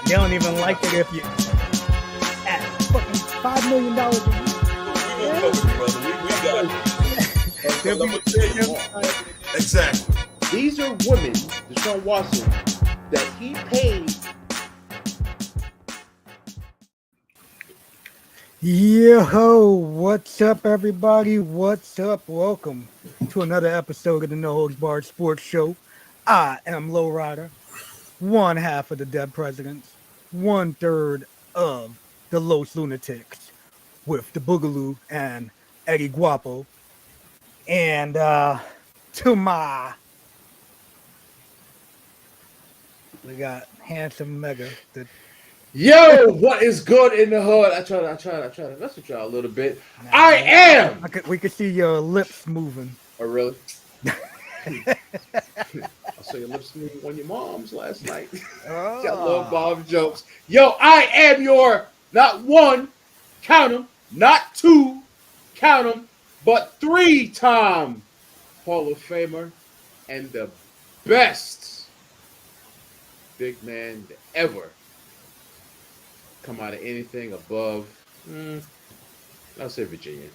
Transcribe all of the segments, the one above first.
They don't even like it if you at fucking $5 million a year. We gonna cover it, brother. We got it. I'm gonna tell you. Exactly. These are women, Deshaun Watson, that he paid. Yo, what's up, everybody? What's up? Welcome to another episode of the No Holds Barred Sports Show. I am LowRyda, one half of the Dead Presidents, 1/3 of the Los Lunatics, with the Boogaloo and Eddie Guapo, and to my, we got Handsome Mega. Yo, what is good in the hood? I try to mess with y'all a little bit. We could see your lips moving. Oh, really? I saw your lips moving on your mom's last night. Oh. Got little mom jokes. Yo, I am your not one, count 'em, not two, count 'em, but 3-time Hall of Famer and the best big man to ever come out of anything above, I'll say Virginia.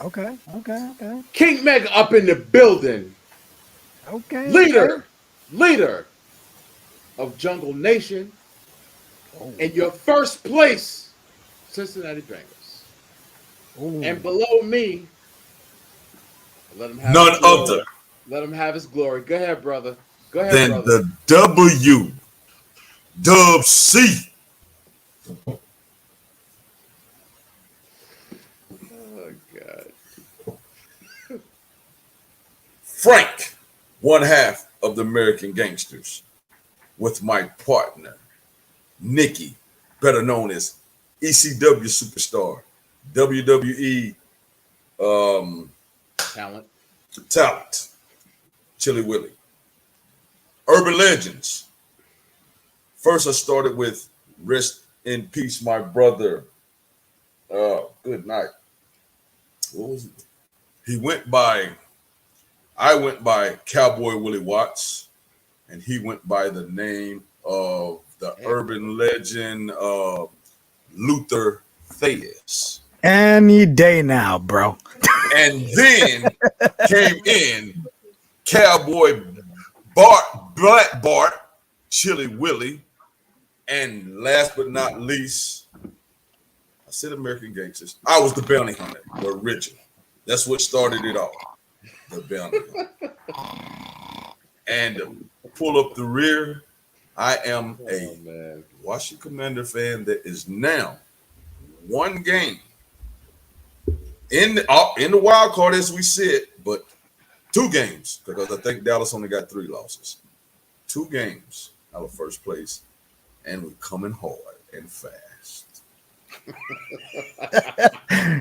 Okay. King Mega up in the building. Okay. Leader of Jungle Nation. And your first place, Cincinnati Bengals. Ooh. And below me, let him have None other. Let him have his glory. Go ahead, brother. Than the W. Dub C. Oh, God. Frank, one half of the American Gangsters, with my partner, Nikki, better known as ECW Superstar, WWE Talent, Chili Willie. Urban Legends. First, I started with Rest in Peace, my brother. Good night. What was it? I went by Cowboy Willie Watts, and he went by the name of the urban legend Luther Thayes. Any day now, bro. And then came in Cowboy Black Bart, Chili Willie, and last but not least, I said American Gangsters. I was the bounty hunter, the original. That's what started it all, the bounty hunter. And to pull up the rear, I am a Washington Commander fan that is now one game in the wild card as we said, but 2 games, because I think Dallas only got 3 losses. 2 games out of first place, and we're coming hard and fast.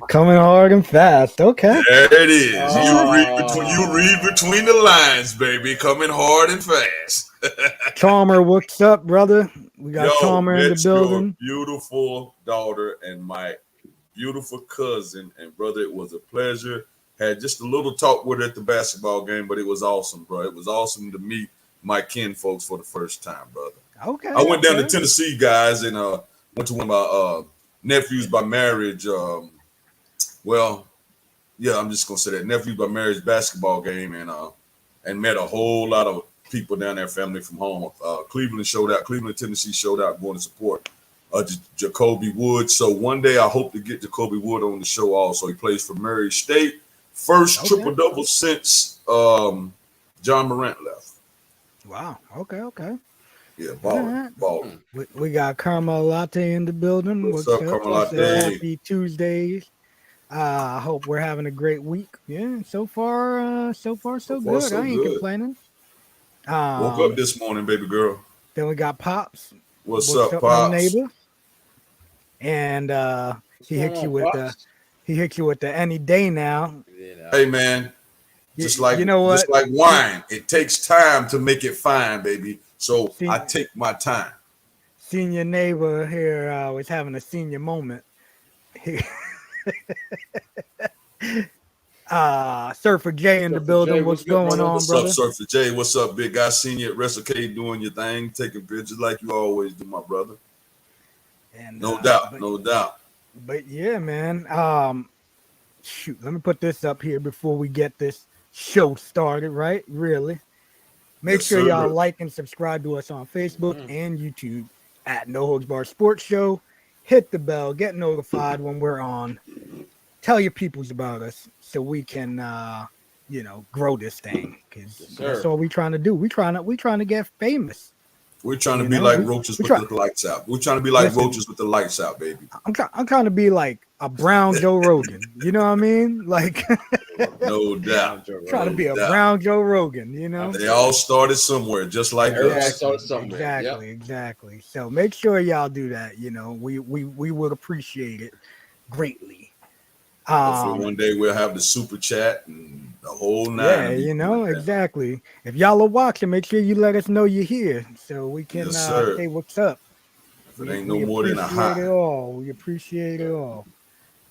Coming hard and fast. Okay. There it is. You read between the lines, baby. Coming hard and fast. Chalmer, what's up, brother? We got Chalmer in the building. Your beautiful daughter and my beautiful cousin, and brother, it was a pleasure. Had just a little talk with her at the basketball game, but it was awesome, bro. It was awesome to meet my kin folks for the first time, brother. Okay. I went down to Tennessee, guys, and went to one of my nephews by marriage. I'm just gonna say that nephews by marriage basketball game, and met a whole lot of people down there, family from home. Cleveland, Tennessee showed out, going to support Jacoby Wood. So one day I hope to get Jacoby Wood on the show also. He plays for Murray State. First triple-double since John Morant left. Wow. Okay. Yeah, balling. We got Karma Latte in the building. What's up, Karma Latte? Happy Tuesdays. I hope we're having a great week. Yeah, so far so good. I ain't complaining. Woke up this morning, baby girl. Then we got Pops. What's up, Pops? My neighbor. And he hits you with the any day now. Hey man, just like wine, it takes time to make it fine, baby. So I take my time. Senior neighbor here was having a senior moment. Surfer J in the Surfer building. J, What's what's good, going brother? on, What's brother? up, Surfer J? What's up, big guy? Seen you at WrestleCade doing your thing, taking pictures like you always do, my brother. And No doubt, no doubt. but yeah, man. Shoot, let me put this up here before we get this show started, right? Really. Make Yes, sure sir. y'all like and subscribe to us on Facebook and YouTube at No Holds Bar Sports Show. Hit the bell, get notified when we're on. Tell your peoples about us so we can grow this thing, because Yes, that's sir. all we trying to do. We trying to get famous. We're trying to You be know, like roaches we with try. the lights out. We're trying to be like Listen, roaches with the lights out, baby. I'm trying to be like a brown Joe Rogan. You know what I mean? Like No doubt. trying to No be a doubt. brown Joe Rogan. You know. They all started somewhere, just like Everybody us. started somewhere. Exactly, Yep. exactly. So make sure y'all do that. You know, we would appreciate it greatly. Hopefully one day we'll have the super chat and the whole nine. Yeah, of you you know, like that. exactly. If y'all are watching, make sure you let us know you're here so we can Yes, sir. say what's up. If it ain't no more than a Appreciate it high. all. We appreciate it all.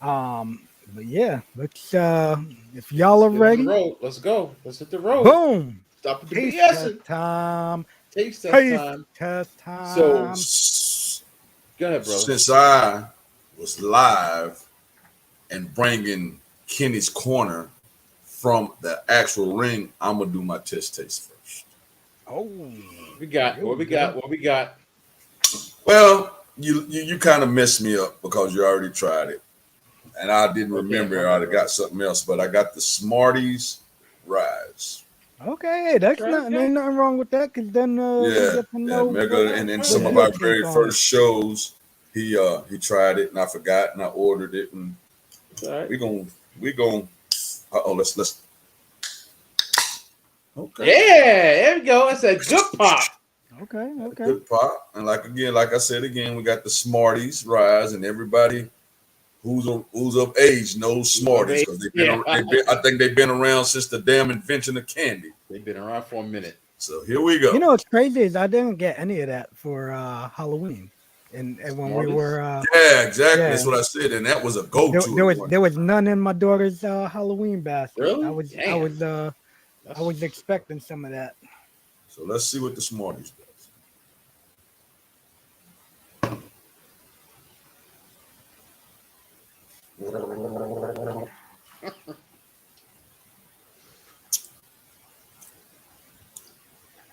But yeah, let's if y'all are Let's get on the ready, road. Let's go. Let's hit the road. boom. Stop with the Taste BS. test time. Taste test Taste time. test So time. go ahead, bro. Since I was live and bringing Kenny's Corner from the actual ring, I'm gonna do my test taste first. Oh, We got here what we go. got. What we got. Well, you kind of messed me up because you already tried it, and I didn't remember. I got something else, but I got the Smarties Rise. Okay, that's Okay, not okay. ain't nothing wrong with that, because then we Yeah, get to yeah, know Mega, and in some what of your our take very on first shows, he tried it, and I forgot, and I ordered it, and All right. we gonna. Let's. Okay. Yeah, there we go. That's a good pop. Okay, okay. Good pop, and like I said again, we got the Smarties Rise, and everybody who's of age knows Smarties because I think they've been around since the damn invention of candy. They've been around for a minute. So here we go. You know what's crazy is I didn't get any of that for Halloween, and when we Smarties? were Yeah, exactly. yeah. That's what I said, and that was a go-to. there was none in my daughter's Halloween basket. Really? I was expecting some of that. So let's see what the Smarties does.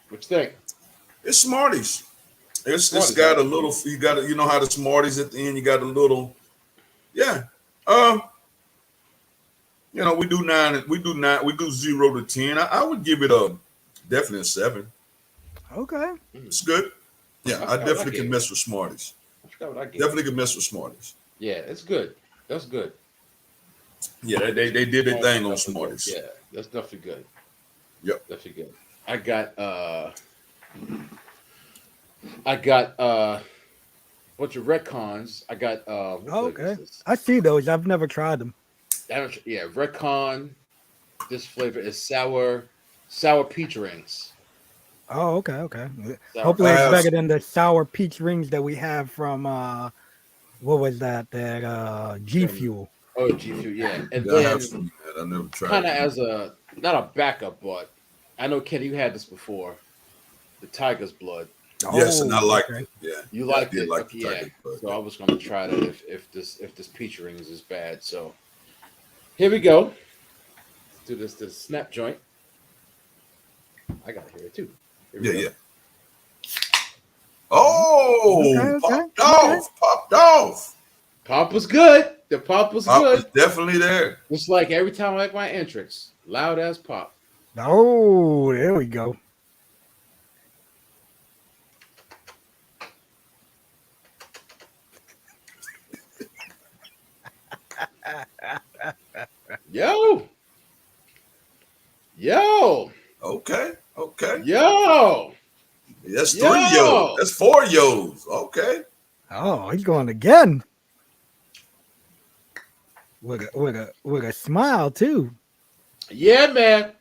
What you think? It's Smarties. It's Smarties, got right? a little. You know how the Smarties at the end. You got a little. Yeah. We do 9. We do 9. We do 0 to 10. I would give it definitely a 7. Okay. It's good. Yeah, I definitely can mess with Smarties. I forgot what I gave. Definitely can mess with Smarties. Yeah, it's good. That's good. Yeah, they did their thing on Smarties. Yeah, that's definitely good. Yep. Definitely good. I got bunch of retcons. I got what flavor Okay. is this? I see those. I've never tried them. Yeah, retcon. This flavor is sour peach rings. Oh, okay, okay. Sour Hopefully it's I have better than the sour peach rings that we have from what was that? That G Fuel. Oh, G Fuel, yeah. And I have then some. I never tried. kind of it. as a not a backup, but I know Ken, you had this before. The Tiger's Blood. Yes, and I liked okay. it. Yeah, You yeah, liked I did it, like okay, the yeah. Tiger Blood. So I was gonna try that if this peach rings is bad. So here we go. Let's do this snap joint. I got to hear it too. Here we Yeah, go. yeah. Oh, Okay, popped off. Pop was good. The pop was Pop good. was definitely there. Just like every time I make my entrance, loud as pop. Oh, there we go. Yo. Okay. Yo. That's 3 yos. That's 4 yos. Okay. Oh, he's going again. With a smile too. Yeah, man.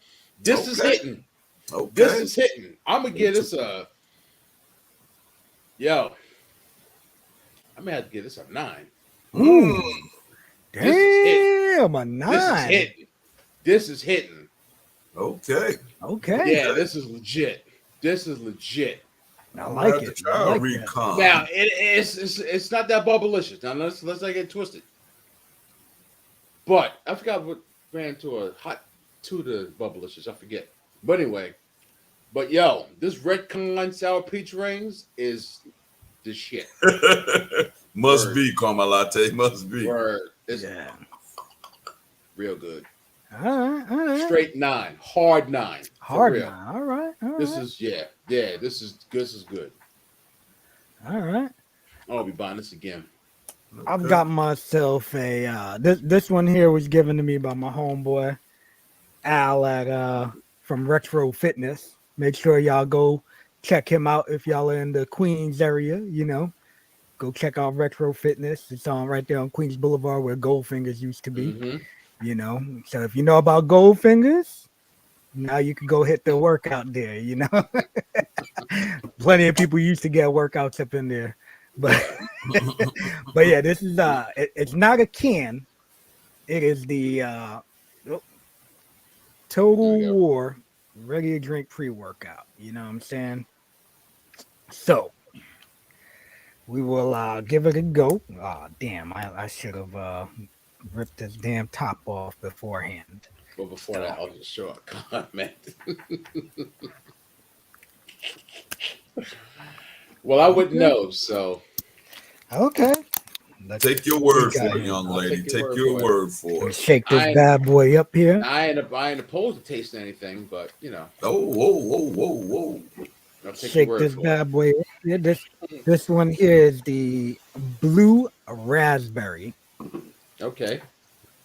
This is Okay. hitting. Okay. This is hitting. I'm gonna give this a yo. I may have to give this a 9. Ooh. This is hitting. Damn, a This is 9. hitting. This is hitting. Okay. Okay. Yeah, this is legit. This is legit. I I'm gonna like have to it. try I a like that. recon. Now it's not that bubblicious. Now let's not get twisted. But I forgot what ran to a hot to the bubblicious. I forget. But anyway, but yo, this Redcon sour peach rings is the shit. Must Word. be caramel latte. Must be. Word. It's Yeah. real good. All right. Straight 9, hard 9. Hard for real. now. All right. This is yeah. This is good. All right. I'll be buying this again. I've got myself a this one here was given to me by my homeboy Al at from Retro Fitness. Make sure y'all go check him out if y'all are in the Queens area, you know. Go check out Retro Fitness. It's on right there on Queens Boulevard where Goldfingers used to be. Mm-hmm. You know. So if you know about Goldfingers, now you can go hit the workout there, you know. Plenty of people used to get workouts up in there. But but yeah, this is it's not a can. It is the Total War ready to drink pre-workout. You know what I'm saying? So we will give it a go. Oh damn, I should have ripped this damn top off beforehand. But before that, I'll just show a comment. Well, I wouldn't know, so Okay. Take your word for it, young lady. Take your word for it. Shake this bad boy up here. I ain't opposed to tasting anything, but you know. Oh, whoa. Shake this bad boy up here. This one here is the blue raspberry. Okay.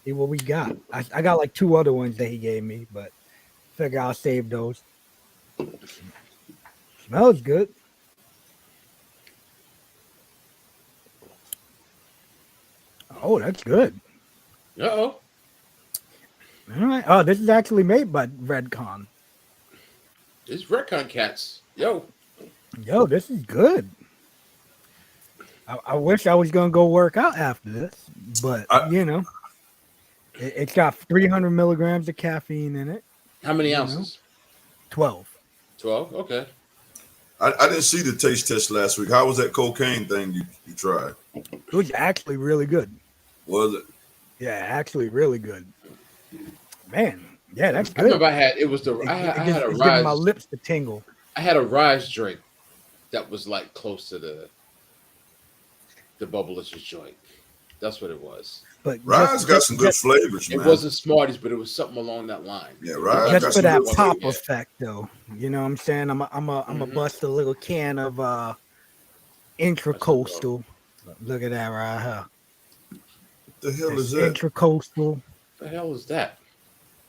See what we got. I got like 2 other ones that he gave me, but figure I'll save those. Smells good. Oh, that's good. Uh-oh. All right. Oh, this is actually made by Redcon. It's Redcon cats. Yo, this is good. I wish I was gonna go work out after this, but you know, it's got 300 milligrams of caffeine in it. How many ounces? 12. 12. Okay. I didn't see the taste test last week. How was that cocaine thing you tried? It was actually really good. Was it? Yeah, actually really good. Man, yeah, that's good. I remember I had a It's rise. getting my lips to tingle. I had a rise drink that was like close to the bubblicious joint. That's what it was. But Rise got some good flavors, man. It wasn't Smarties, but it was something along that line. Yeah, Rise got just for some that good pop flavors. effect, though. You know what I'm saying? I'm a bust a little can of Intracoastal. Look at that right here. What the hell is that? Intracoastal. What the hell is that?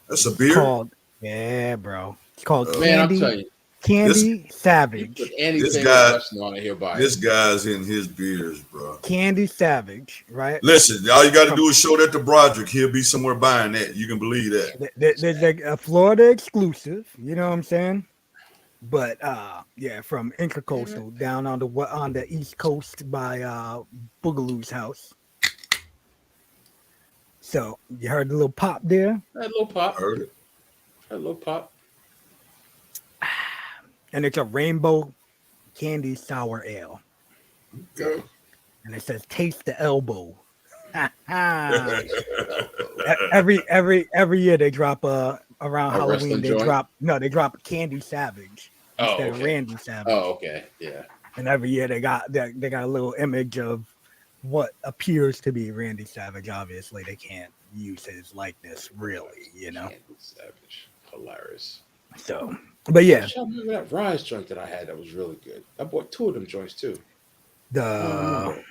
That's a beer? Yeah, bro. It's called Man, I'm Candy, telling you. Candy Savage. Put anything This guy- Western on it here by This guy's in his beers, bro. Candy Savage, right? Listen, all you got to do is show that to Broderick. He'll be somewhere buying that. You can believe that. There's a Florida exclusive, you know what I'm saying? But yeah, from Intracoastal down on the East Coast by Boogaloo's house. So you heard the little pop there, That little pop. Heard it. That little pop. and it's a rainbow candy sour ale, Okay. and it says "Taste the elbow." every year they drop around A Halloween wrestling they joint? drop Candy Savage instead of Randy Savage. Oh, okay. Yeah. And every year they got a little image of what appears to be Randy Savage. Obviously, they can't use his likeness, really, you know. Candy Savage. Hilarious. So, but yeah, I remember that rise joint that I had that was really good. I bought 2 of them joints too. the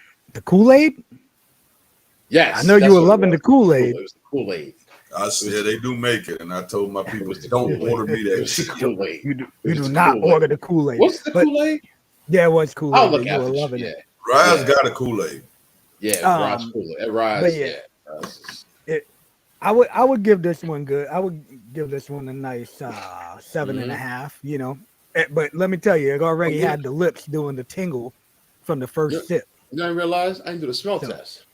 Kool-Aid. Yes. I know you that's were what it loving was. the Kool-Aid. It was the Kool-Aid. I said they do make it, and I told my people, was the don't Kool-Aid. order me It that was the shit. Kool-Aid. You do It was the not Kool-Aid. order the Kool-Aid. What's the But- Kool-Aid? Yeah, it was Kool-Aid. I'll look You after were you. loving Yeah. it. Rise Yeah. got a Kool-Aid. Yeah, Rise Kool-Aid. Rise, but yeah. I would give this one good. I would give this one a nice 7.5. You know, but let me tell you, it already had the lips doing the tingle from the first sip. You know, I realized I didn't do the smell So- test.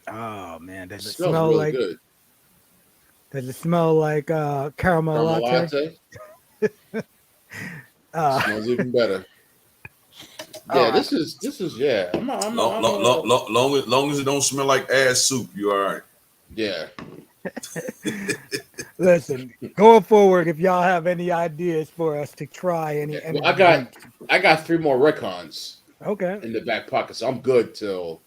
Oh man, does it Smells smell really like? good. Does it smell like caramel Caramel latte? latte Uh, smells even better. all Yeah, right. this is yeah. Long as it don't smell like ass soup, you all right. Yeah. Listen, going forward, if y'all have any ideas for us to try any Well, energy drinks, I got 3 more Raycons okay. in the back pocket, so I'm good till.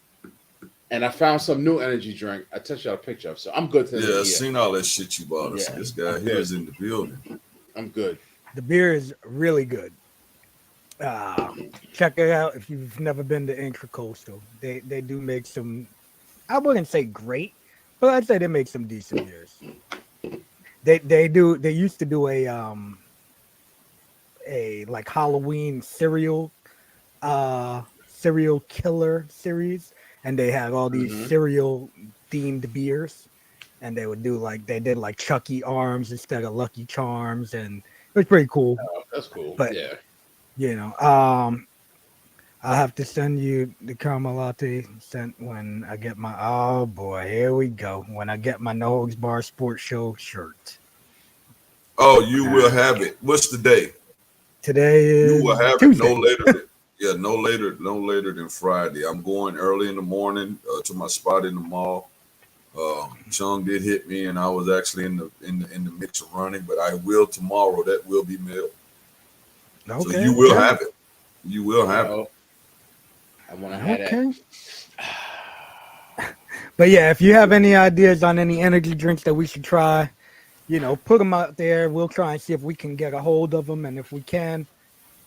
And I found some new energy drink. I touched y'all a picture of, so I'm good till the end of Yeah, I the year. seen all that shit you bought us. Yeah, This I'm guy here good. is in the building. I'm good. The beer is really good. Uh, Check it out if you've never been to Intracoastal. They do make some. I wouldn't say great, but I'd say they make some decent beers. They used to do a like Halloween serial killer series, and they had all these Hmm. serial themed beers, and they did like Chucky arms instead of Lucky Charms, and it was pretty cool. Oh, that's cool. But Yeah. you know, I'll have to send you the caramel latte sent when I get my. Oh boy, here we go. When I get my No Holds Bar Sports Show shirt. Oh, you will have it. What's the day? Today You will is have it no Tuesday. later than no later than Friday. I'm going early in the morning to my spot in the mall. Chung did hit me, and I was actually in the mix of running, but I will tomorrow. That will be mailed, so Okay, you will okay, have it. You will have it. Oh, I want to have that. okay. But yeah, if you have any ideas on any energy drinks that we should try, put them out there. We'll try and see if we can get a hold of them, and if we can,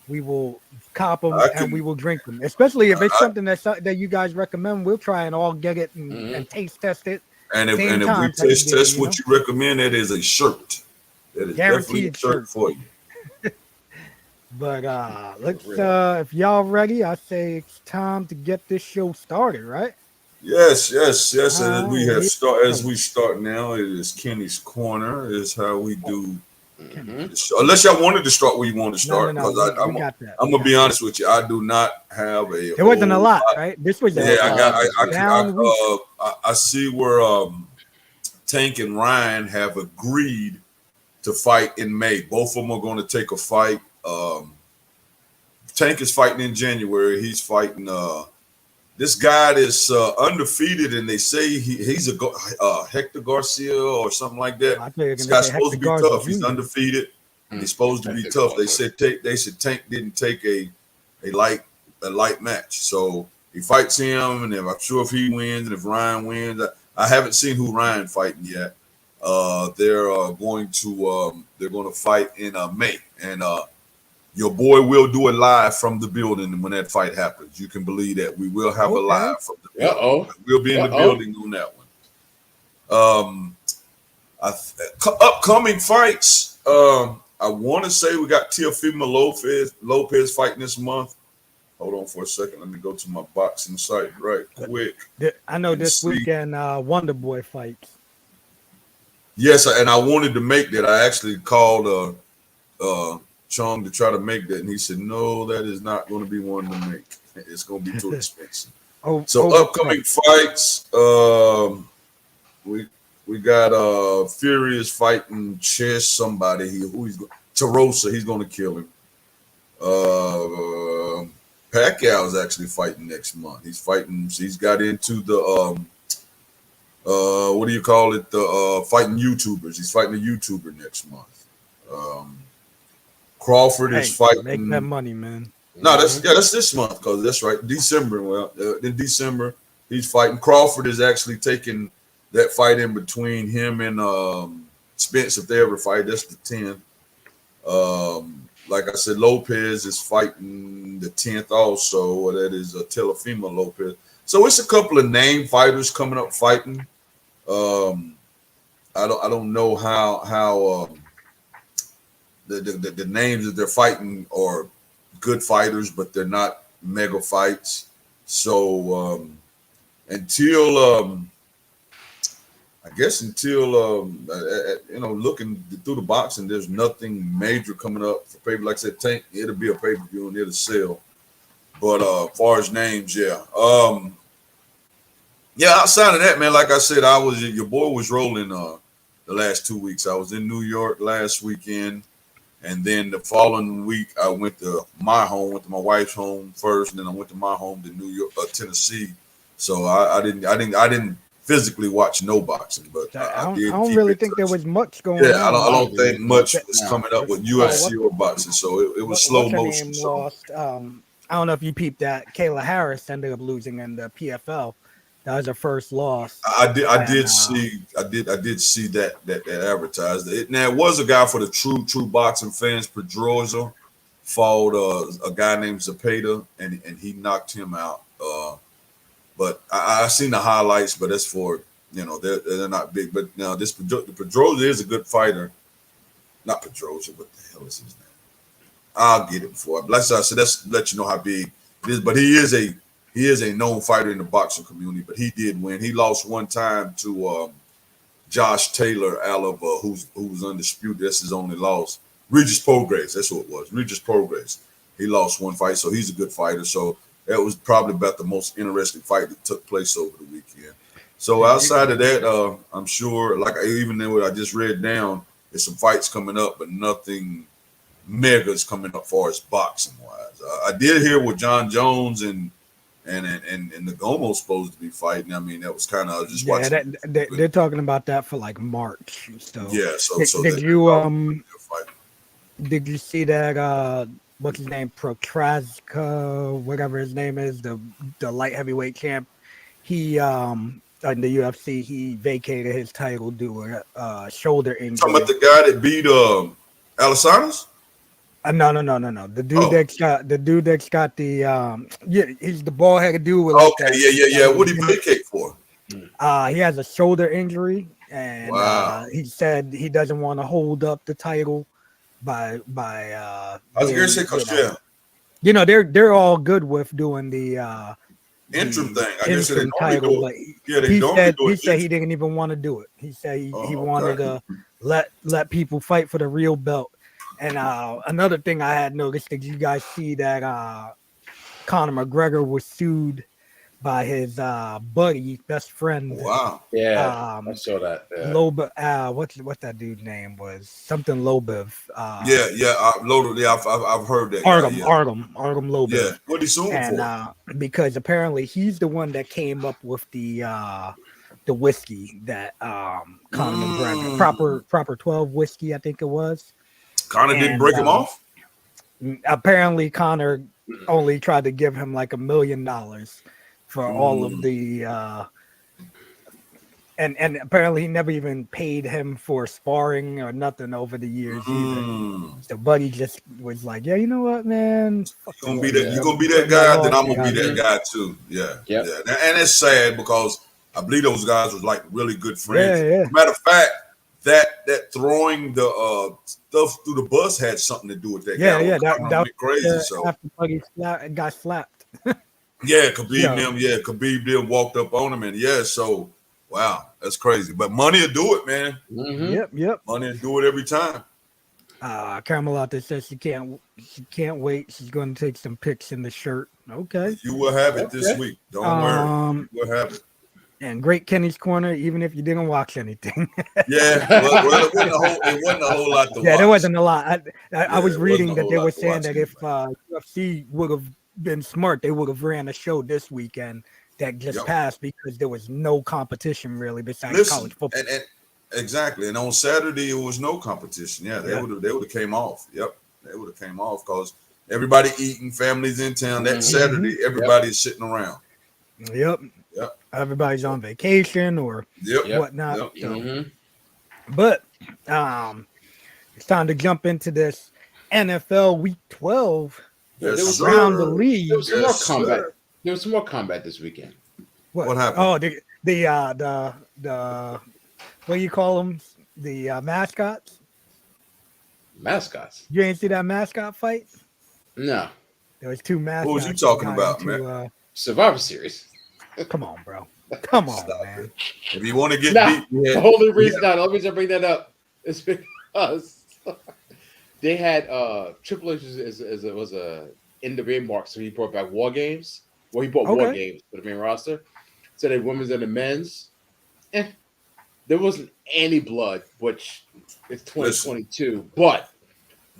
we will cop them I and we can. will drink them. Especially if it's I, something that you guys recommend, we'll try and all get it Hmm. and taste test it and same if we time type of test deal. test what you recommend, that is a shirt. That is definitely a Guaranteed shirt shirt. for you. But For let's real. if y'all ready, I say it's time to get this show started, right? Yes, yes, yes. And Here we as go. we start now, it is Kenny's corner. Is how we do. Hmm. Unless y'all wanted to start where you want to start, No. because We got that. I'm We gonna got be that. honest with you. I do not have a There wasn't a whole lot, lot. right? This was There Yeah, wasn't a lot this I, week. down week. I see where Tank and Ryan have agreed to fight in May. Both of them are going to take a fight. Tank is fighting in January. He's fighting this guy is undefeated, and they say he's a Hector Garcia or something like that. I thought you were This gonna guy's say supposed Hector to be Garza tough. He's Jr. undefeated, and Mm. he's supposed to be Hector tough. Garza. They said Tank didn't take a light match, so he fights him, and I'm sure if he wins and if Ryan wins, I haven't seen who Ryan fighting yet. They're going to fight in May, and your boy will do it live from the building when that fight happens. You can believe that we will have a Okay. live from the Uh building. oh. We'll be in Uh the oh. building on that one. Upcoming fights. I want to say we got Teofimo Lopez fighting this month. Hold on for a second. Let me go to my boxing site right quick I know and this see. weekend Wonder Boy fights. Yes, and I wanted to make that. I actually called Chung to try to make that, and he said, "No, that is not going to be one to make. It's going to be too expensive." So upcoming Overpriced. fights, we we got Fury is fighting Chess somebody. Tarosa, he's going to kill him. Pacquiao is actually fighting next month. He's got into the what do you call it? The fighting YouTubers. He's fighting a YouTuber next month. Crawford is Hey, make that fighting. money, man. No, Mhm. that's this month because that's right. December. Well, in December he's fighting. Crawford is actually taking that fight in between him and Spence if they ever fight. That's the 10th. Like I said, Lopez is fighting the 10th also. That is Telefima Lopez. So it's a couple of name fighters coming up fighting. Um, I don't know how the names that they're fighting are good fighters, but they're not mega fights. So until I guess until looking through the boxing, there's nothing major coming up for paper. Like I said, Tank, it'll be a pay per view and it'll sell. But as far as names, yeah. Yeah, outside of that, man, like I said, your boy was rolling the last 2 weeks. I was in New York last weekend, and then the following week I went to my wife's home first, and then I went to my home to New York, Tennessee. So I didn't physically watch no boxing, but I I did don't keep really in think there touch. was much going Yeah, on. I don't think much was No. coming up with Oh, UFC or boxing, so it was slow what's her motion. name So lost? I don't know if you peeped that. Kayla Harris ended up losing in the PFL. That was her first loss. I And, did see that advertised. Now it was a guy for the true boxing fans. Pedroza fought a guy named Zapata, and he knocked him out. But I seen the highlights, but that's for they're not big. But now Pedroza is a good fighter. Not Pedroza, what the hell is his name? I'll get it before. Like I said, that's let you know how big it is. But he is a known fighter in the boxing community. But he did win. He lost one time to Josh Taylor out of who's undisputed. That's his only loss. Regis Prograis, that's who it was. Regis Prograis. He lost one fight, so he's a good fighter. So that was probably about the most interesting fight that took place over the weekend. So outside of that, I'm sure, like even though what I just read down, there's some fights coming up, but nothing mega is coming up far as boxing wise. I did hear with John Jones and the Gomo's supposed to be fighting. I mean, that was kind of just watching. they're talking about that for like March. So Yeah, so did that you fight. did you see that what's his name, Prochazka, whatever his name is, the light heavyweight champ? He in the UFC he vacated his title due to a shoulder injury. Talking about the guy that beat Alasanas? No. The dude that's got the he's the bald headed dude with Okay, yeah. What did he vacate for? He has a shoulder injury, and Wow. he said he doesn't want to hold up the title by I was gonna say they're all good with doing the interim thing. I guess they interim normally title, do but it. Yeah, they normally do he it. said he didn't even want to do it. He said he wanted okay. to let people fight for the real belt. And another thing I had noticed, did you guys see that Conor McGregor was sued by his buddy, best friend? Wow. Yeah, I saw that. Yeah. Lobev, what's that dude's name was? Something Lobev. I've heard that. Artem Lobev. Yeah. What he suing And for? because apparently he's the one that came up with the whiskey that Conor McGregor, proper 12 whiskey, I think it was. Conor didn't break him off? Apparently Conor only tried to give him like $1 million for all of the and apparently he never even paid him for sparring or nothing over the years either. So Buddy just was like, yeah, you know what, man, You're gonna be that guy, then I'm gonna be that guy too. Yeah. And it's sad because I believe those guys was like really good friends. Yeah. Matter of fact, that throwing the stuff through the bus had something to do with that guy. Yeah, that went crazy. So after Buddy got slapped. yeah, Khabib them walked up on him, and so wow, that's crazy. But money will do it, man. Mm-hmm. Yep. Money will do it every time. Caramel out there says she can't wait. She's going to take some pics in the shirt. Okay. You will have it this week. Don't worry. You will have it. And Great Kenny's Corner, even if you didn't watch anything. Yeah, well, it wasn't a whole lot to watch. Yeah, there wasn't a lot. I was reading that they were saying that if UFC would have been smart, they would have ran a show this weekend that just passed because there was no competition really besides college football. And exactly. And on Saturday it was no competition. Yeah, they would have came off. Yep, they would have came off because everybody eating, families in town. That Saturday, everybody's sitting around. Yep. Everybody's on vacation or whatnot. Yep. But it's time to jump into this NFL Week 12. Yes, around the league. There was some more combat. There was some more combat this weekend. What happened? Oh, the what do you call them? The mascots. Mascots. You ain't see that mascot fight? No. There was two mascots. What was you talking about, man? Survivor Series. Come on, bro. Come on, man. If you want to get beat, the only reason I bring that up is because they had Triple H was a in the ring mark, so he brought back War Games. Well, he brought War Games for the main roster. So they women's and the men's. there wasn't any blood, which it's 2022. But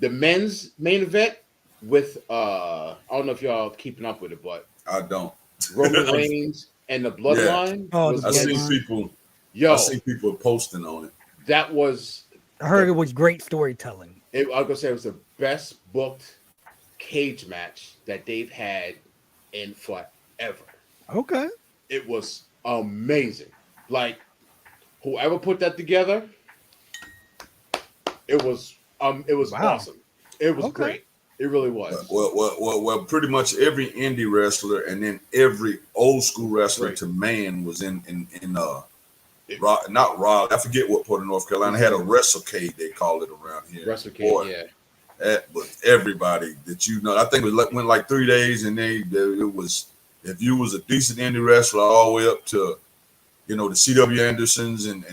the men's main event with I don't know if y'all keeping up with it, but I don't. Roman Reigns and the Yeah. Bloodline Oh, was the I seen Bloodline. people. yo. I seen people posting on it. That was I heard it was great storytelling. I was gonna say it was the best booked cage match that they've had in forever. Okay. It was amazing. Like whoever put that together, it was Wow. awesome. It was Okay. great. It really was. Well, pretty much every indie wrestler and then every old school wrestler Right. to man was in not Raleigh. I forget what part of North Carolina had a WrestleCade, they call it around here. WrestleCade, yeah. That was everybody that you know. I think it went like 3 days, and it was if you was a decent indie wrestler all the way up to the CW Andersons and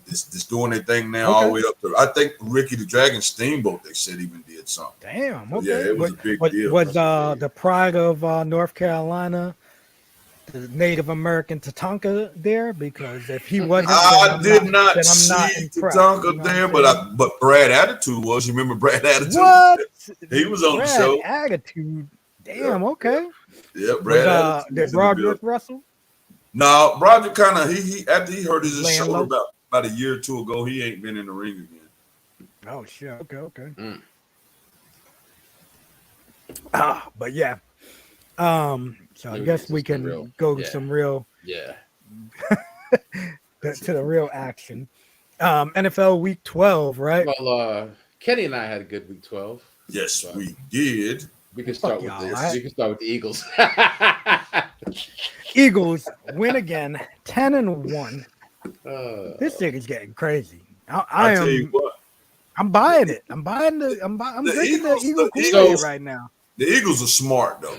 just doing their thing now all the way up to I think Ricky the Dragon Steamboat they said even did something. Damn. Yeah, Okay. it was a big deal. Was the pride of North Carolina, the Native American Tatanka there? Because if he wasn't, I did not then I'm see not impressed. Tatanka You know what there, I'm saying? but Brad Attitude was. You remember Brad Attitude? What? He was on the Brad show. Attitude. Damn. Yeah. Okay. Yeah, Brad Attitude. Did Broderick Russell? No, Broderick kind of he after he hurt his Laying shoulder low? about a year or two ago, he ain't been in the ring again. Oh shit. Okay. Mm. But yeah. So I Maybe guess it's we just some can real- go to yeah. some real Yeah. to the real action. NFL Week 12, right? Well, Kenny and I had a good week 12. Yes, But we did. we can start with y'all, this. right? We can start with the Eagles. Eagles win again, 10-1. This Uh, thing is getting crazy. I tell you what, I'm buying it. I'm drinking the Eagle Kool-Aid Eagles- right now. the Eagles are smart though.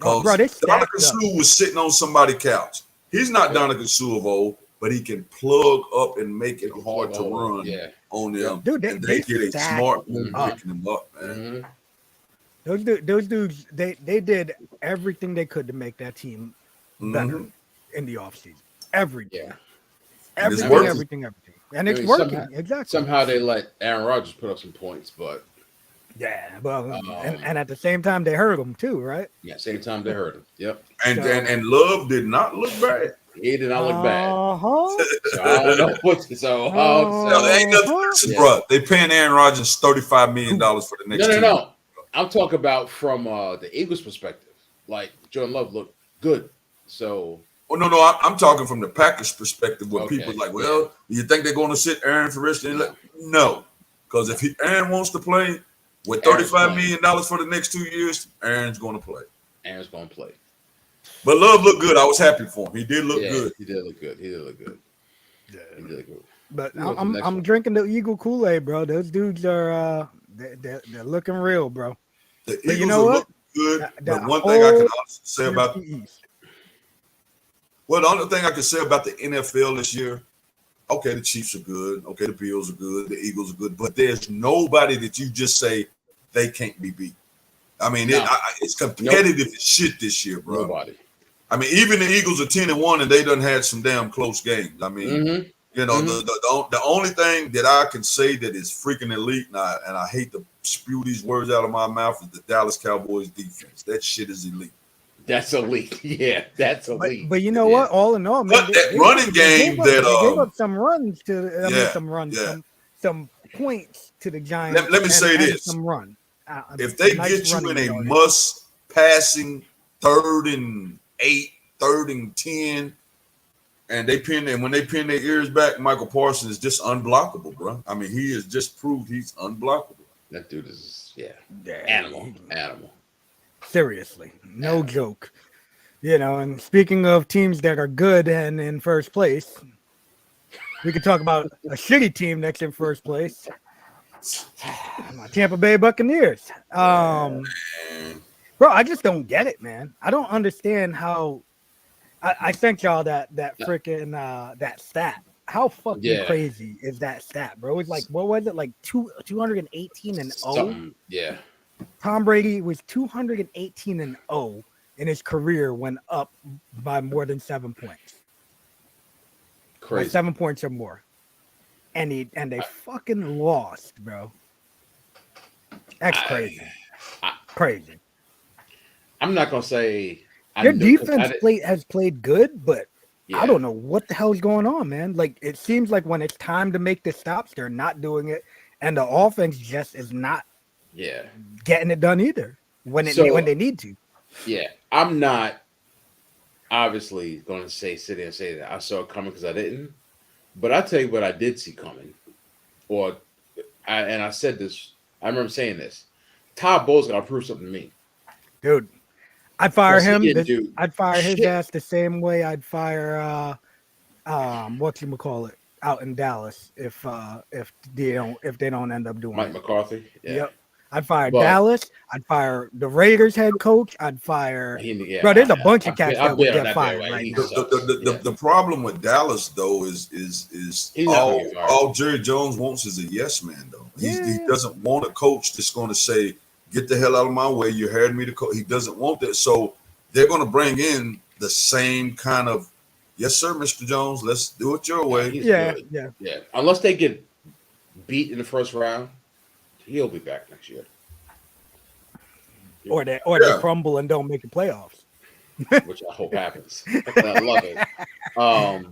Oh, bro, they stacked Donovan up. Sue was sitting on somebody's couch. He's not Donovan Sue of old, but he can plug up and make it hard to run Yeah. on them. Dude, and they did a stacked smart move up. picking him up, man. Mhm. Those dudes, they did everything they could to make that team better Mhm. in the offseason. Everything. Yeah. And it's Everything. working. And I it's mean, working. Exactly. Somehow they let Aaron Rodgers put up some points, but Yeah. Well, Um, and at the same time, they hurt him too, right? yeah, same time they hurt him. Yep. And Love did not look bad. He did not look bad. Uh-huh. So I don't know what to so No, they ain't nothing. Listen, Yeah. bro, they paying Aaron Rodgers $35 million for the next 2 years. No. I'm talking about from the Eagles' perspective. Like Jordan Love looked good. So Oh no, I'm talking from the Packers' perspective. Where Okay, people are like, well, you think they're going to sit Aaron for rest? No, because if Aaron wants to play with $35 million for the next 2 years, Aaron's going to play. Aaron's gonna play. But Love looked good. I was happy for him. He did look good. He did look good. He did look good. But Who was the next I'm one? drinking the Eagle Kool-Aid, bro. Those dudes are they're looking real, bro. The But Eagles you know are what? looking good. The But one thing I can honestly say about NFC East. the only thing I can say about the NFL this year, okay, the Chiefs are good. Okay, the Bills are good. The Eagles are good. But there's nobody that you just say they can't be beat. I mean, No. it's competitive as shit this year, bro. Nobody. I mean, even the Eagles are 10-1, and they done had some damn close games. I mean, Mhm. the only thing that I can say that is freaking elite, and I hate to spew these words out of my mouth, is the Dallas Cowboys defense. That shit is elite. That's elite. Yeah, that's elite. But you know what? All in all, man, But that running game they that gave up some runs to. I mean, yeah, some runs, yeah. some points to the Giants. Let me say and this. some run. If they Nice get you in running a yardage. must passing 3rd and 8, 3rd and 10, and when they pin their ears back, Michael Parsons is just unblockable, bro. I mean, he has just proved he's unblockable. That dude is Yeah, animal. Seriously, no joke. You know, and speaking of teams that are good and in first place, we could talk about a shitty team that's in first place. My Tampa Bay Buccaneers. Bro, I just don't get it, man. I don't understand how. I sent y'all that freaking that stat. How fucking crazy is that stat, bro? It's like, what was it, like 218 and 0? Something, yeah. Tom Brady was 218 and 0 in his career when up by more than 7 points. by Crazy. 7 points or more, and they fucking lost, bro. That's crazy. Crazy. I'm not gonna say Their defense has played good, but I Yeah. don't know what the hell's going on, man. Like it seems like when it's time to make the stops, they're not doing it, and the offense just is not Yeah. getting it done either when they need to. Yeah. I'm not obviously gonna sit there and say that I saw it coming because I didn't. But I tell you what I did see coming, and I said this. I remember saying this. Todd Bowles got to prove something to me, Dude, I'd fire because he him. didn't do I'd fire his shit. ass the same way I'd fire whatchamacallit out in Dallas if they don't end up doing Mike it. McCarthy. Yeah. Yep. I'd fire But- Dallas. I'd fire the Raiders head coach. I'd fire. Bro, there's a bunch of cats that would get fired right now. The problem with Dallas though is He's not gonna get fired. all Jerry Jones wants is a yes man though. He Yeah. doesn't want a coach that's going to say, "Get the hell out of my way. You hired me to coach." He doesn't want that. So they're going to bring in the same kind of, "Yes sir, Mr. Jones. Let's do it your way." He's Yeah, good. yeah. Yeah. Unless they get beat in the first round, he'll be back next year. Or they Yeah. crumble and don't make the playoffs. Which I hope happens. I love it.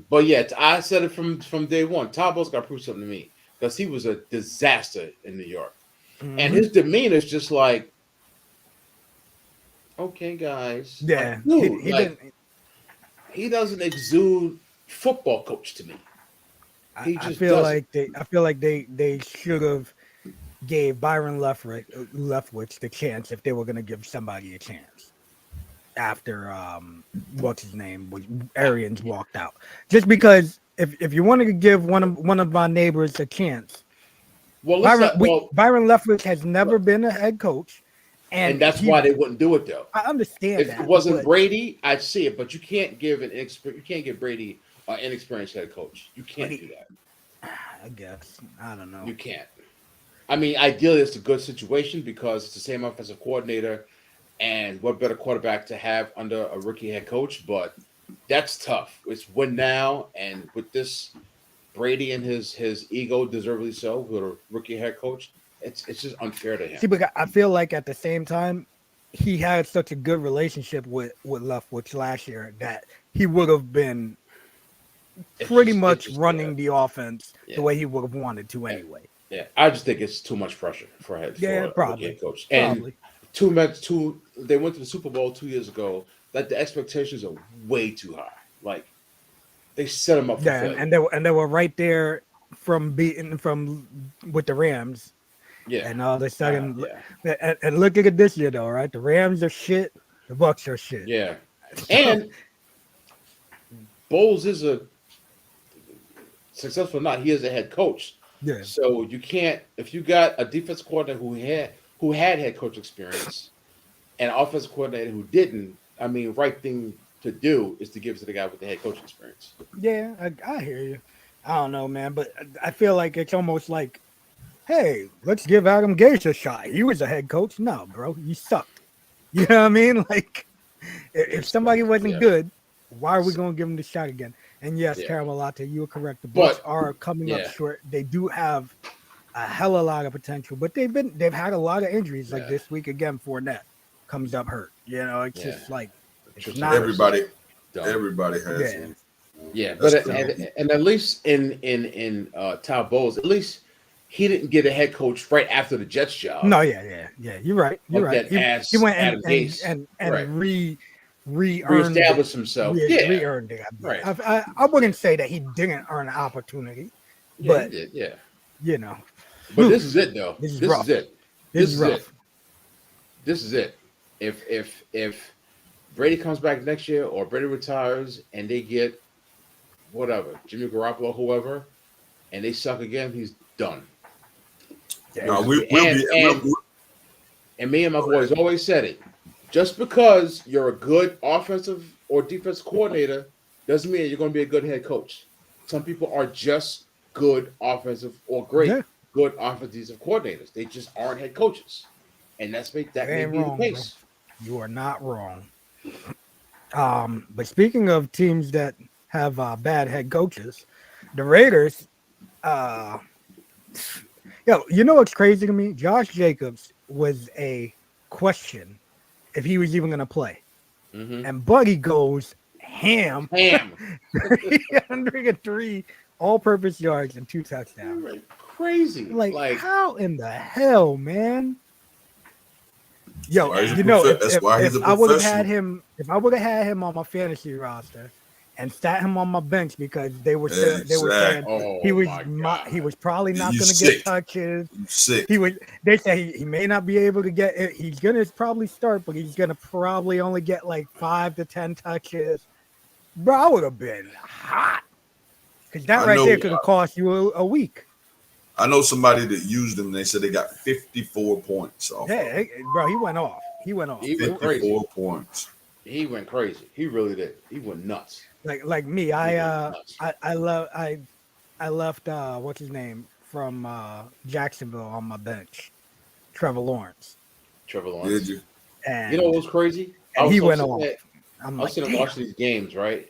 But yeah, I said it from day one. Todd Bowles got to prove something to me, because he was a disaster in New York, and his demeanor is just like, okay, guys. Yeah, Like, dude, he like, didn't. he doesn't exude football coach to me. He I just feel doesn't. like they should have gave Byron Leftwich the chance if they were going to give somebody a chance after what's his name was Arians walked out. Just because if you wanted to give one of my neighbors a chance, Well, Byron Leftwich has never been a head coach, and that's why they wouldn't do it though. I understand If that. it wasn't but Brady, I'd see it, but you can't give Brady an inexperienced head coach. You can't do that. I guess I don't know. You can't. I mean, ideally, it's a good situation because it's the same offensive coordinator, and what better quarterback to have under a rookie head coach? But that's tough. It's win now, and with this Brady and his ego, deservedly so, with a rookie head coach, it's just unfair to him. See, but I feel like at the same time, he had such a good relationship with Leftwich last year that he would have been pretty much running the offense the way he would have wanted to anyway. Yeah, I just think it's too much pressure for a probably head coach. And they went to the Super Bowl 2 years ago. Like the expectations are way too high. Like they set them up for failure. and they were right there from with the Rams. Yeah, and all of a sudden, and look at it this year though, right? The Rams are shit. The Bucs are shit. Yeah, and Bowles is a successful or not. He is a head coach. Yeah. So you can't, if you got a defense coordinator who had head coach experience and an offensive coordinator who didn't. I mean, right thing to do is to give it to the guy with the head coach experience. Yeah, I hear you. I don't know, man, but I feel like it's almost like, hey, let's give Adam Gase a shot. He was a head coach. No, bro, you sucked. You know what I mean? Like, if somebody wasn't good, why are we going to give him the shot again? And yes, Caramelata, you are correct. The Bucs are coming up short. They do have a hell of a lot of potential, but they've had a lot of injuries. Like this week again, Fournette comes up hurt. You know, it's just like it's not everybody has one. Yeah, but and at least in Todd Bowles, at least he didn't get a head coach right after the Jets job. No, yeah. You're right. You're right. He went and reestablished himself. Re-earned it. Right. I wouldn't say that he didn't earn an opportunity, but he did, you know. But this is it, though. This is it. This is rough. This is it. If Brady comes back next year or Brady retires and they get whatever, Jimmy Garoppolo, whoever, and they suck again, he's done. No, and me and my boys always said it. Just because you're a good offensive or defensive coordinator doesn't mean you're going to be a good head coach. Some people are just good offensive or good offensive coordinators. They just aren't head coaches, and may be the case. Bro. You are not wrong. But speaking of teams that have bad head coaches, The Raiders, uh, yo, you know what's crazy to me? Josh Jacobs was a question if he was even going to play. Mm-hmm. And Buddy goes ham. Ham. 303 all-purpose yards and 2 touchdowns. Like crazy. Like how in the hell, man? Yo, That's why he's a you know, that's why he's a if I would have had professional. him, if I would have had him on my fantasy roster and sat him on my bench because they were saying Exactly. he was my God. he was probably not He's going to sick. get touches. You sick. They say he may not be able to get it. He's gonna probably start, but he's gonna probably only get like 5 to 10 touches. Bro, I would have been hot because that right there could have cost you a week. I know somebody that used him. And they said they got 54 points off. Yeah, bro, he went off. He went off. He went 54 crazy. points. He went crazy. He really did. He went nuts. Like me, I left what's his name from Jacksonville on my bench, Trevor Lawrence. Trevor Lawrence. Did you? And You know what was crazy? and he went sitting off. there- I'm I was like, sitting damn. watching these games, right?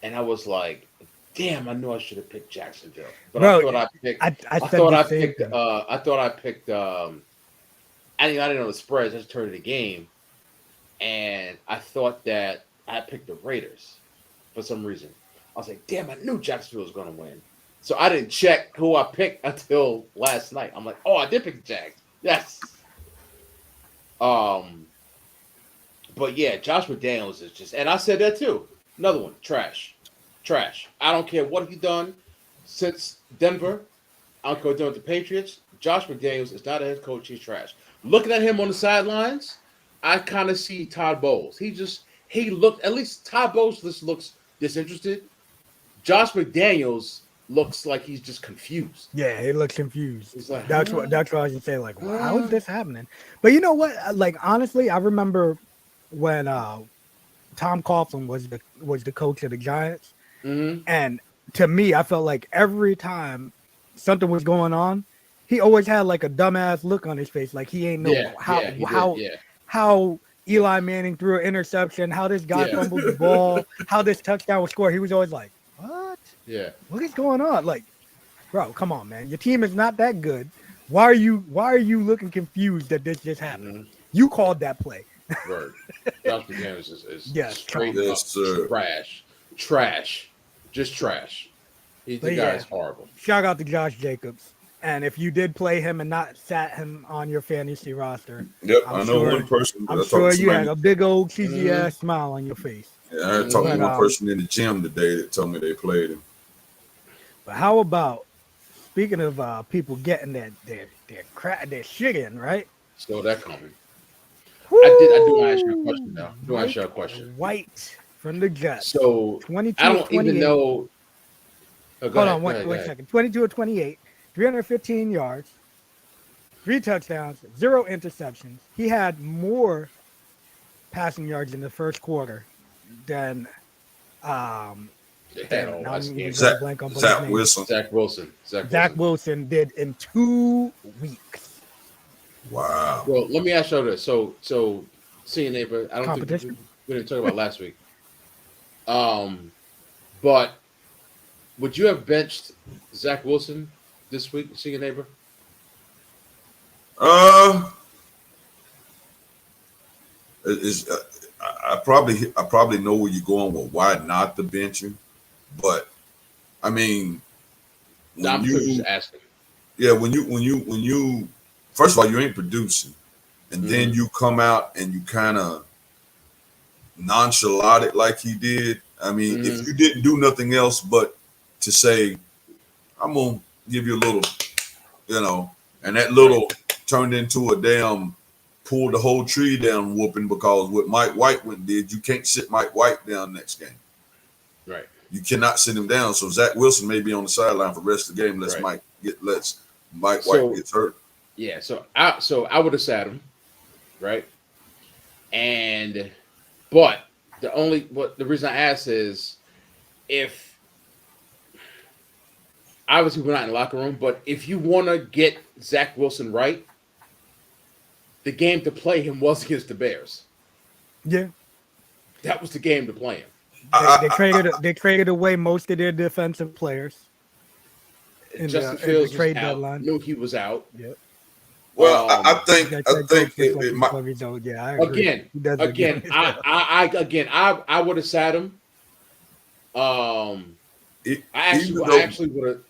And I was like, damn, I knew I should have picked Jacksonville. But Bro, I thought I picked I I said thought the I same picked thing. I thought I picked I didn't know the spreads, I just turned the game. And I thought that I picked the Raiders for some reason. I was like, damn, I knew Jacksonville was gonna win. So I didn't check who I picked until last night. I'm like, oh, I did pick the Jags. Yes. But yeah, Josh McDaniels is just, and I said that too. Another one, trash. I don't care what he's done since Denver. I don't care what he's done with the Patriots. Josh McDaniels is not a head coach. He's trash. Looking at him on the sidelines, I kind of see Todd Bowles. He looked, at least Todd Bowles just looks disinterested. Josh McDaniels looks like he's just confused. Yeah, he looks confused. He's like, That's what I was gonna say. Like, wow, how is this happening? But you know what? Like, honestly, I remember when Tom Coughlin was the coach of the Giants, and to me, I felt like every time something was going on, he always had like a dumbass look on his face, like he ain't know how Eli Manning threw an interception, how this guy fumbled the ball, how this touchdown was scored. He was always like, what? Yeah. What is going on? Like, bro, come on, man. Your team is not that good. Why are you looking confused that this just happened? You called that play. Word. Josh McDaniels is Yes, straight yes, up sir. trash. Just trash. The guy is horrible. Shout out to Josh Jacobs. And if you did play him and not sat him on your fantasy roster, Yep, I know one person. I'm sure you had a big old cheesy ass smile on your face. Yeah, I had talked to one person in the gym today that told me they played him. But how about, speaking of people getting their shit in, right? So that coming. I do want to ask you a question now. White from the Jets. So 22 I don't even know. Oh, Hold on, wait a second. 22 or 28, 315 yards, 3 touchdowns, 0 interceptions. He had more passing yards in the first quarter than Zach Wilson did in 2 weeks. Wow. Well, let me ask you this. So see you, neighbor. I don't think we didn't talk about last week. But would you have benched Zach Wilson this week? See your neighbor. I probably know where you're going with why not to bench him, but I mean, I'm just asking. Yeah, when you first of all, you ain't producing, and then you come out and you kind of nonchalant it like he did. I mean, if you didn't do nothing else but to say, I'm gonna give you a little, and that little turned into a damn pull the whole tree down whooping, because what Mike White did, you can't sit Mike White down next game. Right. You cannot sit him down. So Zach Wilson may be on the sideline for the rest of the game. Mike White gets hurt. Yeah. So I would have sat him, right? But the reason I asked is, if obviously we're not in the locker room, but if you want to get Zach Wilson right, the game to play him was against the Bears. Yeah, that was the game to play him. They traded away most of their defensive players. Justin in the Fields was trade out. deadline. Knew he was out. Yep. Well, I You got that think coach just like it his might. fucking dog. Yeah, I agree. Again, He does look good. I would have sat him. Even I though, actually would have.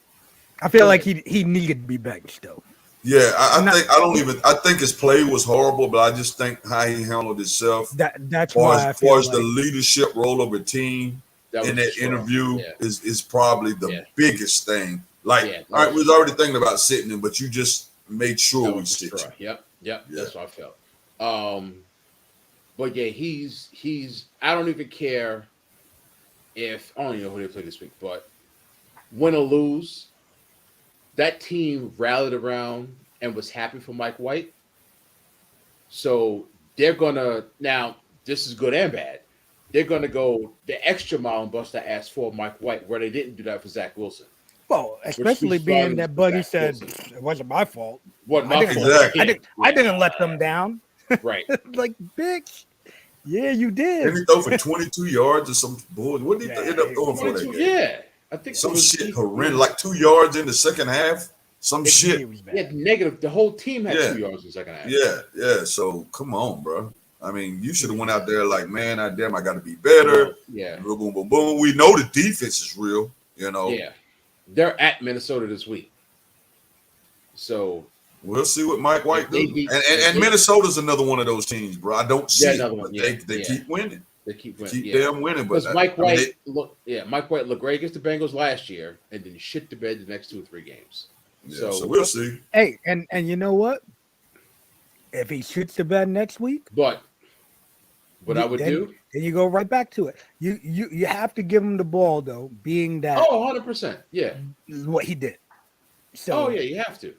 I feel like he needed to be benched though. yeah, Not- I think his play was horrible, but I just think how he handled himself, That's far why I as feel the like leadership role of a team That was in a that straw. interview Yeah. is probably the Yeah. biggest thing. Like, Yeah, that all right, was we was a already thinking about sitting him, but you just made sure That we was a sit straw. you. Yep. Yeah. That's what I felt. But yeah, he's. I don't even care if I don't even know who they play this week, but win or lose, that team rallied around and was happy for Mike White. So they're gonna now. This is good and bad. They're gonna go the extra mile and bust their ass for Mike White, where they didn't do that for Zach Wilson. well, especially speaks being volumes that for Buddy Zach said Wilson. it wasn't my fault. What I my didn't, fault? Exactly. I didn't let them down. Right. Like, bitch. Yeah, you did. Didn't he throw for 22 yards or some bull? What did he Yeah, end up throwing for that 22, game? yeah, I think Some it was, shit horrendous, like 2 yards in the second half. Some shit. It was He had bad. negative. The whole team had Yeah. 2 yards in the second half. Yeah. So come on, bro. I mean, you should have went out there like, man, I got to be better. Yeah. Boom, boom, boom, boom. We know the defense is real. You know. Yeah. They're at Minnesota this week. So We'll see what Mike White They do. beat- And they- Minnesota's another one of those teams, bro. I don't see another it, one. but Yeah, they keep winning. they keep winning. Keep Yeah. them winning. But Because Mike I mean, White Mike White looked great against the Bengals last year and then shit the bed the next 2 or 3 games. so we'll see. Hey, and you know what? If he shoots the bed next week, But what I would then, do? then you go right back to it. You have to give him the ball though, being that Oh, 100%. Yeah. what he did. So Oh yeah, you have to.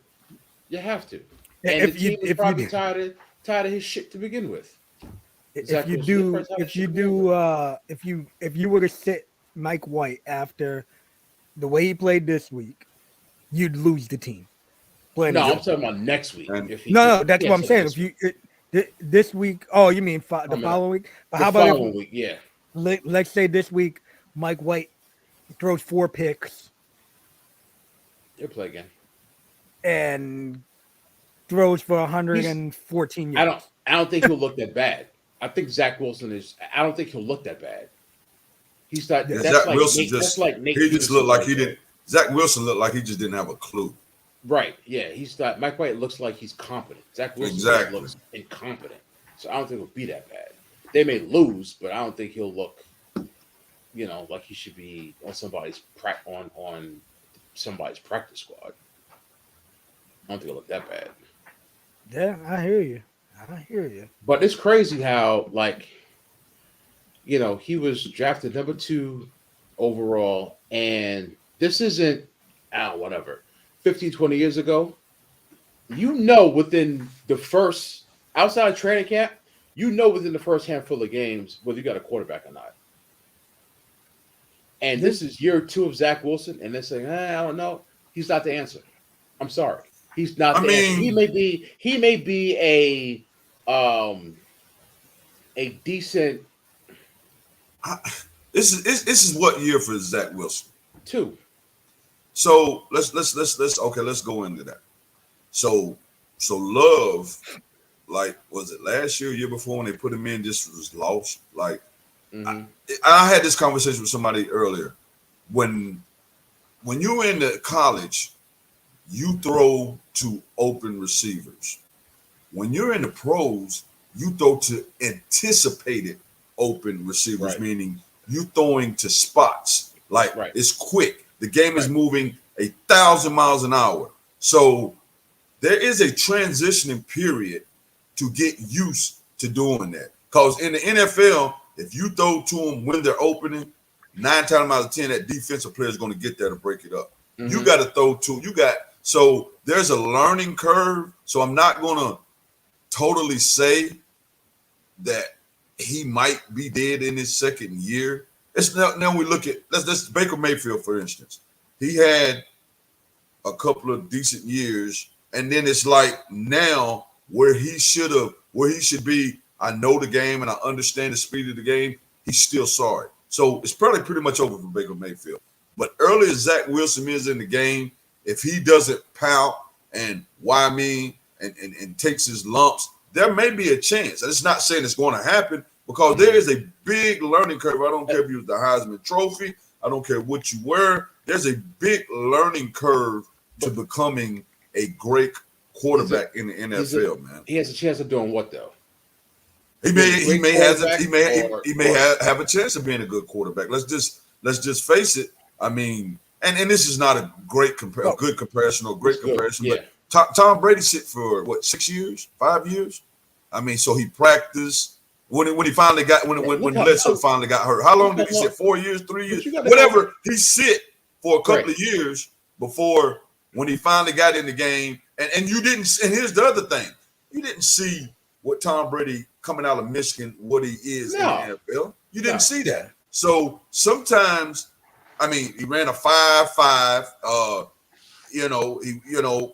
You have to. And if the you team was if probably you tired of his shit to begin with. if you were to sit Mike White after the way he played this week, you'd lose the team. Plain No, and I'm talking about next week. And- No, that's what I'm saying. If you this week, oh, you mean the following week? But how about if, week? Yeah. let's say this week, Mike White throws 4 picks He'll play again. and throws for 114 yards. I don't think he'll look that bad. I think Zach Wilson is. I don't think he'll look that bad. He's not. Yeah, That's Zach like Wilson Nate, just that's like Nate he just Peterson looked like right he there. didn't. Zach Wilson looked like he just didn't have a clue. Right. Yeah. He's not. Mike White looks like he's competent. Zach Wilson Exactly. looks incompetent. So I don't think it'll be that bad. They may lose, but I don't think he'll look. Like he should be on somebody's on somebody's practice squad. I don't think it'll look that bad. Yeah, I hear you. But it's crazy how, he was drafted number 2 overall, and this isn't, whatever, 15, 20 years ago. Within the first, outside of training camp, within the first handful of games whether you got a quarterback or not. And this is year 2 of Zach Wilson, and they're saying, I don't know. He's not the answer. I'm sorry. He's not the answer. He may be a decent This is what year for Zach Wilson? 2. So let's go into that. So Love, was it last year before when they put him in, just was lost? I had this conversation with somebody earlier. When you're in the college, you throw to open receivers. When you're in the pros, you throw to anticipated open receivers, Right. meaning you throwing to spots. Right. It's quick. The game is moving 1,000 miles an hour. So there is a transitioning period to get used to doing that. Because in the NFL, if you throw to them when they're opening, 9 times out of 10, that defensive player is going to get there to break it up. Mm-hmm. You got to throw to. So there's a learning curve. So I'm not going to totally say that he might be dead in his second year. Now we look at let's Baker Mayfield, for instance. He had a couple of decent years, and then it's like now where he should be. I know the game and I understand the speed of the game. He's still sorry. So it's probably pretty much over for Baker Mayfield. But early as Zach Wilson is in the game, if he doesn't pout and why me and takes his lumps, there may be a chance. It's not saying it's going to happen because there is a big learning curve. I don't care if you was the Heisman Trophy. I don't care what you were. There's a big learning curve to becoming a great quarterback in the NFL, man. He has a chance of doing what though? He may have a chance of being a good quarterback. Let's just face it. I mean, and this is not a good comparison or great comparison, but Tom Brady sit for what 6 years, 5 years. I mean, so he practiced when he finally got when Bledsoe finally got hurt. How long did he sit? 4 years, 3 years, whatever. He sit for a couple of years before when he finally got in the game. And you didn't. And here's the other thing: you didn't see what Tom Brady coming out of Michigan, what he is in the NFL. You didn't see that. So sometimes, I mean, he ran a 5.5.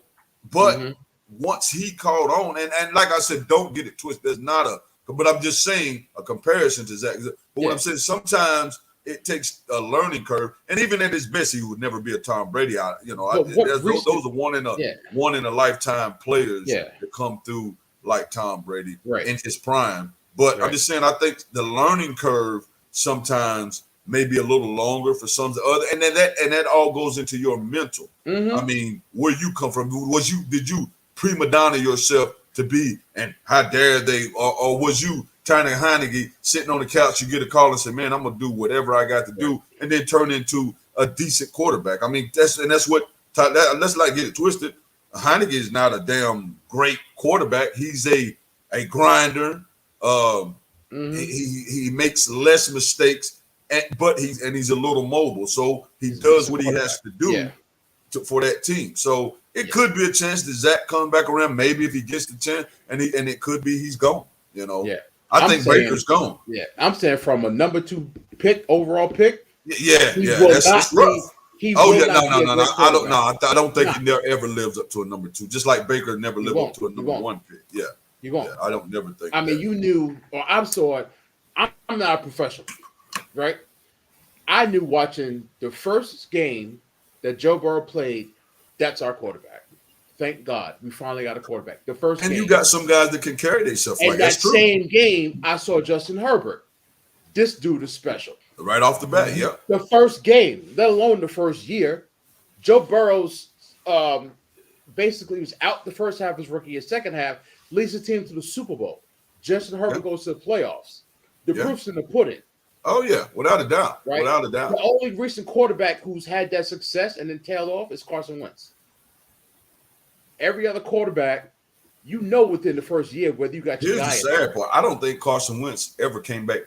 But once he caught on, and like I said, don't get it twisted. There's not but I'm just saying a comparison to Zach. But what I'm saying, sometimes it takes a learning curve, and even at his best, he would never be a Tom Brady. Those are one in a lifetime players that come through like Tom Brady in his prime. But I'm just saying, I think the learning curve sometimes may be a little longer for some of the other, and that all goes into your mental. I mean, where you come from, did you prima donna yourself to be, and how dare they, or was you Tiny Heineke sitting on the couch, you get a call and say, man, I'm gonna do whatever I got to do, and then turn into a decent quarterback. I mean, that's what let's not get it twisted. Heineke is not a damn great quarterback. He's a grinder. He makes less mistakes, but he's a little mobile, so he does what he has to do for that team. So it could be a chance that Zach comes back around, maybe if he gets the chance, and it could be he's gone. I think Baker's gone. Yeah, I'm saying from a number 2 overall pick. That's rough. No. I don't think he never ever lives up to a number 2. Just like Baker never lived up to a number 1 pick. Yeah, you won't. I don't never think. I mean, you knew, or I saw it. I'm not a professional, right? I knew watching the first game that Joe Burrow played. That's our quarterback. Thank God we finally got a quarterback. The first and game. You got some guys that can carry themselves. And that same game, I saw Justin Herbert. This dude is special. Right off the bat, yeah. The first game, let alone the first year, Joe Burrow's basically was out the first half of his rookie year. Second half leads the team to the Super Bowl. Justin Herbert goes to the playoffs. The proof's in the pudding. Oh yeah, without a doubt. Right? Without a doubt. The only recent quarterback who's had that success and then tailed off is Carson Wentz. Every other quarterback, within the first year whether you got your guy. Here's the sad part. I don't think Carson Wentz ever came back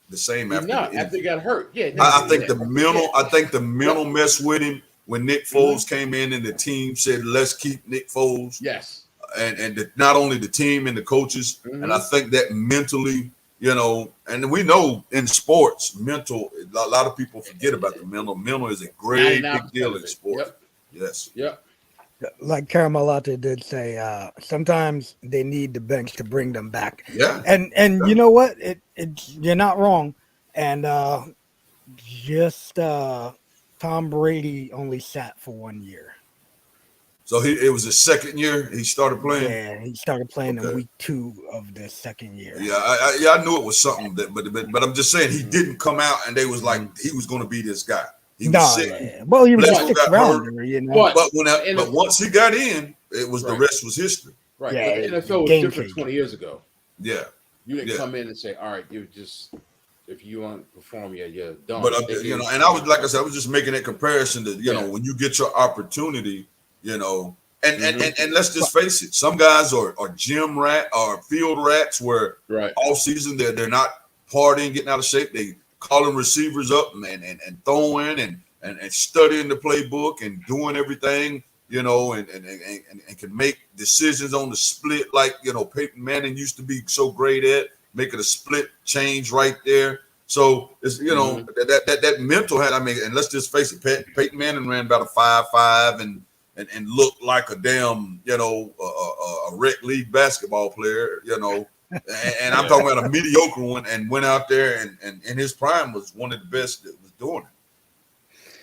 the same after he got hurt. Yeah, I think the mental mess with him when Nick Foles came in and the team said, let's keep Nick Foles. Yes. And not only the team and the coaches, and I think that mentally, and we know in sports, mental, a lot of people forget about the mental. Mental is a great big deal in sports. Yes. Yep. Like Caramelate did say, sometimes they need the bench to bring them back. Yeah. And you know what? You're not wrong. And Tom Brady only sat for 1 year. So it was his second year he started playing? Yeah, he started playing in week 2 of the second year. Yeah, I knew it was something but I'm just saying he didn't come out and they was like he was going to be this guy. He was sick. Yeah. Well, he was a sixth rounder, But once he got in, it was the rest was history. Right. Yeah, the NFL was different 20 years ago. Yeah. You didn't come in and say, all right, you just if you want to perform, you're done. But and I was like I said, I was just making that comparison to when you get your opportunity, and let's just face it, some guys are gym rat or field rats where all season they're not partying, getting out of shape. They calling receivers up and throwing and studying the playbook and doing everything, and can make decisions on the split like, Peyton Manning used to be so great at making a split change right there. So it's, that mental had, and let's just face it, Peyton Manning ran about a 5.5 and looked like a damn, a rec league basketball player, and I'm talking about a mediocre one, and went out there and in his prime was one of the best that was doing it.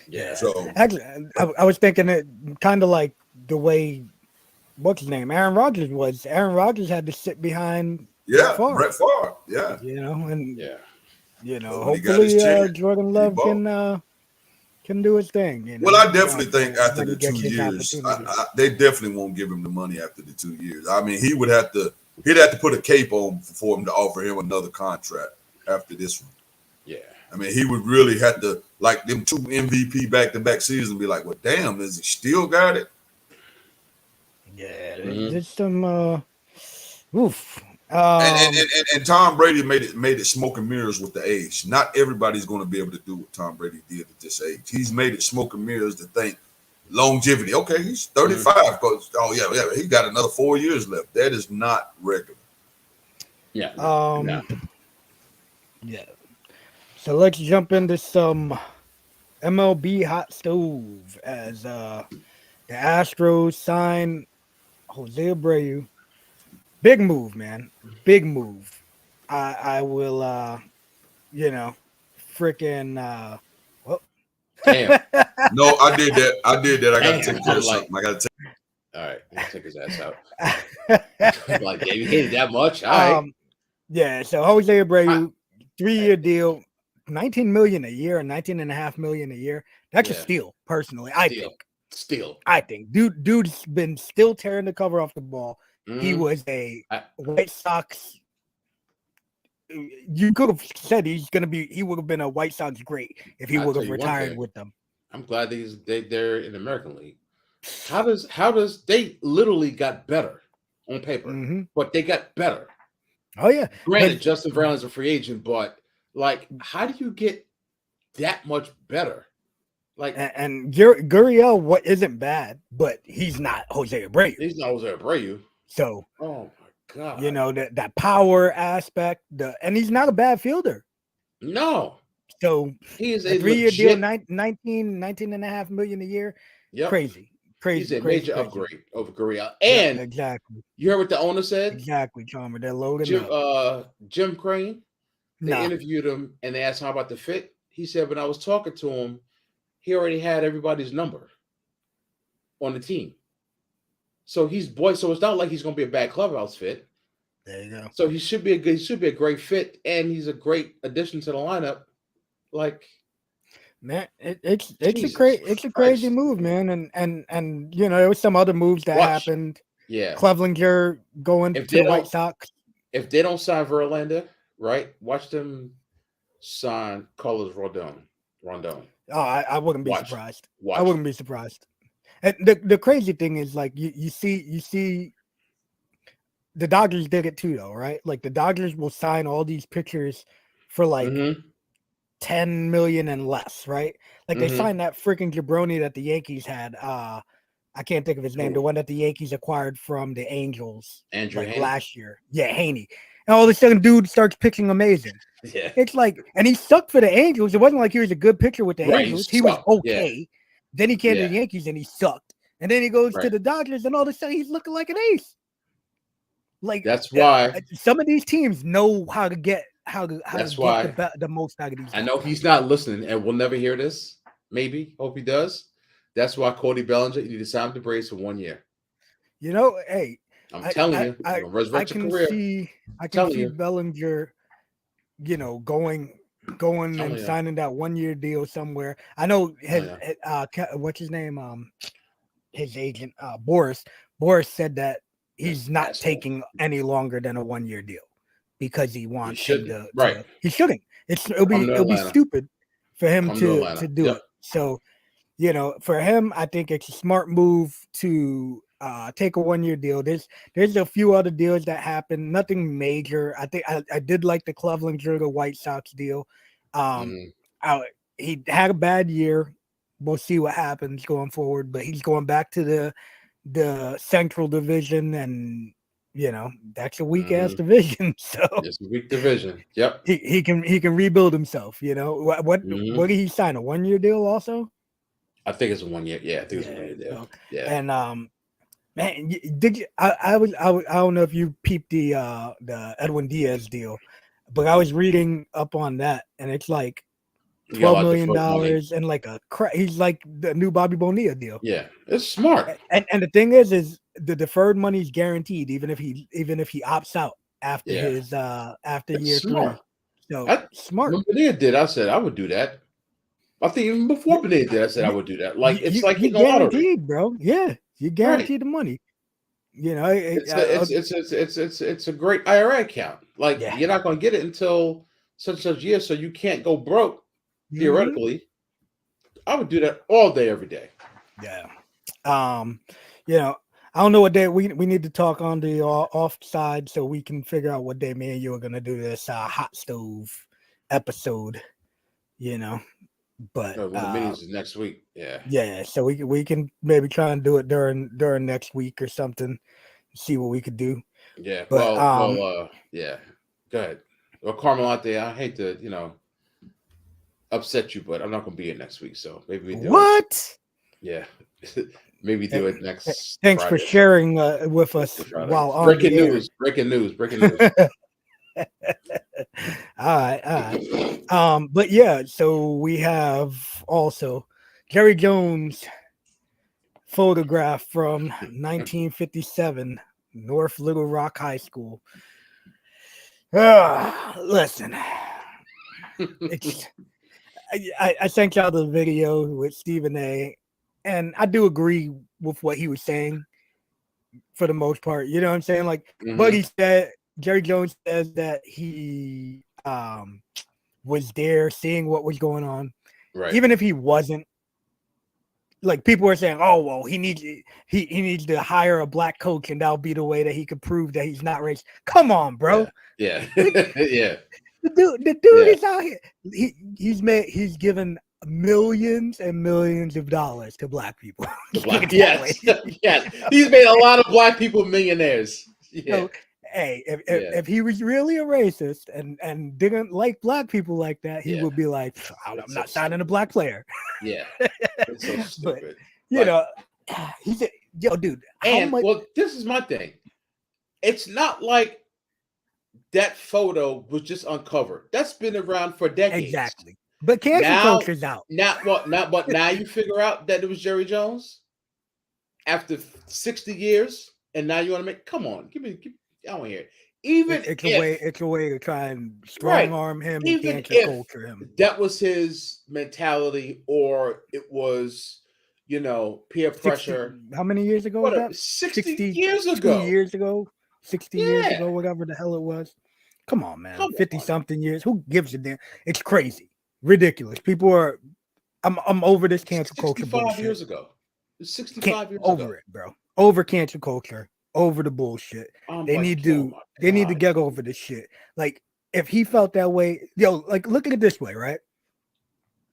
Yeah. So Actually, I was thinking it kind of like the way what's his name, Aaron Rodgers was. Aaron Rodgers had to sit behind Brett yeah, Favre, Brett Favre. Yeah. and Yeah. But when he got his hopefully chance, Jordan he Love bought. can do his thing. Well, I definitely think after when the he 2 gets his years, opportunity. they definitely won't give him the money after the 2 years. I mean, he'd have to put a cape on for him to offer him another contract after this one. Yeah. I mean, he would really have to, like them 2 MVP back-to-back seasons, be like, well, damn, does he still got it? Yeah, Mhm. there's some oof. And Tom Brady made it smoke and mirrors with the age. Not everybody's going to be able to do what Tom Brady did at this age. He's made it smoke and mirrors to think longevity. Okay, he's 35. Goes, oh yeah, he got another 4 years left. That is not regular. Yeah. Yeah. So let's jump into some MLB Hot Stove as the Astros sign Jose Abreu. Big move, man. Big move. I will freaking well. Damn. No, I did that. I got to Damn, take care I'm of like- something. I got to take. All right. Let's take his ass out. Like, damn, you hated that much? All right. Yeah, so Jose Abreu, 3-year deal, 19 million a year and 19.5 million a year. That's a Yeah. steal, personally. I think. Dude's been still tearing the cover off the ball. He Mhm. was a White Sox. You could have said he would have been a White Sox great if he I'll would tell have you one retired thing. with them. I'm glad they're in the American League. How does they literally got better on paper, Mhm. but they got better. Oh yeah. Granted, Justin Verlander's a free agent, but like, how do you get that much better? Like, And Gurriel, what isn't bad, but he's not Jose Abreu. he's not Jose Abreu. So Oh my god, that power aspect, and he's not a bad fielder. no, So he is a a 3-year deal, legit. 19.5 million a year. Yep, Crazy. he's a major upgrade over Gurriel. And exactly. you heard what the owner said? Exactly, Chalmer. They're loading up. Jim Crane. They Nah. interviewed him and they asked him about the fit. He said, when I was talking to him, he already had everybody's number on the team. So so it's not like he's going to be a bad clubhouse fit. There you go. So he should be a great fit, and he's a great addition to the lineup. Like, Man, it's Jesus a crazy Christ. move, man. And there was some other moves that Watch. happened. Yeah. Clevenger going If to they the White don't- Sox. If they don't sign Verlander, right? Watch them sign Carlos Rondon. Oh, I wouldn't be Watch. surprised. Watch. I wouldn't be surprised. And the crazy thing is, like, you see the Dodgers did it too, though, right? Like, the Dodgers will sign all these pitchers for like Mhm. 10 million and less, right? Like, they Mhm. signed that freaking jabroni that the Yankees had. I can't think of his name. The one that the Yankees acquired from the Angels Andrew like Haney. last year. Yeah, Haney. And all of a sudden, dude starts pitching amazing. Yeah. It's like, and he sucked for the Angels. It wasn't like he was a good pitcher with the Right, Angels. he He was sucked, okay. Then he came to Yeah. the Yankees and he sucked. And then he goes to Right. the Dodgers, and all of a sudden he's looking like an ace. Like, That's why. some of these teams know how to get That's why the most out of these I guys. know he's not listening and will never hear this. Maybe. Hope he does. That's why Cody Bellinger, you need to sign the Braves for 1 year. Hey, I'm telling you, I resurrect your can career. see Telling you. Bellinger, going Telling and you. signing that 1-year deal somewhere. I know his what's his name? His agent, Boris. Boris said that he's not Asshole. taking any longer than a 1-year deal because he wants him shouldn't. Right. He shouldn't. It'll be Atlanta. stupid for him Come to to Atlanta. do Yep. it. So, for him, I think it's a smart move to take a 1-year deal. There's a few other deals that happened, nothing major. I think I did like the Clevenger, the White Sox deal. He had a bad year. We'll see what happens going forward, but he's going back to the Central Division, and that's a weak ass division. So It's a weak division. Yep. he can rebuild himself. What did he sign, a 1-year deal also? I think it's a 1 year. Yeah, I think it's a 1 year deal. Yeah. And man, did you? I don't know if you peeped the Edwin Diaz deal, but I was reading up on that, and it's like $12 million and like he's like the new Bobby Bonilla deal. Yeah, it's smart. And the thing is the deferred money is guaranteed even if he opts out after his after it's year smart. 3. So smart. When Bonilla did, I said I would do that. I think even before Bonilla did, I said I would do that. Like it's like you guaranteed, bro. Yeah, you guaranteed the money. You know, it's a great IRA account. Like you're not going to get it until such year, so you can't go broke. Theoretically, I would do that all day, every day. Yeah. You know, I don't know what day we need to talk on the off side so we can figure out what day me and you are gonna do this hot stove episode. You know, but the meetings is next week. Yeah. So we can maybe try and do it during next week or something. See what we could do. Yeah. But, yeah. Go ahead. Well, Carmelite, I hate to upset you, but I'm not gonna be here next week, so maybe we do what? Yeah. Maybe do it next. Thanks Friday. for sharing with us while on breaking news. Breaking news. All right. But yeah, so we have also Jerry Jones photograph from 1957, North Little Rock High School. Listen, I sent y'all the video with Stephen A. And I do agree with what he was saying for the most part. You know what I'm saying? Like, but he said, Jerry Jones says that he was there seeing what was going on. Right. Even if he wasn't, like people were saying, oh, well, he needs to hire a black coach and that'll be the way that he could prove that he's not racist. Come on, bro. Yeah. Yeah. The dude is out here. He's given millions and millions of dollars to black people. Yes. He's made a lot of black people millionaires. Yeah. So, hey, if he was really a racist and didn't like black people like that, he would be like, I'm not signing a black player. Yeah. That's so stupid. But, he said, yo, dude. Well, this is my thing. It's not like that photo was just uncovered. That's been around for decades. Exactly. But cancel culture's out. But now you figure out that it was Jerry Jones after 60 years, and now you want to make? Come on, give me. I don't hear it. Even it's a way to try and strong arm him and cancel culture him. That was his mentality, or it was, peer pressure. How many years ago was that? 60 years ago. 2 years ago, 60 years ago, whatever the hell it was. Come on, man. 50-something years. Who gives a damn? It's crazy. Ridiculous. People are. I'm over this cancel culture bullshit. 65 years ago. 65 years ago. Over it, bro. Over cancel culture. Over the bullshit. They need to get over this shit. Like, if he felt that way, like, look at it this way, right?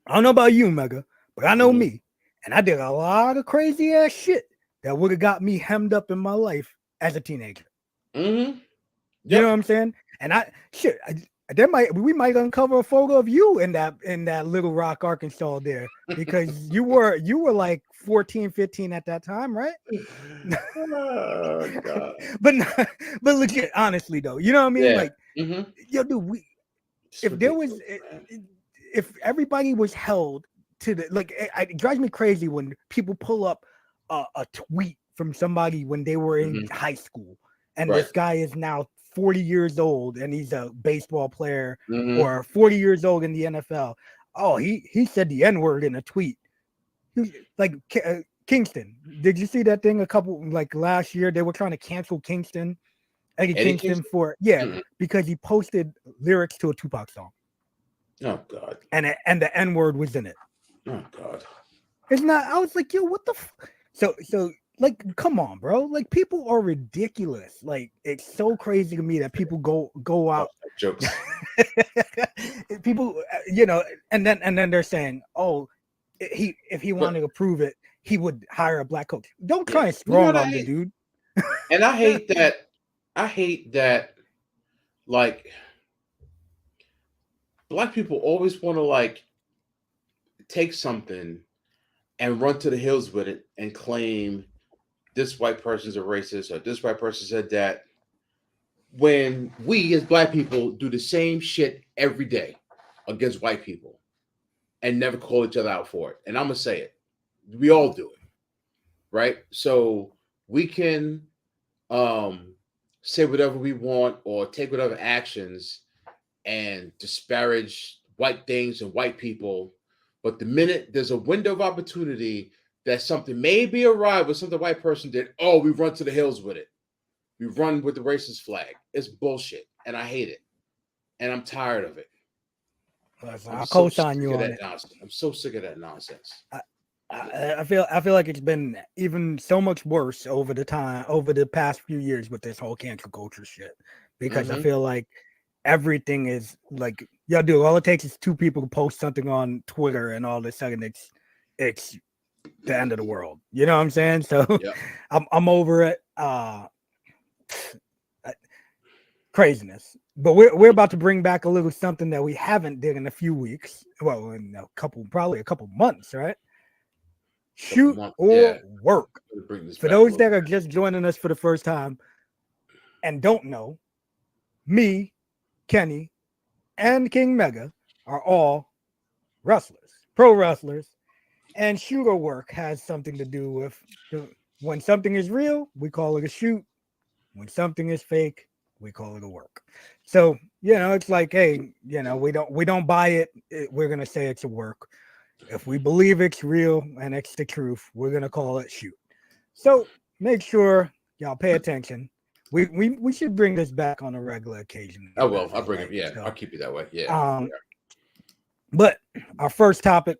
I don't know about you, Mega, but I know me, and I did a lot of crazy ass shit that would have got me hemmed up in my life as a teenager. Mm-hmm. You know what I'm saying? And we might uncover a photo of you in that Little Rock, Arkansas there, because you were like 14, 15 at that time, right? Oh, God. but legit, honestly though, you know what I mean? Yeah. Like, yo, dude, if everybody was held to the, like, it drives me crazy when people pull up a tweet from somebody when they were in high school, and this guy is now 40 years old and he's a baseball player, or 40 years old in the NFL. Oh, he said the N-word in a tweet. Like Kingston. Did you see that thing like last year? They were trying to cancel Kingston, Eddie Kingston for because he posted lyrics to a Tupac song. Oh God. And the N-word was in it. Oh God. It's not. I was like, yo, what the so like, come on, bro. Like, people are ridiculous. Like, it's so crazy to me that people go out. Jokes. People, and then they're saying, oh, if he wanted to prove it, he would hire a black coach. Don't try and strong arm the dude. And I hate that. I hate that. Like, black people always want to like take something and run to the hills with it and claim this white person's a racist or this white person said that, when we as black people do the same shit every day against white people. and never call each other out for it. And I'm gonna say it. We all do it, right? So we can say whatever we want or take whatever actions and disparage white things and white people. But the minute there's a window of opportunity that something may be awry with something the white person did, oh, we run to the hills with it. We run with the racist flag. It's bullshit, and I hate it, and I'm tired of it. I'll co-sign you on it. Nonsense. I'm so sick of that nonsense. I feel like it's been even so much worse over the past few years with this whole cancel culture shit, because I feel like everything is like, y'all do. All it takes is two people to post something on Twitter, and all of a sudden it's the end of the world. You know what I'm saying? So I'm over it. Craziness. But we're about to bring back a little something that we haven't did in a few weeks. Well, in probably a couple months, right? Shoot or work. For those that are just joining us for the first time and don't know, me, Kenny, and King Mega are all wrestlers, pro wrestlers, and shoot or work has something to do with when something is real, we call it a shoot. When something is fake, we call it a work. So, it's like, hey, we don't buy it. We're going to say it's a work. If we believe it's real and it's the truth, we're going to call it shoot. So make sure y'all pay attention. We should bring this back on a regular occasion. I will. I'll bring it. Yeah, so, I'll keep it that way. Yeah. But our first topic,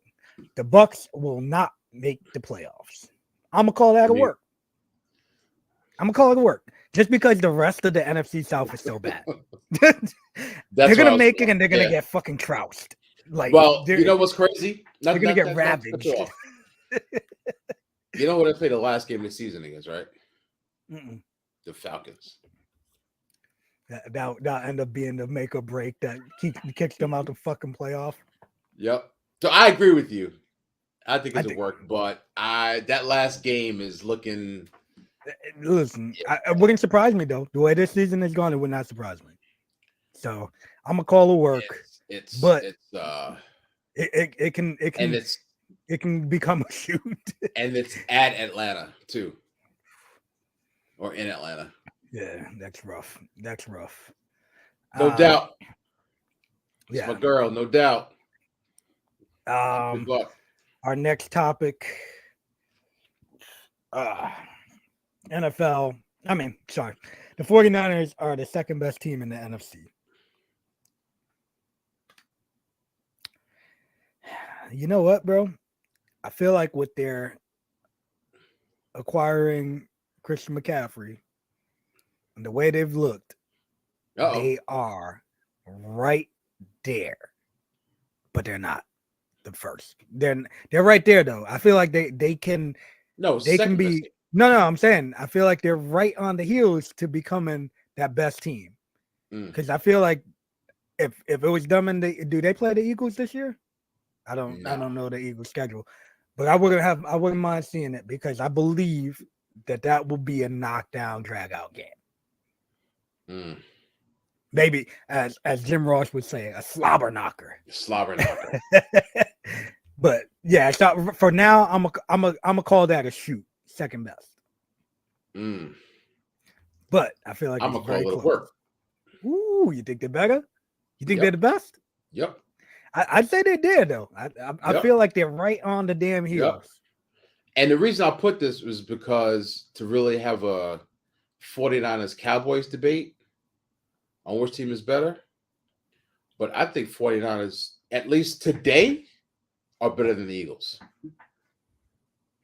the Bucks will not make the playoffs. I'm going to call that a work. I'm going to call it a work. Just because the rest of the NFC South is so bad. They're going to make it, and they're going to get fucking trounced. Like, well, you know what's crazy? They're going to get ravaged. You know what I played the last game of the season against, right? The Falcons. That'll end up being the make or break that kicks them out the fucking playoff. Yep. So I agree with you. I think it's a work, but that last game is looking. Listen, it wouldn't surprise me though. The way this season is going, it would not surprise me. So I'm gonna call it work. It can become a shoot. And it's at Atlanta too, or in Atlanta. Yeah, that's rough. That's rough. No doubt. It's my girl, no doubt. Our next topic. NFL. The 49ers are the second best team in the NFC. You know what, bro? I feel like with their acquiring Christian McCaffrey and the way they've looked, they are right there. But they're not the first. They're right there though. I feel like they can be. No, I'm saying I feel like they're right on the heels to becoming that best team. Because I feel like if it was done do they play the Eagles this year? I don't know the Eagles schedule, but I wouldn't mind seeing it because I believe that will be a knockdown drag out game. Maybe as Jim Ross would say, a slobber knocker. But yeah, so for now I'm a call that a shoot. Second best. But I feel like I'm gonna call it a work. Ooh, you think they're better? You think they're the best? Yep. I'd say they did though. I feel like they're right on the damn heels. Yep. And the reason I put this was because to really have a 49ers Cowboys debate on which team is better. But I think 49ers, at least today, are better than the Eagles.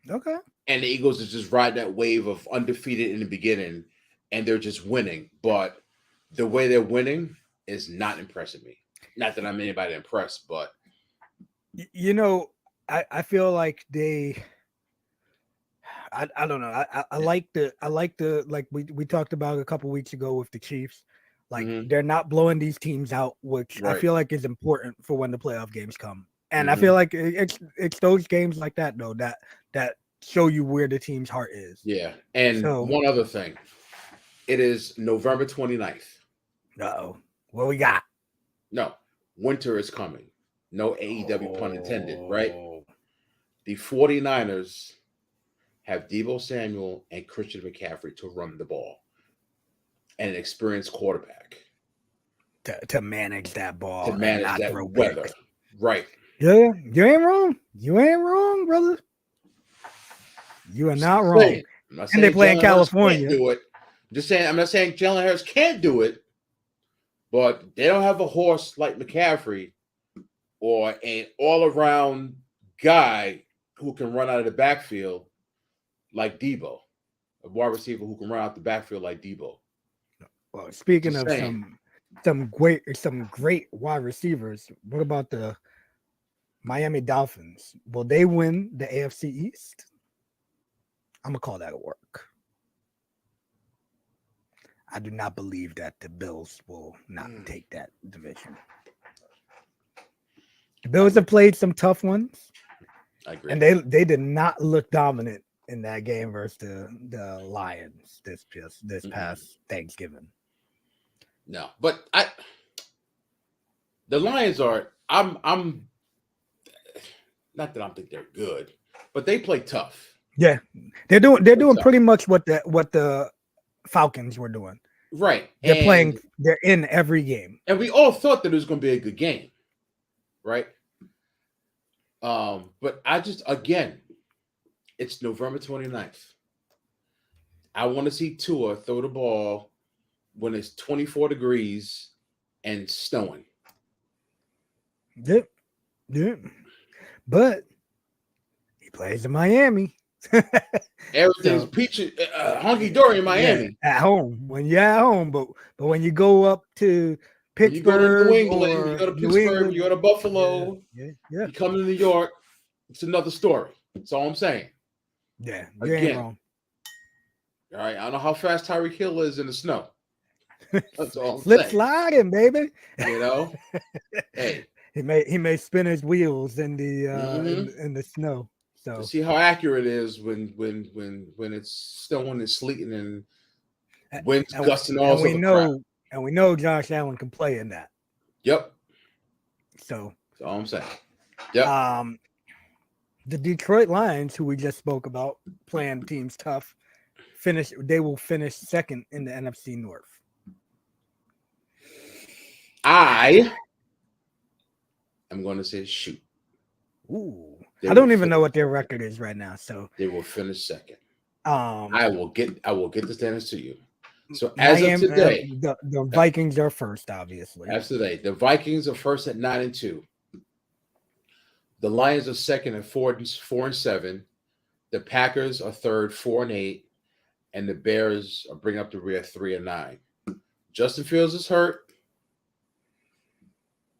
Okay. And the Eagles is just riding that wave of undefeated in the beginning, and they're just winning. But the way they're winning is not impressing me. Not that I'm anybody impressed, but I feel like they. I don't know. I like the we talked about a couple weeks ago with the Chiefs. Like they're not blowing these teams out, which I feel like is important for when the playoff games come. And I feel like it's those games like that though that show you where the team's heart is. Yeah. And one other thing. It is November 29th. Uh-oh. What we got? No. Winter is coming. No AEW pun intended, right? Oh. The 49ers have Deebo Samuel and Christian McCaffrey to run the ball, and an experienced quarterback To manage that to ball and manage not that throw weather. picks. Right. Yeah, you ain't wrong. You ain't wrong, brother. You are not wrong. Saying, I'm not And they saying play in Jalen Hurts California. can't do it. I'm just saying, I'm not saying Jalen Hurts can't do it, but they don't have a horse like McCaffrey or an all-around guy who can run out of the backfield like Debo, a wide receiver who can run out the backfield like Debo. Well, speaking Just of saying. some great wide receivers, what about the Miami Dolphins? Will they win the AFC East? I'm gonna call that a work. I do not believe that the Bills will not take that division. The Bills have played some tough ones. I agree. And they did not look dominant in that game versus the Lions this past Thanksgiving. No, but the Lions are I'm not that I think they're good, but they play tough. Yeah, they're doing tough. pretty much what the Falcons were doing. Right. They're in every game. And we all thought that it was going to be a good game. Right? But I just, again, it's November 29th. I want to see Tua throw the ball when it's 24 degrees and snowing. Yeah. But he plays in Miami. Everything's peachy, hunky dory in Miami. Yeah, at home. When you're at home, but when you go up to Pittsburgh, you go to New England, or you go to New Pittsburgh, England, you go to Buffalo, yeah. You come to New York, it's another story. That's all I'm saying. Yeah, you ain't wrong. All right, I don't know how fast Tyreek Hill is in the snow. That's all I'm Flip saying. sliding, baby. You know, hey, he may spin his wheels in the in the snow. So to see how accurate it is when it's snowing and sleeting and winds gusting all sorts of crap. And we know Josh Allen can play in that. Yep. So that's all I'm saying. Yep. The Detroit Lions, who we just spoke about, playing teams tough, they will finish second in the NFC North. I am going to say shoot. Ooh. I don't even know what their record is right now. So they will finish second. I will get the standings to you. So as Miami, of today, the Vikings are first, obviously. As of today, the Vikings are first at 9-2. The Lions are second at 4-7. The Packers are third, 4-8, and the Bears are bringing up the rear, 3-9. Justin Fields is hurt.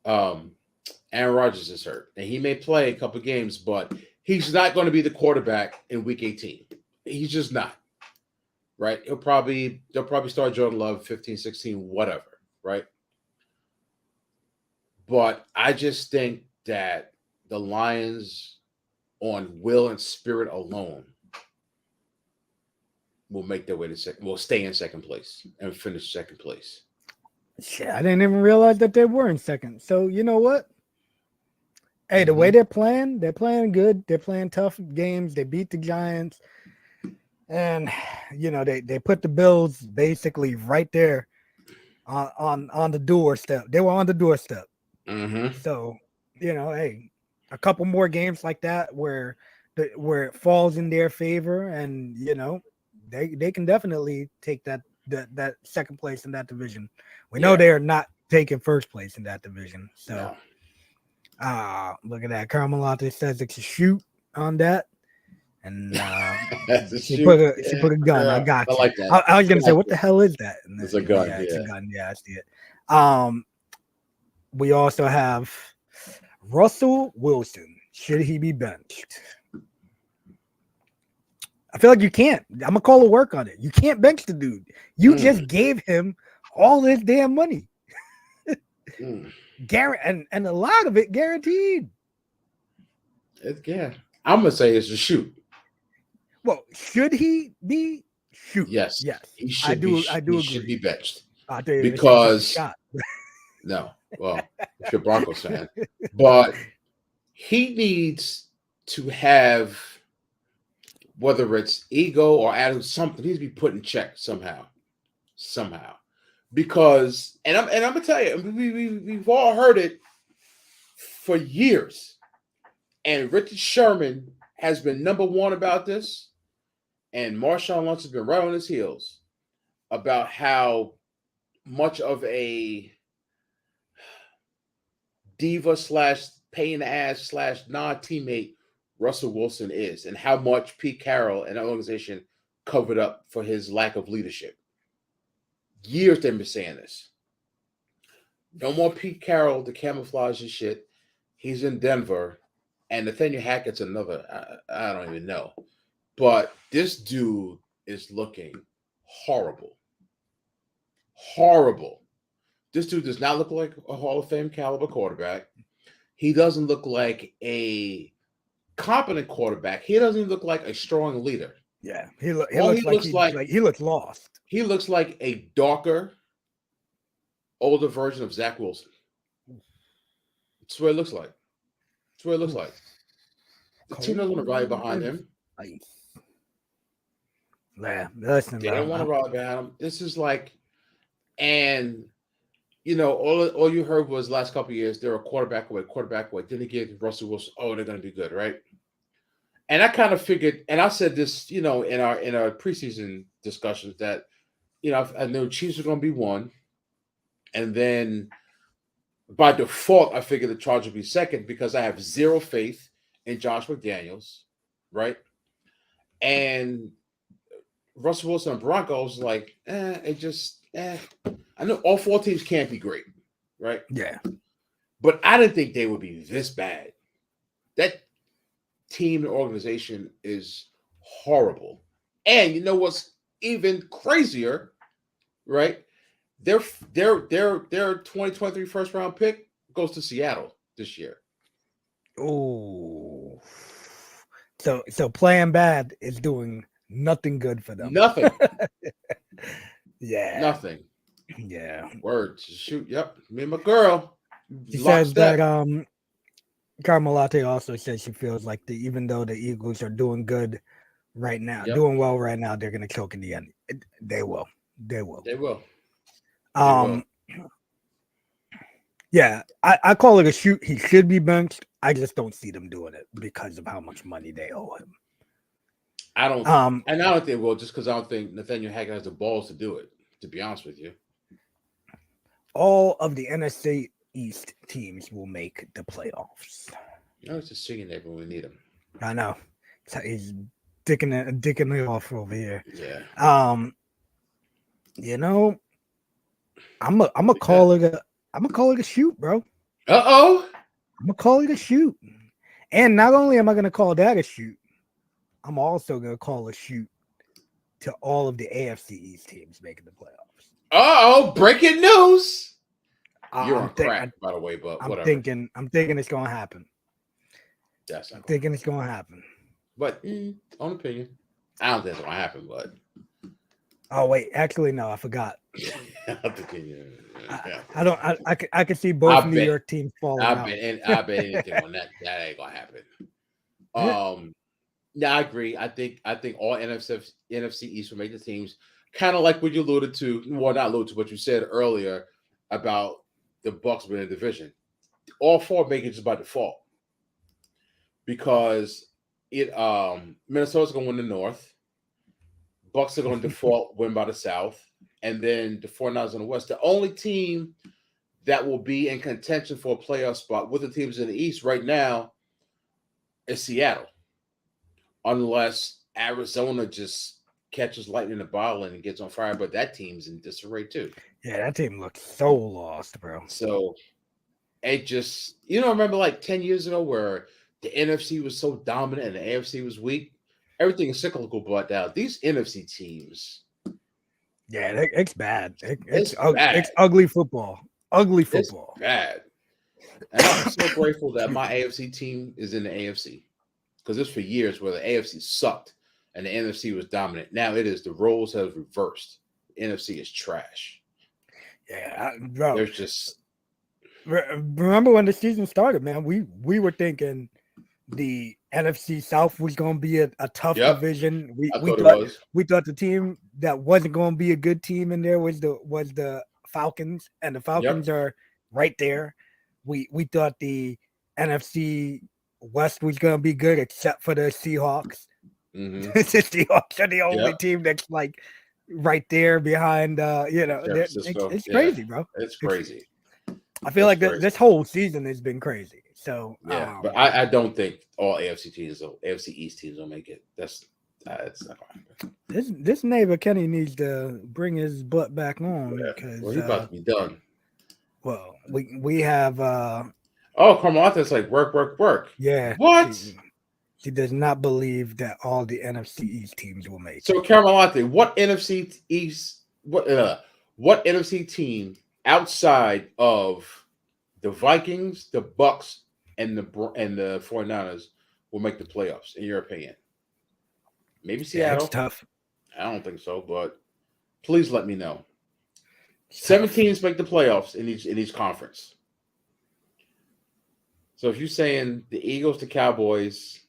Aaron Rodgers is hurt, and he may play a couple games, but he's not going to be the quarterback in Week 18. He's just not. Right? They'll probably start Jordan Love 15, 16, whatever. Right? But I just think that the Lions, on will and spirit alone, will make their way to second. Will stay in second place and finish second place. Shit, I didn't even realize that they were in second. So you know what? Hey, the way they're playing good. They're playing tough games. They beat the Giants, and they put the Bills basically right there on the doorstep. They were on the doorstep. So hey, a couple more games like that where it falls in their favor, and they can definitely take that second place in that division. We know they are not taking first place in that division. So, look at that. Carmelate says it's a shoot on that, and she put a gun. I got you. I like that. I was gonna say, what the hell is that? And it's a gun. Yeah, it's a gun. Yeah, I see it. We also have Russell Wilson. Should he be benched? I feel like you can't. I'm gonna call a work on it. You can't bench the dude. You just gave him all his damn money. And a lot of it guaranteed. I'm gonna say it's a shoot. Well, should he be shoot? Yes. Yes. He should be. I do. He should be benched I'll tell you because No. Well, if you're a Broncos fan. But he needs to have, whether it's ego or attitude, something needs to be put in check somehow. Because, and I'm gonna tell you, we've all heard it for years. And Richard Sherman has been number one about this, and Marshawn Lynch has been right on his heels about how much of a diva / pain in the ass / non-teammate Russell Wilson is, and how much Pete Carroll and the organization covered up for his lack of leadership. Years they've been saying this. No more Pete Carroll to camouflage his shit. He's in Denver, and Nathaniel Hackett's another. I don't even know, but this dude is looking horrible. Horrible. This dude does not look like a Hall of Fame caliber quarterback. He doesn't look like a competent quarterback. He doesn't even look like a strong leader. Yeah, he looks like he looks lost. He looks like a darker, older version of Zach Wilson. That's what it looks like. That's what it looks like. The team doesn't want to rally behind him. Yeah, listen, they don't want to rally behind him. This is like, and you know, all you heard was last couple of years they're a quarterback away. Then they get Russell Wilson. Oh, they're going to be good, right? And I kind of figured, and I said this, you know, in our preseason discussions that, you know, I know Chiefs are going to be one, and then by default, I figured the Chargers would be second because I have zero faith in Josh McDaniels, right? And Russell Wilson and Broncos, like, I know all four teams can't be great, right? Yeah. But I didn't think they would be this bad. That team and organization is horrible. And you know what's even crazier, right? Their 2023 first round pick goes to Seattle this year. Oh. So playing bad is doing nothing good for them. Nothing. Yeah. Nothing. Yeah. Words. Shoot. Yep. Me and my girl. She says that Carmelate also says she feels like even though the Eagles are doing good right now, doing well right now, they're gonna choke in the end. They will. Yeah, I call it a shoot. He should be benched. I just don't see them doing it because of how much money they owe him. I don't think they will, just because I don't think Nathaniel Hackett has the balls to do it, to be honest with you. All of the NFC East teams will make the playoffs. You know, it's just singing there when we need him. I know. He's dicking it off over here. Yeah. You know, I'm gonna call it a shoot, bro. Uh-oh. I'm gonna call it a shoot. And not only am I gonna call that a shoot, I'm also gonna call a shoot to all of the AFC East teams making the playoffs. Uh-oh, breaking news. You're on crack, by the way, but I'm whatever. I'm thinking it's gonna happen. I'm thinking it's gonna happen. But own opinion. I don't think it's gonna happen, but oh wait, actually no, I forgot. I don't. I can see both New York teams falling out. I bet anything on that. That ain't gonna happen. Yeah, I agree. I think all NFC East will make the teams. Kind of like what you alluded to. Well, not alluded to, what you said earlier about the Bucs winning the division. All four make it just by default because Minnesota's gonna win the North. Bucs are going to default win by the South, and then the 49ers in the West. The only team that will be in contention for a playoff spot with the teams in the East right now is Seattle, unless Arizona just catches lightning in a bottle and gets on fire. But that team's in disarray too. Yeah, that team looks so lost, bro. So it just, remember like 10 years ago where the NFC was so dominant and the AFC was weak? Everything is cyclical, but now these NFC teams. Yeah, it's bad. It's bad. It's ugly football. Ugly football. It's bad. And I'm so grateful that my AFC team is in the AFC. Because it's for years where the AFC sucked and the NFC was dominant. Now it is. The roles have reversed. The NFC is trash. Yeah, bro. There's just Remember when the season started, man? We were thinking the NFC South was going to be a tough Yep. division. I We thought it thought was. we thought the team that wasn't going to be a good team in there was the Falcons, and the Falcons are right there. We thought the NFC West was going to be good, except for the Seahawks. Mm-hmm. The Seahawks are the only Yep. team that's like right there behind. San Francisco. It's Yeah. crazy, bro. It's crazy. I feel It's like crazy. this whole season has been crazy. So Yeah, but I don't think all AFC East teams will make it. That's not gonna happen. this neighbor Kenny needs to bring his butt back on Yeah. because Well, he's about to be done. well we have Oh, Carmelita's like work. yeah, What? she does not believe that all the NFC East teams will make So it. Carmelita, what NFC East? What NFC team outside of the Vikings, the Bucks, and the 49ers will make the playoffs, in your opinion? Maybe Yeah, Seattle. it's tough. I don't think so, but please let me know. It's 7 tough. teams make the playoffs in each conference. So if you're saying the Eagles, the Cowboys,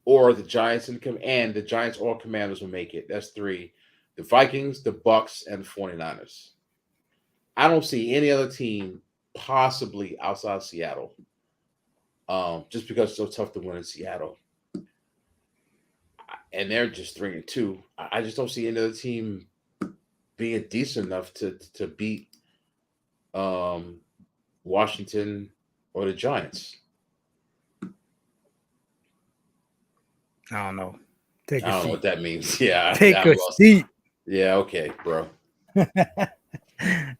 or the Giants and the Giants or Commanders will make it, that's 3. The Vikings, the Bucks, and the 49ers. I don't see any other team possibly outside of Seattle. Just because it's so tough to win in Seattle. And they're just 3-2. I just don't see any other team being decent enough to beat Washington or the Giants. I don't know. I don't know what that means. Yeah, Take I'm a lost. seat. Yeah, okay, bro.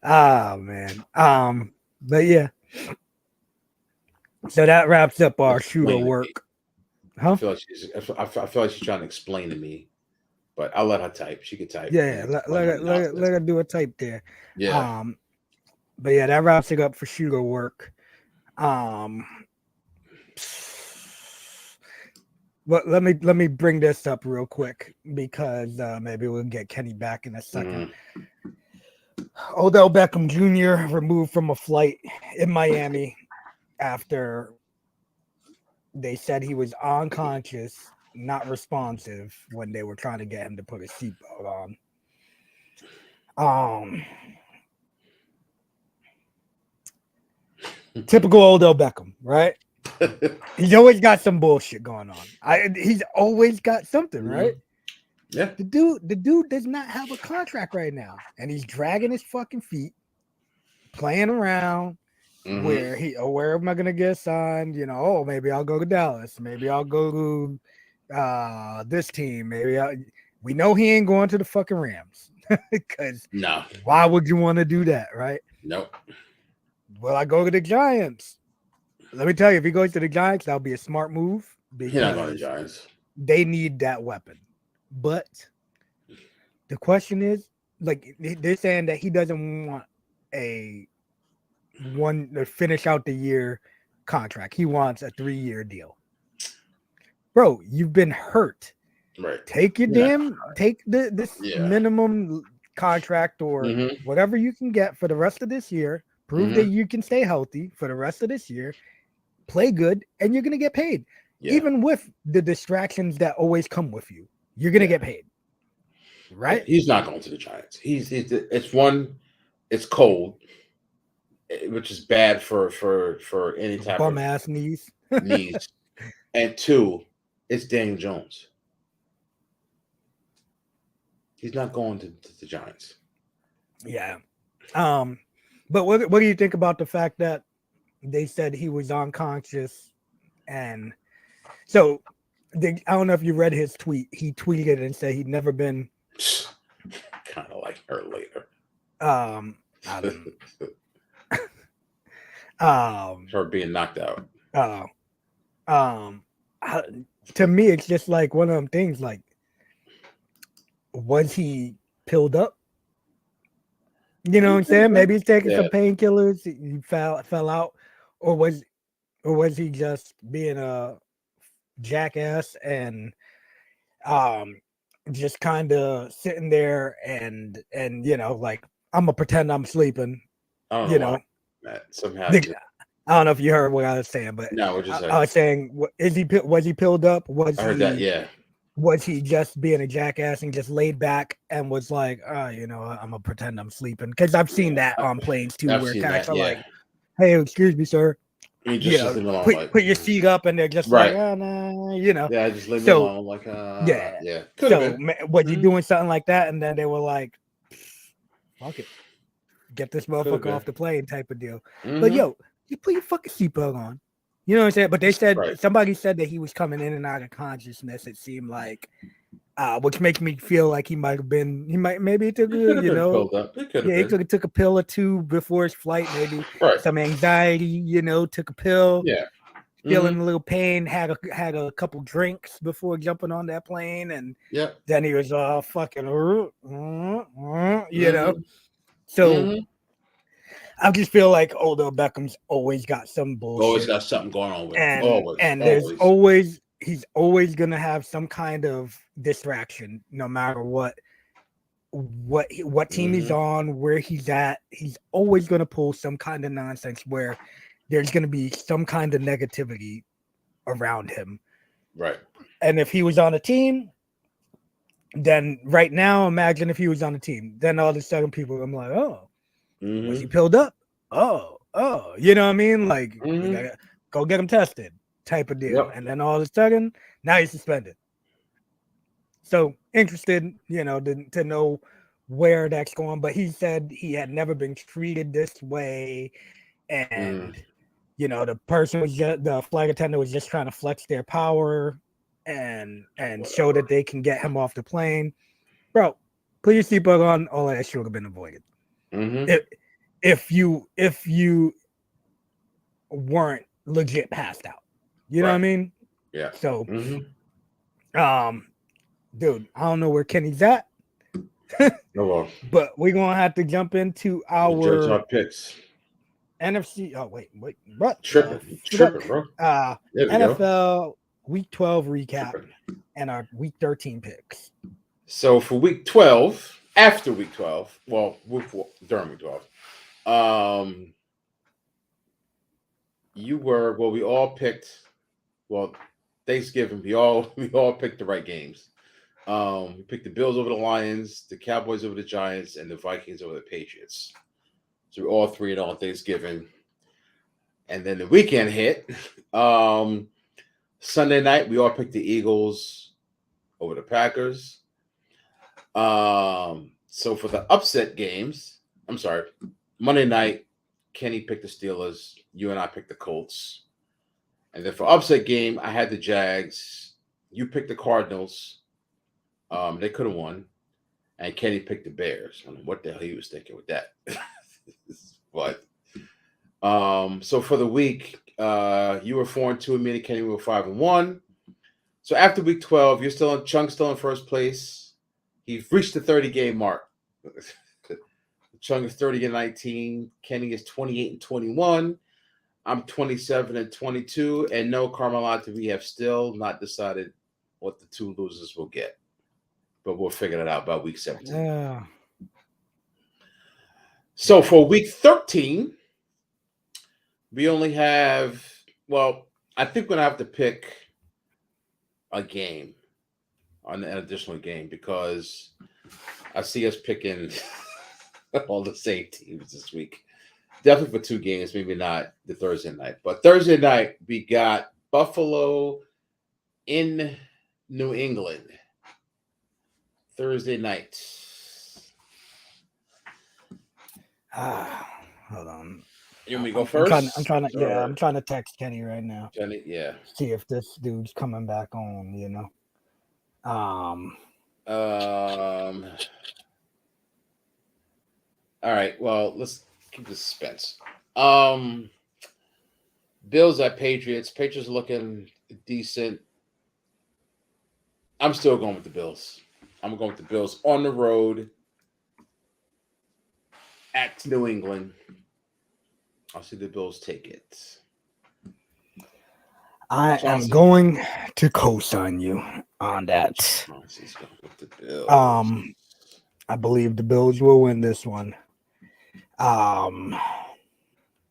Oh man. But yeah. So that wraps up our shooter Explain to me. work. Huh? I feel like she's trying to explain to me, but I'll let her type. She could type. Yeah, and let explain what nonsense. her do a type there. Yeah. But yeah, that wraps it up for shooter work. But let me bring this up real quick because maybe we'll get Kenny back in a second. Odell Beckham Jr. removed from a flight in Miami after they said he was unconscious, not responsive when they were trying to get him to put a seatbelt on. Typical Odell Beckham, right? He's always got some bullshit going on. He's always got something, right? Yeah. The dude does not have a contract right now, and he's dragging his fucking feet, playing around. Where am I gonna get signed? Oh, maybe I'll go to Dallas. Maybe I'll go to this team. We know he ain't going to the fucking Rams because no. Why would you want to do that, right? Nope. Well, I go to the Giants. Let me tell you, if he goes to the Giants, that'll be a smart move because He's not going to the Giants. They need that weapon. But the question is, like, they're saying that he doesn't want a finish out the year contract. He wants a 3-year deal. Bro, you've been hurt. Right. Take this minimum contract or whatever you can get for the rest of this year. Prove that you can stay healthy for the rest of this year. Play good, and you're going to get paid. Yeah. Even with the distractions that always come with you, you're going to get paid. Right? He's not going to the Giants. It's cold, which is bad for any type bum of ass knees. And 2, it's Daniel Jones. He's not going to the Giants. Yeah. But what do you think about the fact that they said he was unconscious? And so I don't know if you read his tweet. He tweeted and said he'd never been kind of like her later. I don't her being knocked out. To me, it's just like one of them things. Like, was he pilled up? You know what I'm saying? Maybe he's taking some painkillers. He fell out, or was he just being a jackass and just kind of sitting there and like, I'm gonna pretend I'm sleeping. I don't know. Matt. Somehow. I don't know if you heard what I was saying, but No, we're just. I was saying, was he pilled up? I heard that. Yeah. Was he just being a jackass and just laid back and was like, I'm gonna pretend I'm sleeping? Because I've seen that on planes too, where cats are like, "Hey, excuse me, sir." Put your seat up, and they're just like, "Oh, no," Yeah, just leave me alone. Like, yeah. So was he doing something like that? And then they were like, "Fuck it, get this motherfucker off the plane," type of deal. But yo, you put your fucking seatbelt on. You know what I'm saying? But they said somebody said that he was coming in and out of consciousness. It seemed like, which makes me feel like he might have been. Maybe he took he took a pill or two before his flight. Maybe some anxiety. Took a pill. Yeah, feeling a little pain. Had a couple drinks before jumping on that plane, and then he was all fucking. So. I just feel like Odell Beckham's always got some bullshit. Always got something going on with him. And there's he's always gonna have some kind of distraction, no matter what team he's on, where he's at. He's always gonna pull some kind of nonsense where there's gonna be some kind of negativity around him. Right. And if he was on a team, then right now, imagine if he was on a team. Then all of a sudden people I'm like, oh. Was he pilled up? Oh, you know what I mean? Like, you gotta go get him tested, type of deal. And then all of a sudden, now he's suspended. So interested, to know where that's going. But he said he had never been treated this way, and the person was the flight attendant was just trying to flex their power and show that they can get him off the plane. Bro, put your seatbelt on. All that should have been avoided. If you weren't legit passed out, you know what I mean? Yeah. So, dude, I don't know where Kenny's at, but we're gonna have to jump into our picks. NFC. Oh wait, bro. Tripping, bro. NFL Week 12 recap and our Week 13 picks. So for Week 12. After Week 12, during Week 12, we all picked. Well, Thanksgiving, we all picked the right games. We picked the Bills over the Lions, the Cowboys over the Giants, and the Vikings over the Patriots. So we're all 3-0 on Thanksgiving, and then the weekend hit. Sunday night, we all picked the Eagles over the Packers. So for the upset games, Monday night, Kenny picked the Steelers. You and I picked the Colts. And then for upset game, I had the Jags. You picked the Cardinals. They could have won. And Kenny picked the Bears. I don't know what the hell he was thinking with that. But so for the week, you were 4-2, and me and Kenny were 5-1. So after week 12, Chunk's still in first place. He's reached the 30-game mark. Chung is 30-19. Kenny is 28-21. I'm 27-22. And no, Carmelita, we have still not decided what the two losers will get. But we'll figure it out by week 17. Yeah. So for week 13, we only have, I think we're going to have to pick a game. On an additional game, because I see us picking all the same teams this week. Definitely for 2 games, maybe not the Thursday night. But Thursday night, we got Buffalo in New England. Thursday night. Hold on. You want me to go first? I'm trying to text Kenny right now. Kenny, yeah. See if this dude's coming back on, All right. Well, let's keep the suspense. Bills at Patriots. Patriots looking decent. I'm still going with the Bills. I'm going with the Bills on the road at New England. I'll see the Bills take it. I am going to co-sign you on that. I believe the Bills will win this one.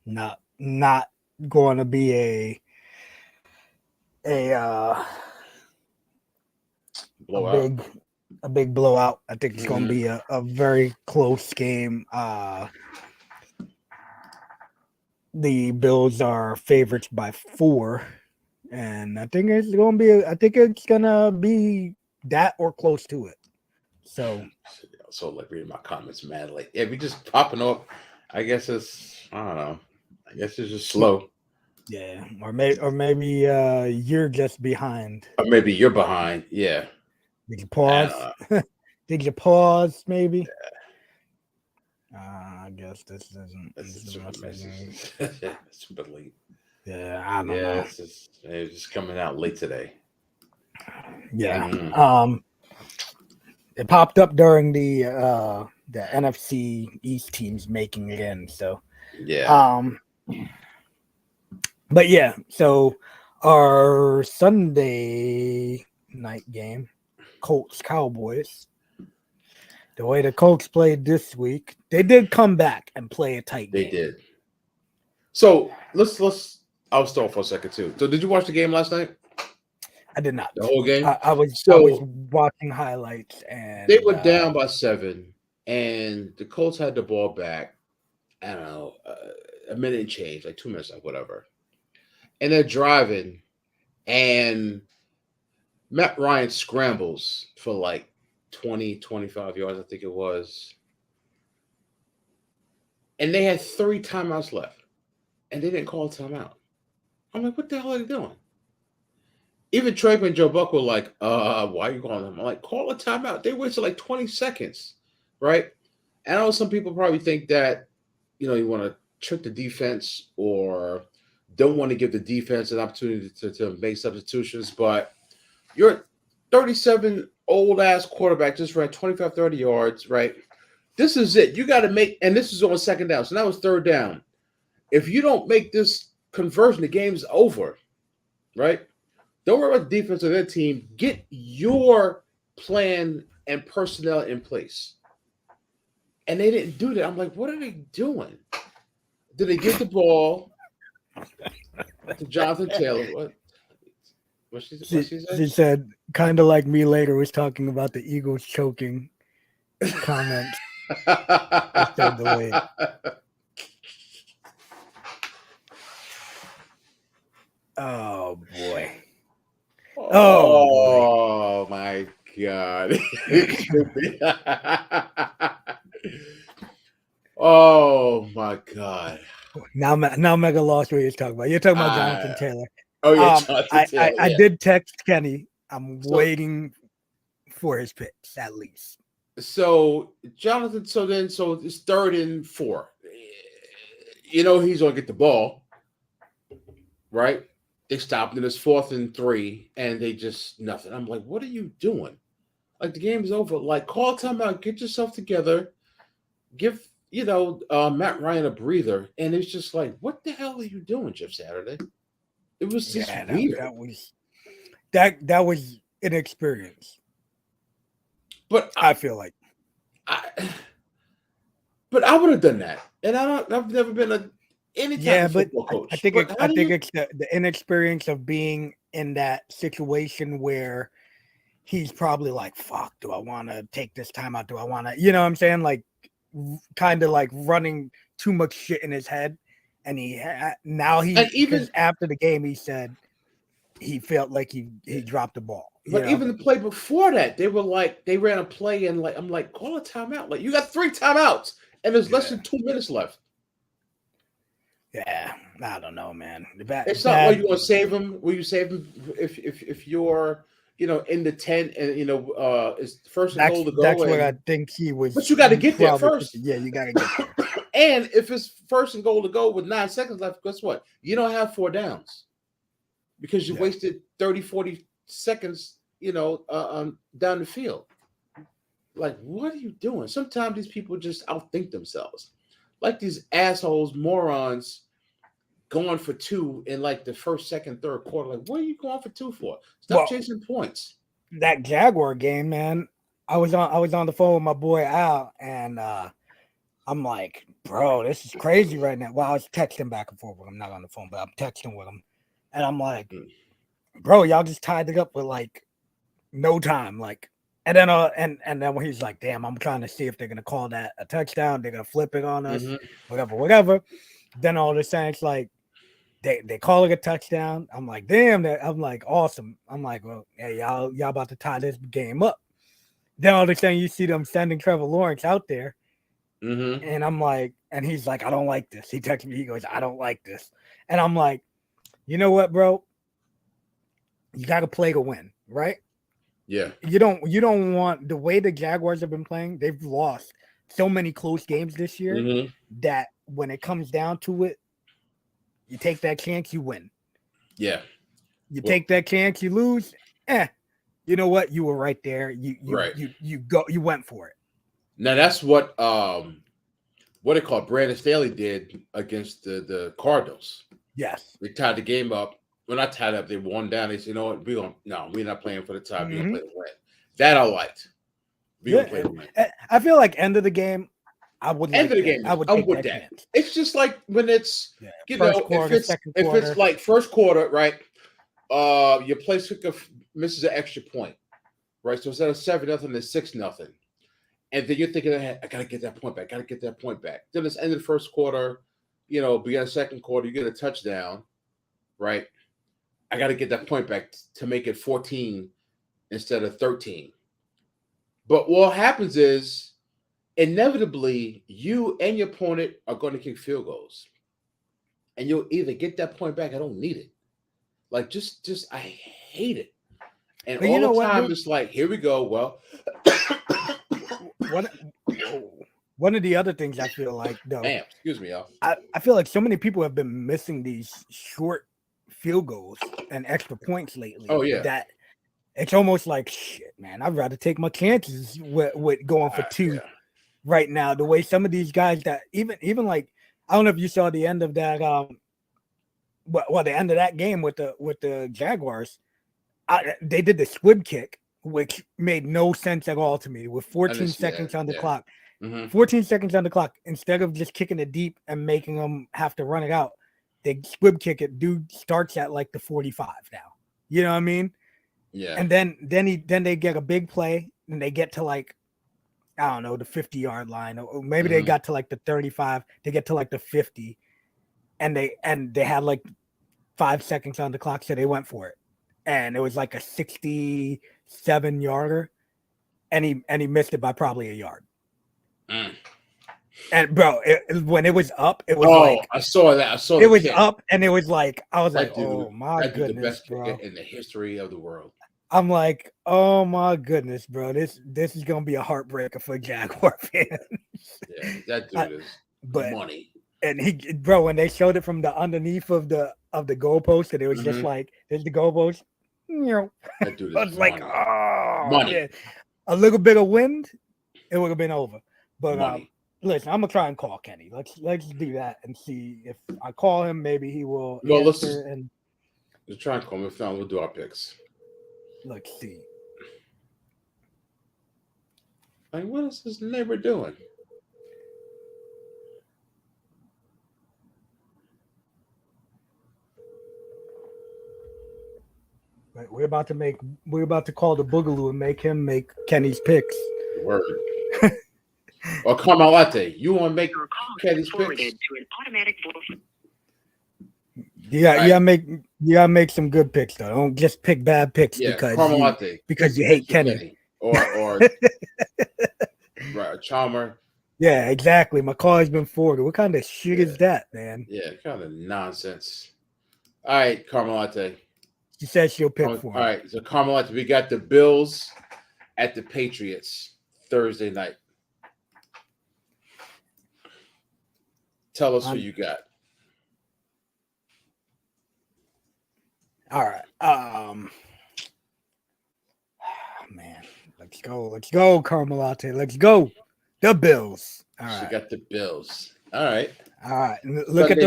Not going to be a Blowout. a big blowout. I think it's going to be a very close game. The Bills are favorites by 4, and I think it's going to be that or close to it. So like reading my comments, man. Like, we just popping up. I guess I don't know. I guess it's just slow. Yeah, or maybe you're just behind. Or maybe you're behind. Yeah. Did you pause? Did you pause? Maybe. I guess this isn't. It's super late. Yeah, I don't know. It's just coming out late today. Yeah. It popped up during the NFC East teams making it in. So yeah. But yeah, so our Sunday night game, Colts Cowboys. The way the Colts played this week, they did come back and play a tight game. They did. So let's. I'll start for a second too. So did you watch the game last night? I did not. The whole game. I was watching highlights, and they were down by 7, and the Colts had the ball back. I don't know, a minute and change, like 2 minutes, like whatever. And they're driving, and Matt Ryan scrambles for like 20, 25 yards, I think it was. And they had 3 timeouts left, and they didn't call a timeout. I'm like, what the hell are they doing? Even Trape and Joe Buck were like, why are you calling them? I'm like, call a timeout. They wasted like 20 seconds, right? And I know some people probably think that, you want to trick the defense or don't want to give the defense an opportunity to make substitutions, but your 37 old-ass quarterback just ran 25, 30 yards, right? This is it. You got to make – and this is on 2nd down. So that was 3rd down. If you don't make this conversion, the game's over, right? Don't worry about the defense of their team. Get your plan and personnel in place. And they didn't do that. I'm like, what are they doing? Did they give the ball to Jonathan Taylor? What she said? She said, kind of like me later was talking about the Eagles choking comment. Oh, boy. Oh my God. Oh my God. Now Mega lost what you're talking about. You're talking about Jonathan Taylor. Oh yeah, Jonathan Taylor. I did text Kenny. I'm waiting for his picks at least. So Jonathan, so it's 3rd and 4. He's gonna get the ball, right? They stopped and it's 4th and 3, and they just nothing. I'm like, what are you doing? Like, the game's over. Like, call timeout, get yourself together, give Matt Ryan a breather, and it's just like, what the hell are you doing, Jeff Saturday? It was just weird. That was inexperience. But I feel like but I would have done that, and I've never been any football coach. I think it's the inexperience of being in that situation where he's probably like, fuck, do I want to take this time out? Do I want to, you know what I'm saying? Like, kind of like running too much shit in his head. And because after the game, he said he felt like he dropped the ball. But even the play before that, they ran a play, and like, I'm like, call a timeout. Like, you got 3 timeouts, and there's less than 2 minutes left. Yeah, I don't know, man. It's not like you want to save him. Will you save him if you're in the 10 and it's 1st and goal to go? That's what I think he was. But you got to get there first. Yeah, you got to get there. And if it's 1st and goal to go with 9 seconds left, guess what? You don't have 4 downs because you wasted 30, 40 seconds, down the field. Like, what are you doing? Sometimes these people just outthink themselves. Like these assholes, morons, going for 2 in like the 1st, 2nd, 3rd quarter. Like, what are you going for 2 for? Stop chasing points. That Jaguar game, man. I was on the phone with my boy Al, and I'm like, bro, this is crazy right now. Well, I was texting back and forth with him, not on the phone, but I'm texting with him. And I'm like, bro, y'all just tied it up with like no time. Like, and then when he's like, damn, I'm trying to see if they're gonna call that a touchdown, they're gonna flip it on us, whatever. Then all of a sudden it's like they call it a touchdown. I'm like, damn, I'm like, awesome. I'm like, well, hey, y'all about to tie this game up. Then all of a sudden you see them sending Trevor Lawrence out there. And I'm like, and he's like, I don't like this. He texted me, he goes, I don't like this. And I'm like, you know what, bro? You got to play to win, right? Yeah. You don't want the way the Jaguars have been playing. They've lost so many close games this year that when it comes down to it, you take that chance, you win. Yeah. You take that chance, you lose. You know what? You were right there. You went for it. Now that's what they call Brandon Staley did against the Cardinals. Yes. They tied the game up. When I tied up, they won down. They said, you know what? We're not playing for the tie. We're gonna play to win. That I liked. We're gonna play to win. I feel like end of the game, I would end of the game. I would I'm take with that. It's just like when it's quarter, if it's like first quarter, right? Your place kicker misses an extra point, right? So instead of 7-0, it's 6-0. And then you're thinking, I got to get that point back. Then it's end of the first quarter, begin of second quarter, you get a touchdown, right? I got to get that point back to make it 14 instead of 13. But what happens is, inevitably, you and your opponent are going to kick field goals. And you'll either get that point back, I don't need it. Like, just I hate it. And all the time, it's like, here we go. Well... One of the other things I feel like, though, excuse me, y'all. I feel like so many people have been missing these short field goals and extra points lately. Oh yeah, that it's almost like shit, man. I'd rather take my chances with going for two right now. The way some of these guys that even like, I don't know if you saw the end of that the end of that game with the Jaguars. They did the squib kick, which made no sense at all to me, with 14 seconds on the clock. 14 seconds on the clock. Instead of just kicking it deep and making them have to run it out, they squib kick it. Dude starts at like the 45 now. You know what I mean? Yeah. And then they get a big play and they get to like, I don't know, the 50-yard line, or maybe they got to like the 35. They get to like the 50, and they had like 5 seconds on the clock, so they went for it. And it was like a 67-yarder, and he missed it by probably a yard. And bro, when it was up, it was like, I saw that. It was up, and it was like, I was like, oh my goodness, the best bro, kicker in the history of the world. I'm like, oh my goodness, bro, this is gonna be a heartbreaker for Jaguar fans. Yeah, that dude is money. And when they showed it from the underneath of the goalpost, and it was just like, there's the goalpost. That dude is I was like, oh, money. Man. A little bit of wind, it would have been over. But listen, I'm gonna try and call Kenny. Let's do that and see if I call him. Maybe he will answer. Let's try and call him. If not, we'll do our picks. Let's see. Like, what is this neighbor doing? We're about to call the Boogaloo and make him make Kenny's picks. Word. Or Carmelate, you want to make Kenny's picks? To an automatic voice. Yeah, make some good picks though. Don't just pick bad picks because you hate Kenny. Or right, Chalmer. Yeah, exactly. My car has been forwarded. What kind of shit is that, man? Yeah, kind of nonsense. All right, Carmelate. She says she'll pick for him. All right, so Carmelite, we got the Bills at the Patriots Thursday night. Tell us who you got. All right. Man, let's go, Carmelate. Let's go. The Bills. All right. She got the Bills. All right. Look at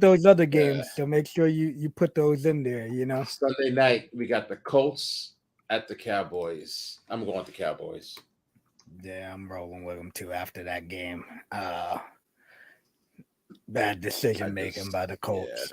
those other games. So make sure you put those in there, Sunday night, we got the Colts at the Cowboys. I'm going with the Cowboys. Yeah, I'm rolling with them too after that game. Bad decision making by the Colts.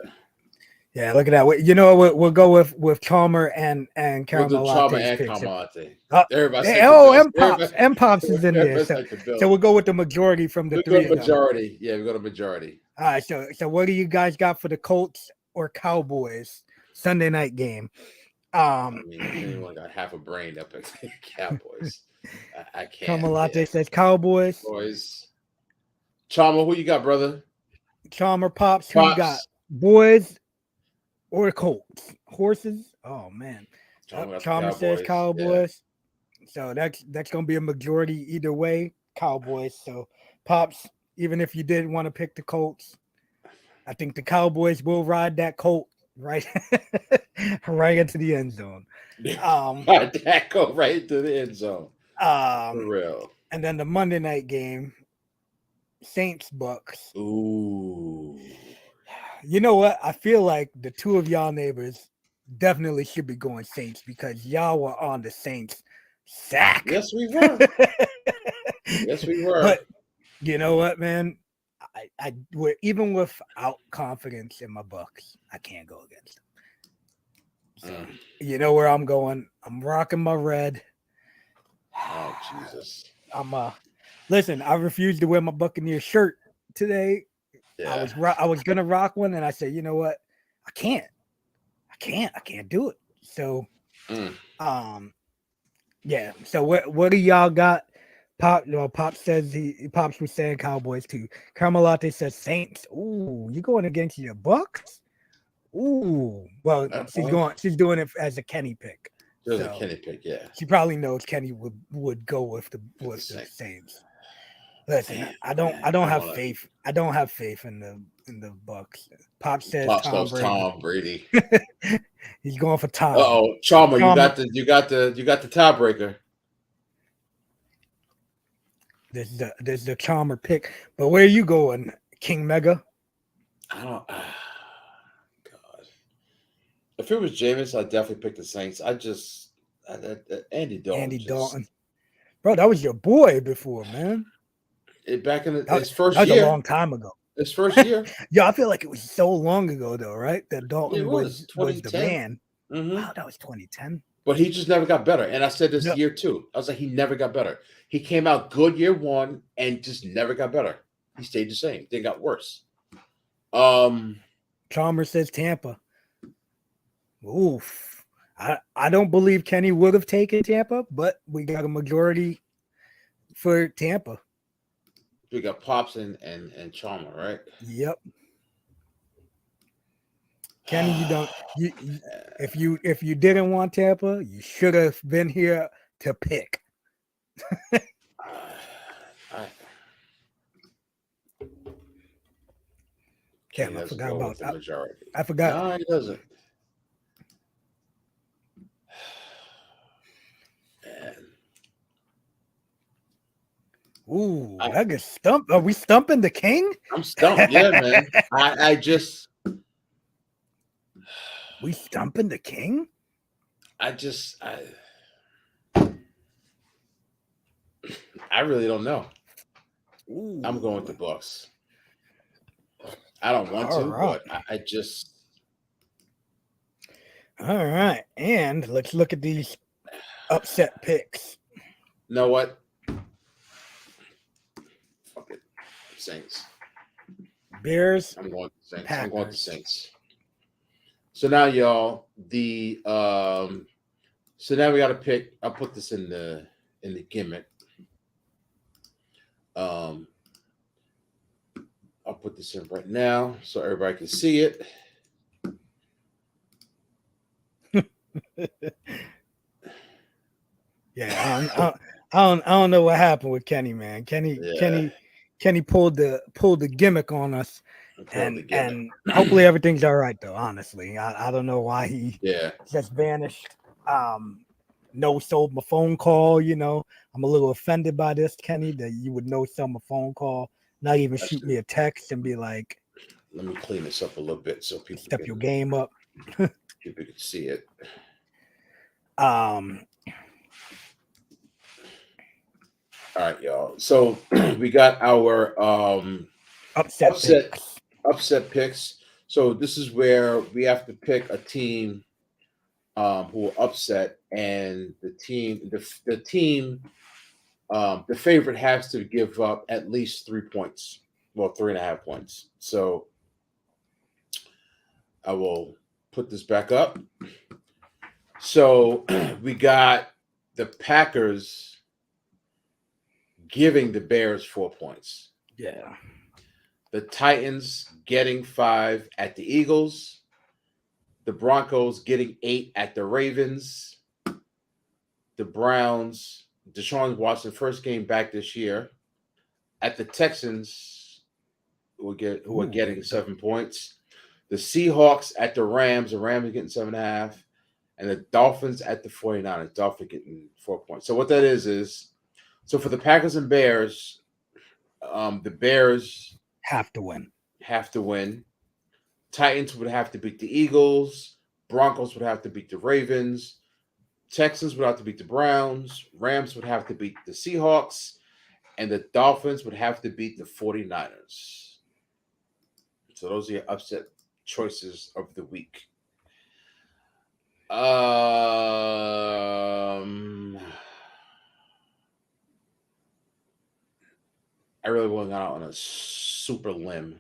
Yeah, look at that. You know, we'll go with Chalmer and With the Caramel Trauma Latte's and picks. Calamate. Uh, Everybody said the oh, Bills. M Pops is in there. Everybody So said the Bills. so we'll go with the majority from the We three go of them. majority. Yeah, we go to majority. All right, so what do you guys got for the Colts or Cowboys Sunday night game? I mean, if anyone got half a brain up at Cowboys, I can't. Camelate says Cowboys. Boys. Trauma, who you got, brother? Chalmer Pops, who you got? Boys or Colts? Horses? Oh man. Chalmer says Cowboys. Yeah. So that's gonna be a majority either way. Cowboys. So Pops, even if you did want to pick the Colts, I think the Cowboys will ride that Colt right right into the end zone. That go right into the end zone. For real. And then the Monday night game, Saints Bucks. Ooh. You know what? I feel like the two of y'all neighbors definitely should be going Saints because y'all were on the Saints sack. Yes, we were. Yes, we were. But you know what, man? We're even without confidence in my Bucks, I can't go against them. So, you know where I'm going? I'm rocking my red. Oh Jesus! Listen. I refused to wear my Buccaneer shirt today. Yeah. I was gonna rock one, and I said, you know what? I can't do it. So, yeah. So what do y'all got? Pops was saying Cowboys too. Carmelate says Saints. Ooh, you going against your Bucks? Ooh, well, she's doing it as a Kenny pick. There's a Kenny pick, yeah. She probably knows Kenny would go with the Saints. Listen, I don't have faith. I don't have faith in the Bucks. Pop says Tom Brady. He's going for Tom. Oh, Chalmer, you got the tiebreaker. There's the Chalmer pick, but where are you going, King Mega? I don't. God, if it was Jameis, I'd definitely pick the Saints. Andy Dalton. Bro, that was your boy before, man. Back in his first year, that was a long time ago. His first year, yeah, I feel like it was so long ago, though, right? That Dalton was the man. Mm-hmm. Wow, that was 2010. But he just never got better. And I said this year too. I was like, he never got better. He came out good year one and just never got better. He stayed the same. They got worse. Chalmer says Tampa. Oof. I don't believe Kenny would have taken Tampa, but we got a majority for Tampa. We got Pops and Chalmer, right? Yep. Kenny, if you didn't want Tampa, you should have been here to pick. I forgot about the majority. I forgot. No, he doesn't. Ooh, I get stumped. Are we stumping the king? I'm stumped, yeah, man. I just we stumping the king? I really don't know. Ooh. I'm going with the Bucks. I don't want to, but I just. All right, and let's look at these upset picks. You know what? Fuck it, Saints. Bears. I'm going to Saints. Packers. I'm going to Saints. So now, y'all, so now we got to pick. I'll put this in the gimmick. I'll put this in right now so everybody can see it. Yeah, I don't know what happened with Kenny, man. Kenny pulled the gimmick on us, and hopefully everything's all right though. Honestly, I don't know why he just vanished. No sold my phone call. You know, I'm a little offended by this, Kenny, that you would no sell my phone call, not even shoot me a text and be like, "Let me clean this up a little bit so people step your game up." People can see it. All right, y'all. So we got our Upset upset picks. upset picks. So this is where we have to pick a team who will upset, and the favorite has to give up at least 3 points. Well, 3.5 points. So I will put this back up. So we got the Packers giving the Bears 4 points. Yeah. The Titans getting 5 at the Eagles. The Broncos getting 8 at the Ravens. The Browns, Deshaun Watson, first game back this year. At the Texans, who are getting 7 points. The Seahawks at the Rams are getting 7.5. And the Dolphins at the 49ers. Dolphins getting 4 points. So what that is so for the Packers and Bears, the Bears Have to win. have to win. Titans would have to beat the Eagles. Broncos would have to beat the Ravens. Texans would have to beat the Browns. Rams would have to beat the Seahawks. And the Dolphins would have to beat the 49ers. So those are your upset choices of the week. I really went out on a super limb.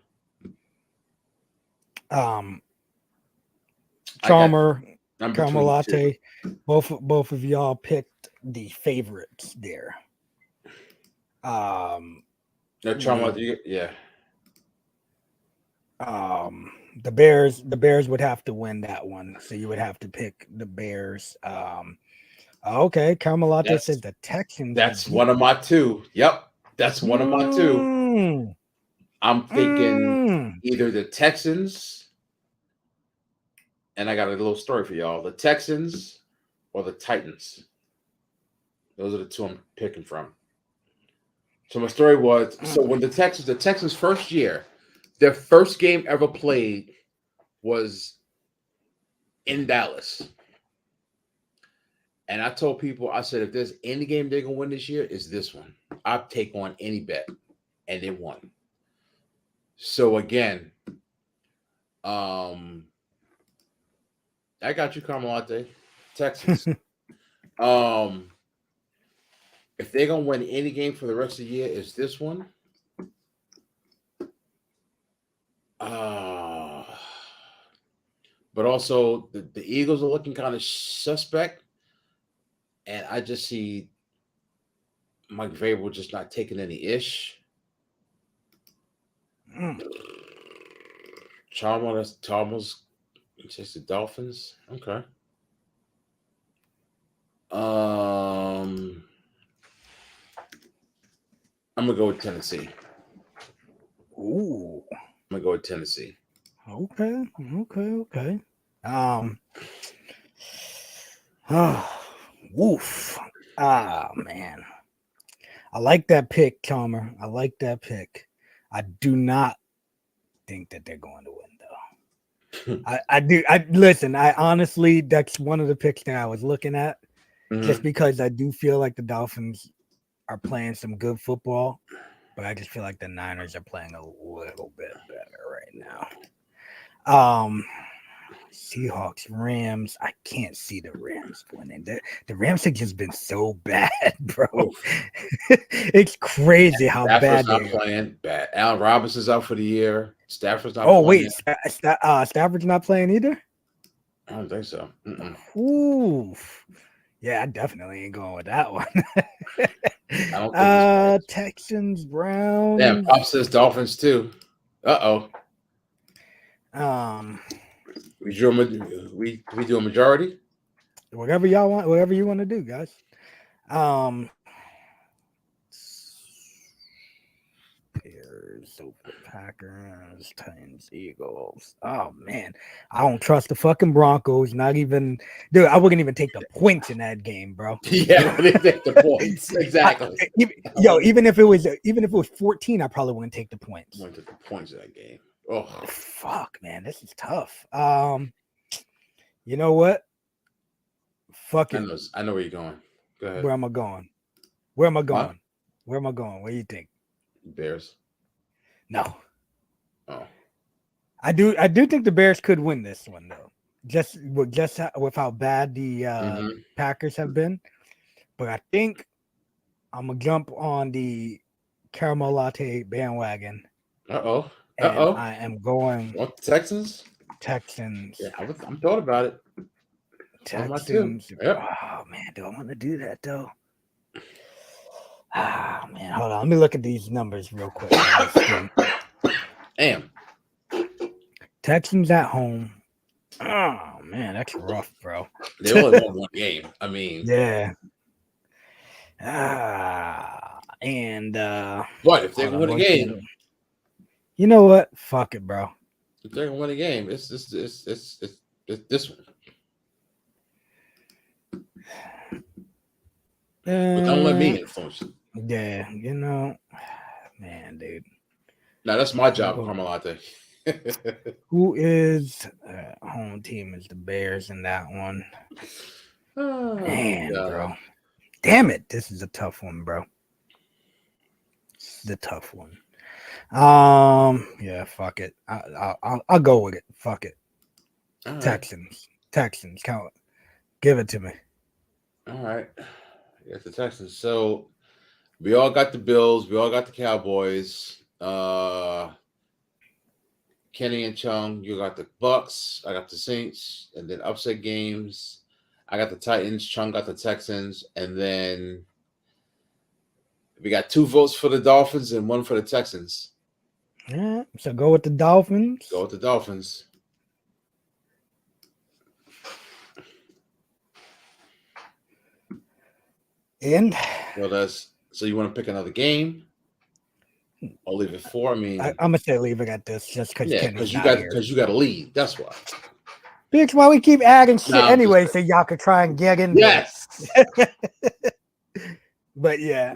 Chalmer, Number Caramel 22. Latte, both of y'all picked the favorites there. No, Chalmer, yeah. The Bears would have to win that one, so you would have to pick the Bears. Okay, Caramel Latte says the Texans. That's one of my two. Yep, that's one of my two. I'm thinking either the Texans, and I got a little story for y'all: the Texans or the Titans. Those are the two I'm picking from. So my story was: so when the Texans first year, their first game ever played was in Dallas. And I told people, I said, if there's any game they're going to win this year, it's this one. I'll take on any bet. And they won. So again, I got you, Carmelate, Texans. If they're going to win any game for the rest of the year, it's this one. But also, the Eagles are looking kind of suspect. And I just see Mike Vrabel just not taking any ish. Chalmers, just the Dolphins. Okay. I'm gonna go with Tennessee. Ooh. I'm gonna go with Tennessee. Okay. Woof. Man. I like that pick, Chalmer. I like that pick. I do not think that they're going to win, though. I do. Listen, I honestly, that's one of the picks that I was looking at, just because I do feel like the Dolphins are playing some good football, but I just feel like the Niners are playing a little bit better right now. Seahawks, Rams. I can't see the Rams winning. The Rams have just been so bad, bro. It's crazy how bad they're playing. Bad. Allen Robinson's out for the year. Stafford's not playing. Oh, wait. Stafford's not playing either? I don't think so. Ooh. Yeah, I definitely ain't going with that one. I don't think Texans, Browns. Yeah, Pop says Dolphins too. Uh-oh. We do a majority? Whatever y'all want, whatever you want to do, guys. Bears, Packers, Titans, Eagles. Oh man, I don't trust the fucking Broncos. Not even, dude. I wouldn't even take the points in that game, bro. Yeah, I wouldn't take the points. Exactly. Even if it was 14, I probably wouldn't take the points. Wouldn't take the points in that game. Oh fuck, man, this is tough. You know what? Fuck it. I know where you're going. Go ahead. Where am I going? What? Where am I going? What do you think? Bears. No. Oh. I do think the Bears could win this one though. Just with how bad the Packers have been. But I think I'm gonna jump on the caramel latte bandwagon. Uh-oh. And I am going What, Texans? Texans. Yeah, I'm thought about it. Texans. Yep. Oh man, do I want to do that though? Ah man, hold on. Let me look at these numbers real quick. Damn. Texans at home. Oh man, that's rough, bro. They only won one game. I mean, Yeah. But if they're gonna win a game, you know what? Fuck it, bro. if they're gonna win a game, it's this one. But don't let me influence it. Yeah, you know, man, dude. Now that's my job, Carmelate. Who is home team is the Bears in that one. Oh, man, bro. Damn it. This is a tough one, bro. This is a tough one. Yeah, fuck it. I'll go with it. Fuck it. All Texans. Right. Texans. Count. Give it to me. All right. It's the Texans. So we all got the Bills. We all got the Cowboys. Kenny and Chung, you got the Bucks. I got the Saints, and then upset games. I got the Titans. Chung got the Texans, and then we got 2 votes for the Dolphins and 1 for the Texans. Yeah, so go with the Dolphins. Go with the Dolphins. And well, so you want to pick another game? I'll leave it 4. I mean, I'm gonna say leave it at this just because you got to lead. That's why. Because why we keep adding shit anyway, so y'all could try and get in. Yes. But yeah,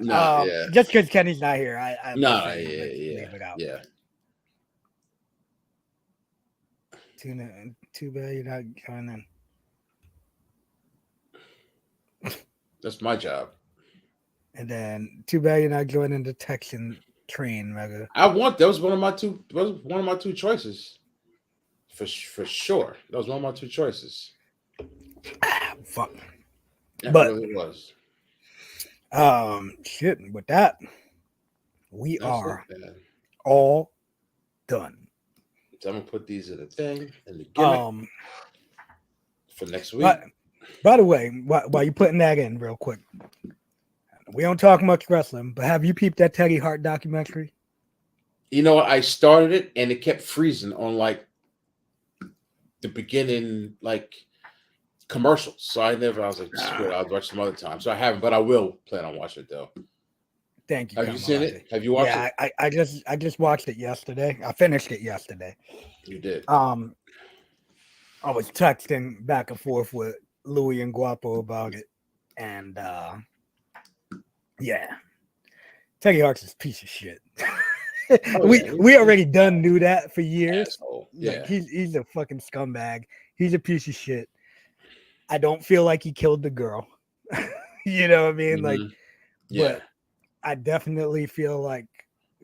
just because Kenny's not here, leave it out. Yeah. Too bad you're not joining. That's my job. And then too bad you're not joining the Texan train, Mega. That was one of my two choices. For sure. That was one of my 2 choices. Fuck. That but really was. Shit, with that, we are all done. So I'm gonna put these in a thing and the gimmick for next week. By the way, while you putting that in real quick, we don't talk much wrestling, but have you peeped that Teddy Hart documentary? You know what? I started it and it kept freezing on like the beginning, like commercials. So I was like, screw it, I'll watch some other time. So I haven't, but I will plan on watching it though. Thank you. Have you seen it? Have you watched it? I just watched it yesterday. I finished it yesterday. You did. I was texting back and forth with Louis and Guapo about it, and yeah, Teddy Hart's a piece of shit. We already knew that for years. Asshole. Yeah, like, he's a fucking scumbag. He's a piece of shit. I don't feel like he killed the girl. You know what I mean? Like, but I definitely feel like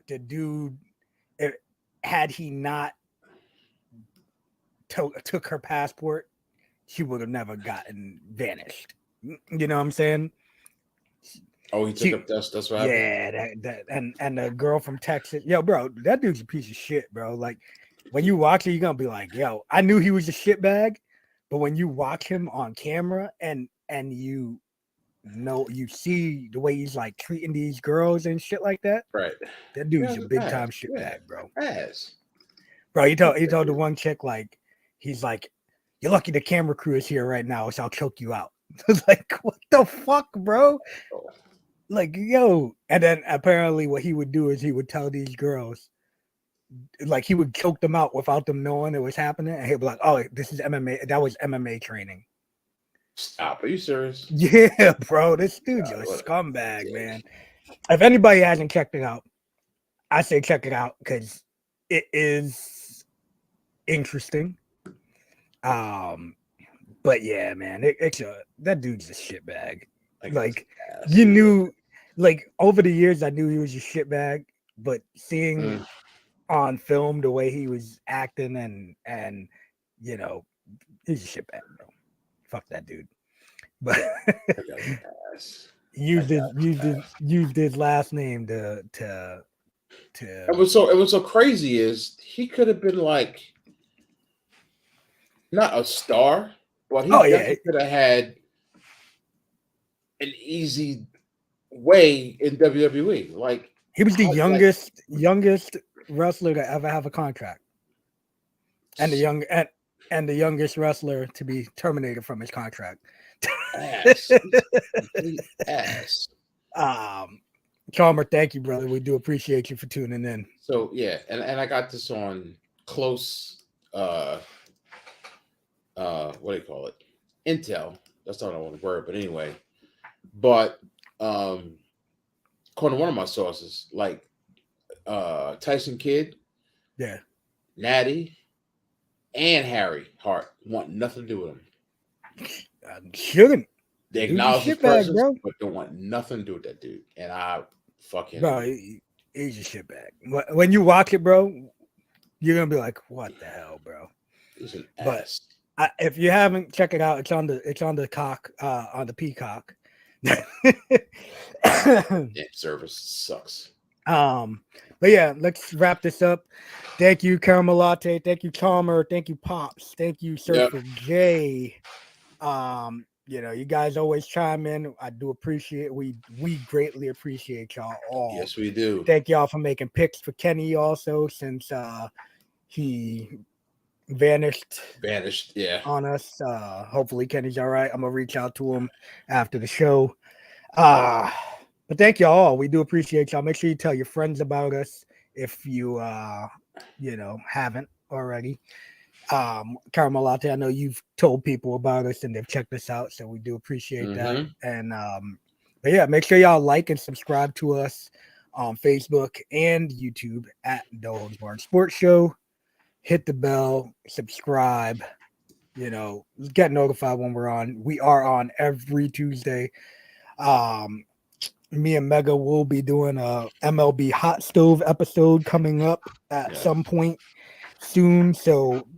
the dude, had he not took her passport, she would have never gotten vanished. You know what I'm saying? Oh, he took up that's what happened. Yeah, that and the girl from Texas. Yo, bro, that dude's a piece of shit, bro. Like, when you watch it, you're gonna be like, yo, I knew he was a shitbag, but when you watch him on camera and you see the way he's like treating these girls and shit like that, right? That dude's a big time shitbag, bro. Bro, he told the one chick, like, he's like, you're lucky the camera crew is here right now, so I'll choke you out. Like, what the fuck, bro? Like, yo. And then apparently what he would do is he would tell these girls, like, he would choke them out without them knowing it was happening, and he'd be like, oh, this is MMA. That was MMA training. Stop. Are you serious? Yeah, bro. This dude's a scumbag, man. If anybody hasn't checked it out, I say check it out because it is interesting. But yeah, man, that dude's a shitbag. Like, you knew like over the years, I knew he was a shitbag, but seeing on film the way he was acting and you know, he's a shitbag, bro. Fuck that dude. But used his last name to It was so crazy is he could have been like not a star, but he definitely could have had an easy way in WWE. Like he was the youngest wrestler to ever have a contract, and the youngest wrestler to be terminated from his contract. Ass. Ass. Chalmer, thank you, brother. We do appreciate you for tuning in. So yeah, and I got this on close what do you call it? Intel. That's not what I want to word, but anyway. But according to one of my sources, like Tyson Kidd, yeah, Natty, and Harry Hart want nothing to do with him. Shouldn't. They acknowledge his presence, but don't want nothing to do with that dude. And I fucking bro, he's a shitbag. When you watch it, bro, you're gonna be like, "What the hell, bro?" He's an ass. If you haven't, check it out. It's on the cock on the Peacock. Yeah, service sucks. But yeah, let's wrap this up. Thank you, Caramel Latte. Thank you, Chalmer. Thank you, Pops. Thank you, Surfer J. You guys always chime in. I do appreciate we greatly appreciate y'all all. Yes, we do. Thank y'all for making picks for Kenny also, since he vanished on us. Hopefully Kenny's all right. I'm gonna reach out to him after the show. But thank y'all all. We do appreciate y'all. Make sure you tell your friends about us if you haven't already. Caramel Latte, I know you've told people about us and they've checked us out, so we do appreciate that. And but yeah, make sure y'all like and subscribe to us on Facebook and YouTube at No Holds Barred Sports Show. Hit the bell, subscribe, get notified when we're on. We are on every Tuesday. Me and Mega will be doing a MLB Hot Stove episode coming up at some point soon, so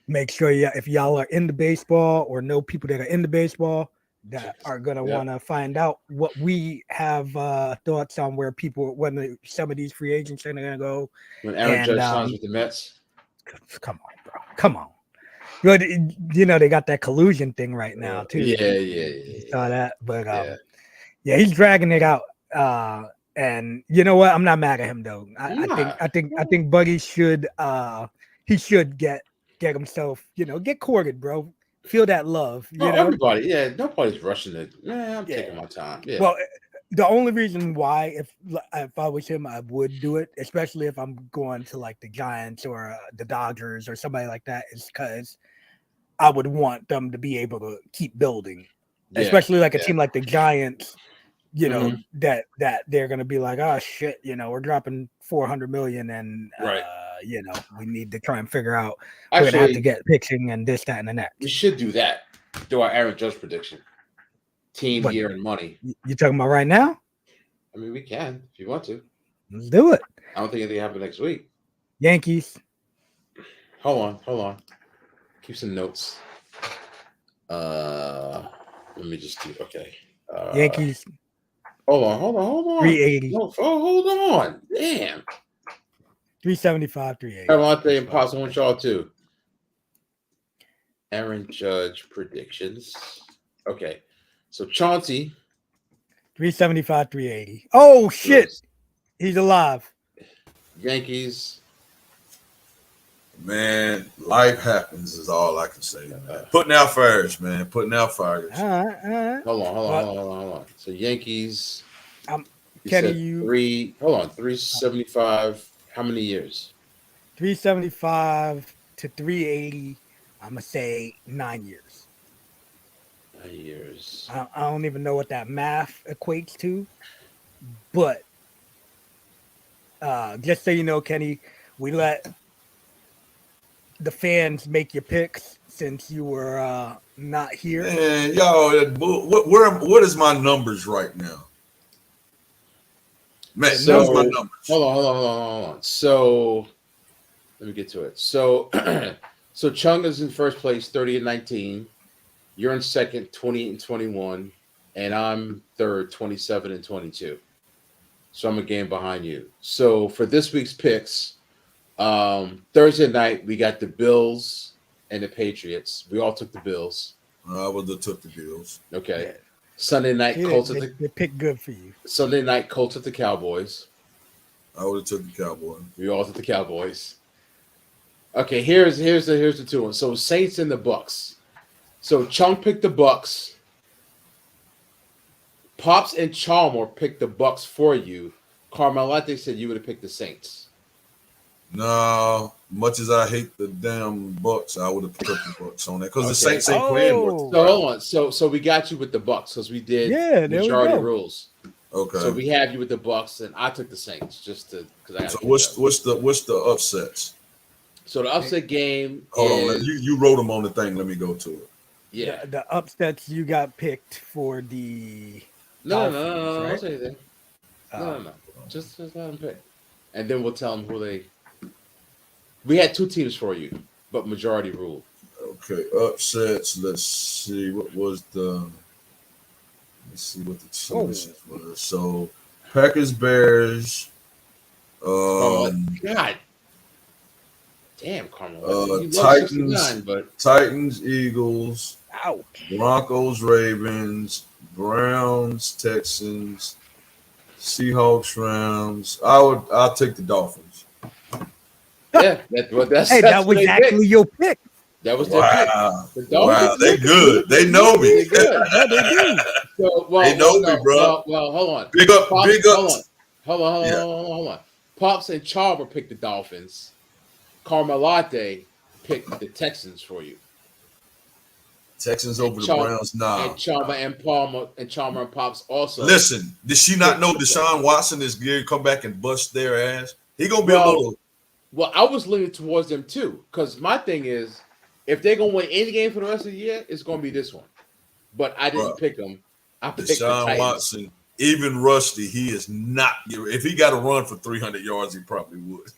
make sure if y'all are into baseball or know people that are into baseball that are going to want to find out what we have thoughts on when some of these free agents are going to go. When Aaron Judge signs with the Mets. Come on, bro. Come on. They got that collusion thing right now, too. Yeah. Saw that. But, he's dragging it out. And you know what? I'm not mad at him, though. I think Buddy should get himself, get courted, bro. Feel that love. Everybody, nobody's rushing it. I'm taking my time. Yeah. Well, the only reason why, if I was him, I would do it, especially if I'm going to like the Giants or the Dodgers or somebody like that, is because I would want them to be able to keep building, especially like a team like the Giants. That they're gonna be like, oh shit, we're dropping $400 million, and we need to try and figure out we're gonna have to get pitching and this, that, and the next. We should do that. Do our Aaron Judge prediction. Team, year, and money. You talking about right now? I mean, we can if you want to. Let's do it. I don't think anything happen next week. Yankees. Hold on. Keep some notes. Let me just do Yankees. Hold on. 380. No, hold on. Damn. 375, 380. I want the impossible one, y'all too. Aaron Judge predictions. Okay. So Chauncey. 375, 380. Oh shit. He's alive. Yankees. Man, life happens is all I can say. Putting out fires, man. Putting out fires. All right. Hold on. So Yankees. Kenny, 375. How many years? 375 to 380. I'm gonna say 9 years. 9 years. I don't even know what that math equates to, but just so you know, Kenny, we let the fans make your picks since you were not here. Man, y'all, what is my numbers right now? Man, So those my numbers. hold on. So let me get to it. So so Chung is in first place, 30-19. You're in second, 28-21, and I'm third, 27-22. So I'm a game behind you. So for this week's picks, Thursday night we got the Bills and the Patriots. We all took the Bills. I would have took the Bills. Okay. Yeah. Sunday night See, Colts they pick good for you. Sunday night Colts at the Cowboys. I would have took the Cowboys. We all took the Cowboys. Okay, here's the two ones. So Saints and the Bucks. So Chung picked the Bucks. Pops and Chalmers picked the Bucks for you. Carmelite said you would have picked the Saints. No, much as I hate the damn Bucks, I would have took the Bucks on that because the Saints ain't playing much. So hold on. So we got you with the Bucks because we did majority rules. Okay. So we have you with the Bucks, and I took the Saints just to because I. So what's the upsets? So the upset game. Hold on, you wrote them on the thing. Let me go to it. Yeah. The upsets you got picked for the. No. Right? Don't say anything. No. Just let them pick, and then we'll tell them who they. We had two teams for you, but majority rule. Okay, upsets. Let's see what was the. Let's see what the submissions was. So, Packers, Bears. God. Damn, Carmel. Titans, Eagles. Ouch. Broncos, Ravens. Browns, Texans. Seahawks, Rams. I'll take the Dolphins. Yeah, that's that was actually your pick. That was their pick. Wow, they good. They know me. They do. So, they know me, bro. Well, hold on. Big up. Hold on. Pops and Chalmers picked the Dolphins. Carmelite picked the Texans for you. Texans over the Browns now. And Chalmers and Pops also. Listen, did she not know Deshaun Watson is going to come back and bust their ass? He going to be a little. Well, I was leaning towards them too, because my thing is, if they're gonna win any game for the rest of the year, it's gonna be this one. But I didn't pick them. I picked Deshaun Watson, even Rusty, he is not. If he got to run for 300 yards, he probably would.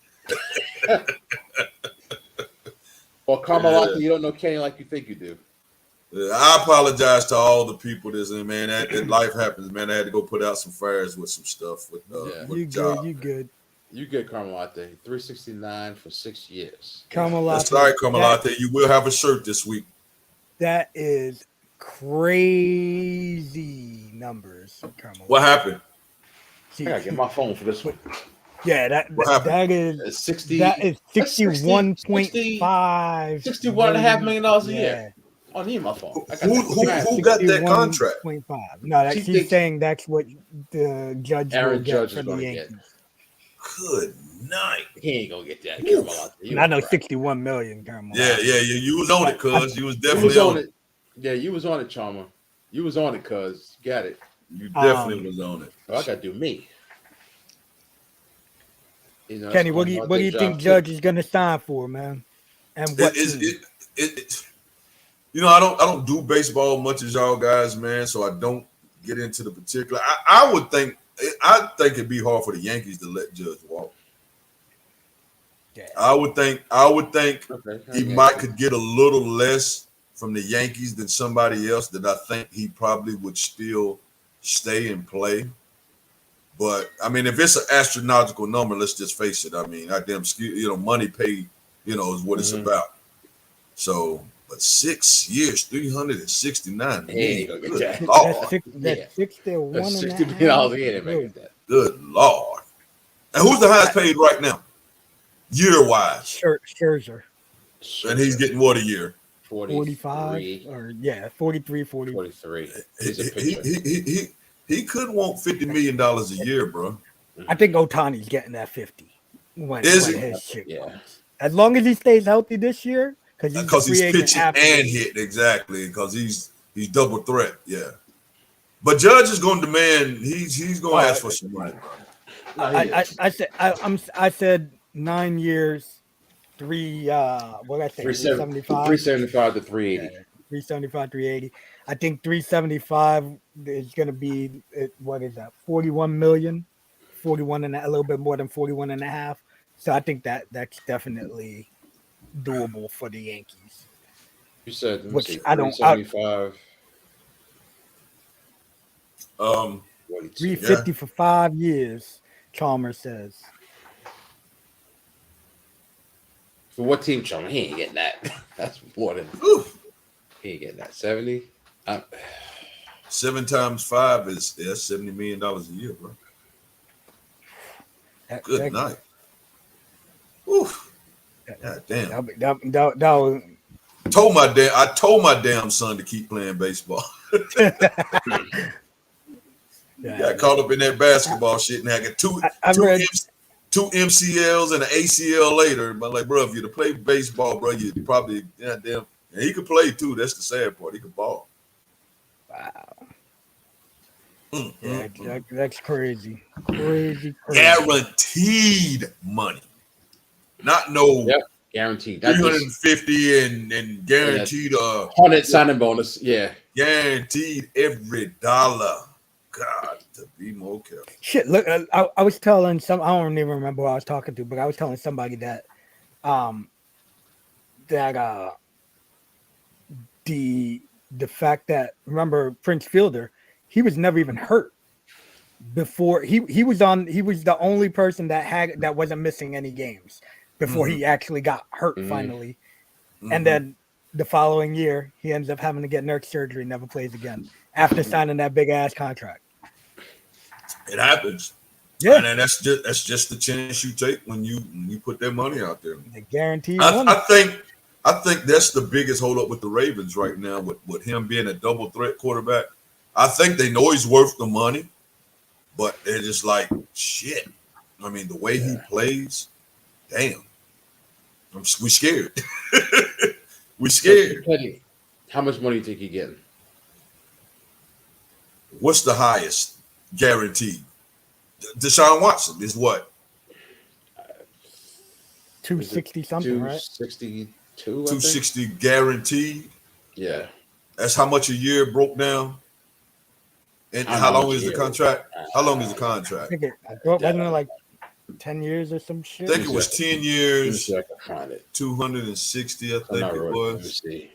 Or Carmelite, you don't know Kenny like you think you do. I apologize to all the people that's in, man. That life happens, man. I had to go put out some fires with some stuff. With you good, you good. You get Carmelite, 369 for 6 years. Carmelite. Sorry, Carmelite. You will have a shirt this week. That is crazy numbers, Carmelite. What happened? I gotta get my phone for this one. Yeah, that is 60. That is 61.5. $61.5 million a year. I need my phone. Who got that contract? 0.5. No, she's saying that's what the judge will get from the Yankees. Good night. He ain't gonna get that. I know 61 million. Yeah. You was on it, cuz. You was definitely on it. Yeah, you was on it, Chalmers. You was on it, cuz. Got it. You definitely was on it. Oh, I gotta do me. You know, Kenny, what do you think Judge is gonna sign for, man? And what? I don't do baseball much as y'all guys, man. So I don't get into the particular. I think it'd be hard for the Yankees to let Judge walk. Yeah. I would think he could get a little less from the Yankees than somebody else that I think he probably would still stay and play. But I mean, if it's an astronomical number, let's just face it. I mean, money paid, is what it's about. So, but 6 years, 369 million. That's $61 million. Good Lord. And who's the highest paid right now? Year-wise? Scherzer. And he's getting what a year? 45 or 43, 40. 43. He could want $50 million a year, bro. I think Ohtani's getting that 50. Is he? Yeah. As long as he stays healthy this year, because he's pitching and hitting, exactly. Because he's double threat, yeah. But Judge is going to demand. He's going to ask for some money. I said 9 years, 375. 375 to 380. 375, 380. I think 375 is going to be, what is that, 41 million 41 and a little bit more than 41 and a half. So I think that's definitely doable for the Yankees. You said, let me Which see, I don't. 375, 42. 42. 350 for 5 years. Chalmers says. For what team, Chum? He ain't getting that. That's more than he ain't getting that. 70. 7 times 5 is $70 million a year, bro. Good night. Oof. God damn. That was. I told my damn son to keep playing baseball. Got caught up in that basketball shit and I got two MCLs and an ACL later. But like, bro, if you to play baseball, bro, you probably goddamn. And he could play too. That's the sad part. He could ball. Wow. That's crazy. Crazy. Guaranteed money. Not no guaranteed. 350 and guaranteed 100 signing bonus. Yeah. Guaranteed every dollar. God, to be more careful. Shit, look, I was telling I don't even remember who I was talking to, but I was telling somebody that the fact that, remember Prince Fielder, he was never even hurt before he was the only person that wasn't missing any games before he actually got hurt finally. And then the following year he ends up having to get nerve surgery, never plays again after signing that big ass contract. It happens. Yeah. And that's just the chance you take when you put that money out there. The guaranteed I think that's the biggest holdup with the Ravens right now, with him being a double threat quarterback. I think they know he's worth the money, but they're just like, shit. I mean, the way he plays, damn. We scared. We scared. How much money do you think you're getting? What's the highest guaranteed? Deshaun Watson is what? 260 something, right? 262. 260 guaranteed. Yeah. That's how much a year broke down. And how long is the contract? How long is the contract? I thought wasn't it like 10 years or some shit? I think it was 10 years. Let me see if I can find it. 260, I think it was. Let me see.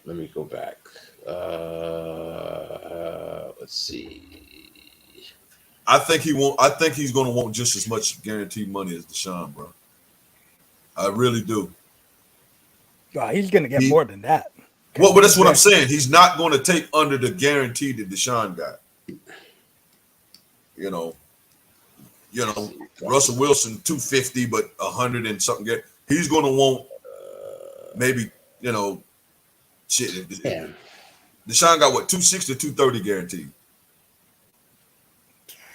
Let me go back. Let's see. I think he's going to want just as much guaranteed money as Deshaun, bro. I really do. He's going to get more than that. Well, but that's what I'm saying. He's not going to take under the guarantee that Deshaun got. You know, Russell Wilson 250, but 100 and something. He's going to want maybe, shit. Damn. Deshaun got what, 260 or 230 guaranteed.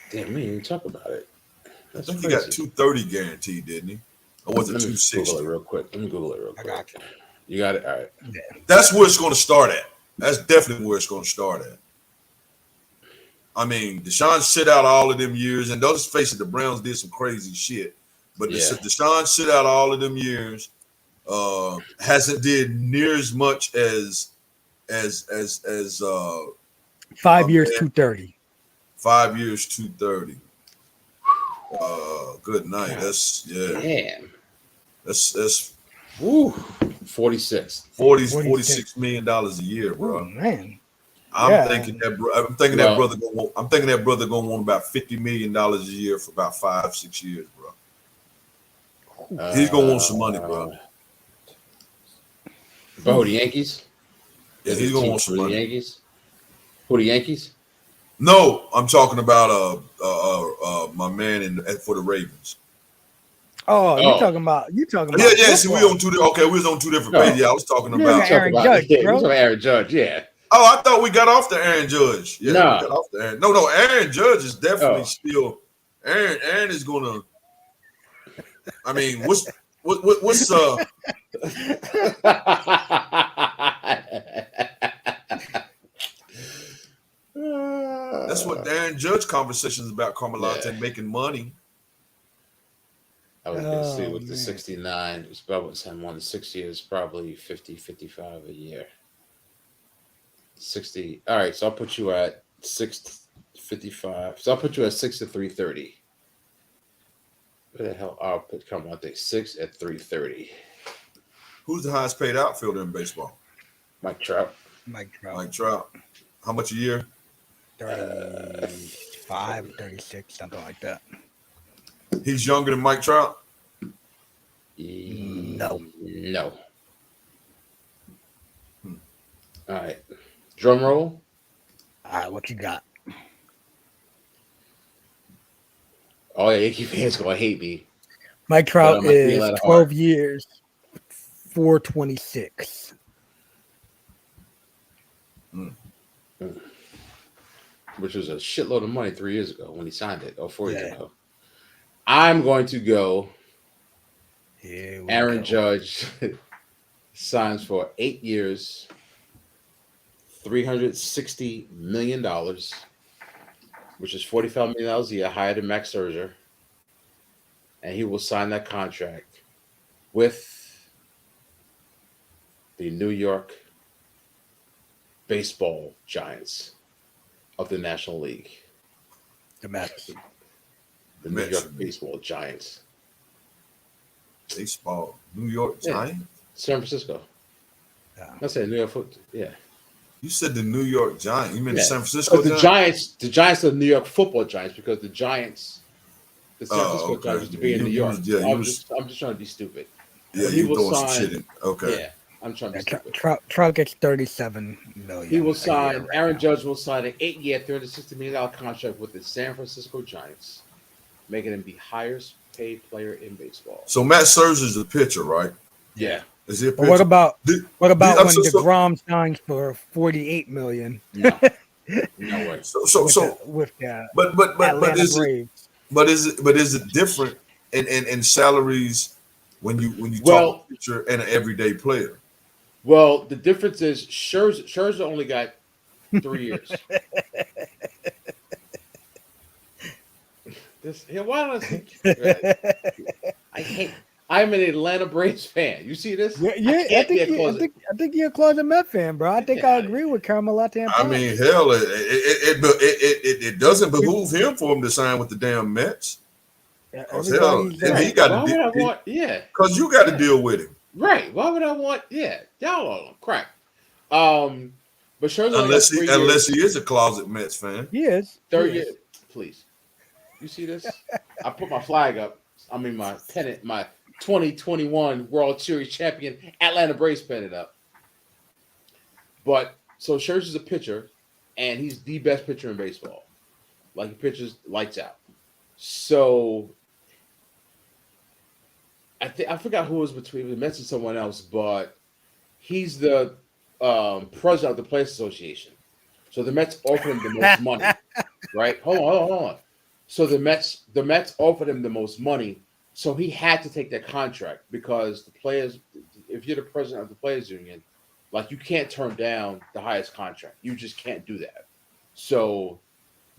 Damn, we didn't even talk about it. I think he got 230 guaranteed, didn't he? Or was it 260? Google it real quick. Let me Google it real quick. I got you. You got it? All right. Yeah. That's where it's going to start at. That's definitely where it's going to start at. I mean, Deshaun sit out all of them years, and let's face it, the Browns did some crazy shit. But Deshaun sit out all of them years, hasn't did near as much as 5 years, 230. 5 years, 230. Good night. That's Damn. That's Woo. 46. $46 million a year, bro. Oh, man. I'm thinking that brother gonna want about $50 million a year for about 5-6 years, bro. He's gonna want some money, bro. But who, the Yankees? Yeah, he's gonna want some money. The Yankees? Who, the Yankees? No, I'm talking about my man for the Ravens. Oh, you're talking about Yeah. See, we was on two different pages. Yeah, I was talking about Aaron Judge, bro. We're talking about Aaron Judge, yeah. Oh, I thought we got off the Aaron Judge. Yeah, no. We got off the Aaron. No, Aaron Judge is definitely still. Aaron is gonna. I mean, what's That's what Aaron Judge conversation is about. Carmelita making money. I was going to say with the 69, it's probably him on the 6 years, probably 50, 55 a year. 60. All right, so I'll put you at 55. So I'll put you at 6 at 330. Where the hell? I'll put come on, I think 6 at 330. Who's the highest paid outfielder in baseball? Mike Trout. Mike Trout. Mike Trout. How much a year? 35, 36, something like that. He's younger than Mike Trout? No. No. All right. Drum roll. All right, what you got? Oh, yeah, Yankee fans going to hate me. Mike Trout I'm not feeling is that 12 hard. years, 426. Which was a shitload of money 3 years ago when he signed it, or 4 years Yeah. ago. I'm going to go Here we Aaron go. Judge signs for 8 years, $360 million, which is $45 million a year, higher than Max Scherzer. And he will sign that contract with the New York Baseball Giants of the National League. The Mets. The New York Baseball Giants. Baseball. New York Giants? San Francisco. Yeah. I said New York football. Yeah. You said the New York Giants. You meant Yeah. the San Francisco But the Giants are the New York Football Giants because the Giants, the San Francisco Giants used to be in New York. I'm just trying to be stupid. Yeah, He you will throwing some sign- shit in. Okay. Yeah, I'm trying to be stupid. Trout gets 37 million. He will a sign. year right Aaron now. Judge will sign an 8-year, $360 million contract with the San Francisco Giants, making him the highest paid player in baseball. So Matt Scherzer's a pitcher, right? Yeah. Is he a But pitcher? what about I'm when so- DeGrom signs for 48 million? No. No way. With the but Atlanta is it Braves. is it different in salaries when you Well- talk pitcher and an everyday player? Well, the difference is Scherzer only got 3 years. Why don't I think? I'm an Atlanta Braves fan. You see this? I think you're a closet Met fan, bro. I think I agree with Carmelita and I mean, hell, it doesn't behoove him for him to sign with the damn Mets. Because he got Why would I want? Yeah, because you got to deal with him. right. Why would I want? Yeah, y'all on crap. But Scherzer Unless he is a closet Mets fan. He is. third He year, is. please. You see this? I put my flag up. I mean, my pennant, my 2021 World Series champion Atlanta Braves pennant up. But so Scherzer's a pitcher, and he's the best pitcher in baseball. Like he pitches lights out. So I forgot who was between the Mets and someone else, but he's the president of the Players Association. So the Mets offered him the most money, right? Hold on. So the Mets offered him the most money, so he had to take that contract because the players, if you're the president of the Players Union, like you can't turn down the highest contract. You just can't do that. So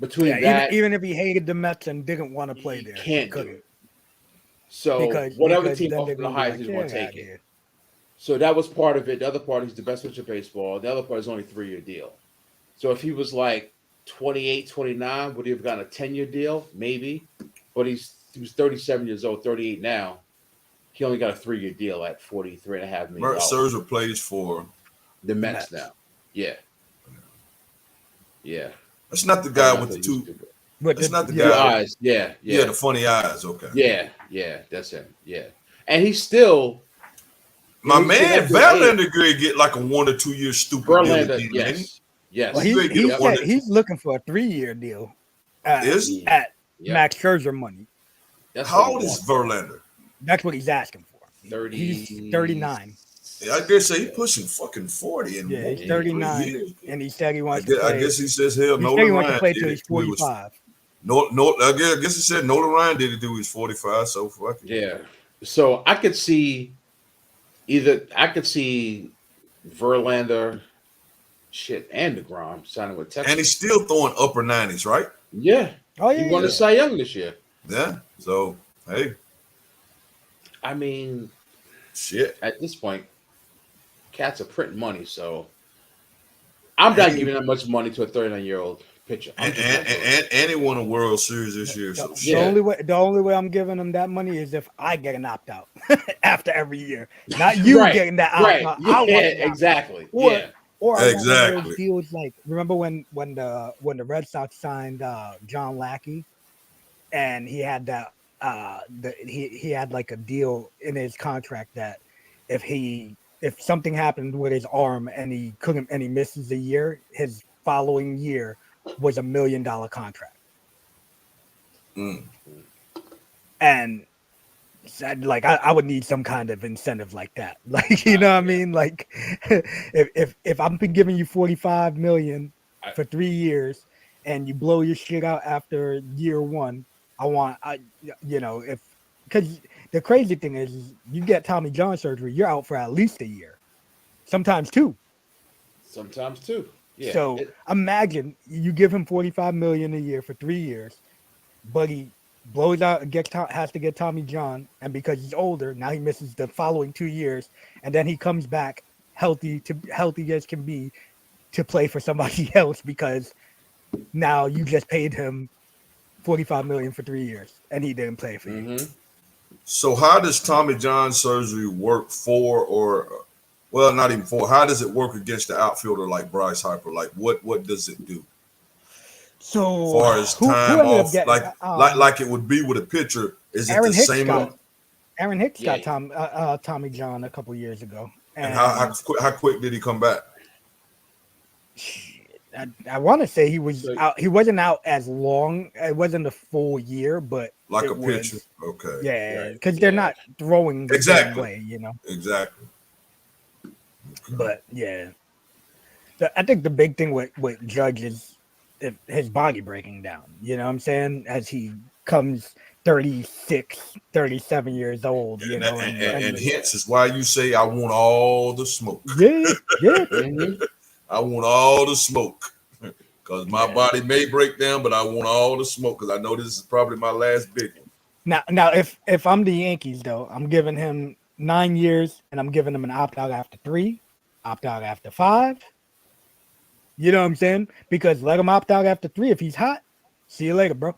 between that, even if he hated the Mets and didn't want to play he there, can't he do couldn't. it. So whatever team then offered they're the gonna be highest, like, he's going to "Get take outta it. here." So that was part of it. The other part, he's the best pitcher in baseball. The other part is only a 3-year deal. So if he was like 28, 29, would he have gotten a 10-year deal? Maybe. But he was 37 years old, 38 now. He only got a 3-year deal at $43.5 million. Matt Scherzer plays for the Mets now. Yeah. Yeah. That's not the guy with the two. But That's not the Two guy. eyes. Yeah. Yeah, the funny eyes. Okay. Yeah. That's him. Yeah. And he's still. My he's man still at good age. Verlander could get like a 1 or 2 year stupid Verlander, deal. yes. Yes. Well, He could get a one that- he's looking for a 3-year deal. Is he? At Yeah. Max Scherzer money? That's How what he old is wants. Verlander? That's what he's asking for. 30. He's 39. Yeah, I guess he's pushing fucking 40. And Yeah, he's Yeah, 39, and he said he I wants to play. guess he says hell. He said Nolan he wants to Ryan play did till it he's till he was 45. I guess he said Nolan Ryan did it till he was 45. So fuck it. Yeah. So I could see Verlander, and DeGrom signing with Texas. And he's still throwing upper 90s, right? Yeah. Oh yeah, He won yeah. the Cy Young this year. Yeah. So hey, I mean, shit. at this point, cats are printing money, so I'm not giving that much money to a 39-year-old pitcher. And he won a World Series this year. So The only way I'm giving him that money is if I get an opt out after every year, not you getting that opt out. Yeah, exactly. Or I want one of exactly. those deals like remember when the Red Sox signed John Lackey, and he had that he had like a deal in his contract that if something happened with his arm and he misses a year, his following year was $1 million contract. And said like I would need some kind of incentive like that. Like, you know what I mean? Like if I'm been giving you 45 million for 3 years and you blow your shit out after year one, because the crazy thing is you get Tommy John surgery, you're out for at least a year, sometimes two. Yeah. So imagine you give him 45 million a year for 3 years, but he blows out and has to get Tommy John, and because he's older, now he misses the following 2 years, and then he comes back healthy as can be to play for somebody else because now you just paid him 45 million for 3 years and he didn't play for you. So how does Tommy John surgery work not even for? How does it work against the outfielder like Bryce Harper? Like what does it do? So as far as time off, like it would be with a pitcher, is it the same? Aaron Hicks got Tommy John a couple years ago. And how quick did he come back? I want to say he was out. He wasn't out as long. It wasn't a full year, but like a pitcher. Okay. Yeah, because they're not throwing the same way, you know. Exactly. Okay. But yeah, I think the big thing with Judge is his body breaking down. You know what I'm saying? As he comes 36, 37 years old, you know. And hence is why you say I want all the smoke. Yeah. I want all the smoke because my body may break down, but I want all the smoke because I know this is probably my last big one. Now, if I'm the Yankees, though, I'm giving him 9 years, and I'm giving him an opt-out after 3, opt-out after 5. You know what I'm saying? Because let him opt out after 3. If he's hot, see you later, bro.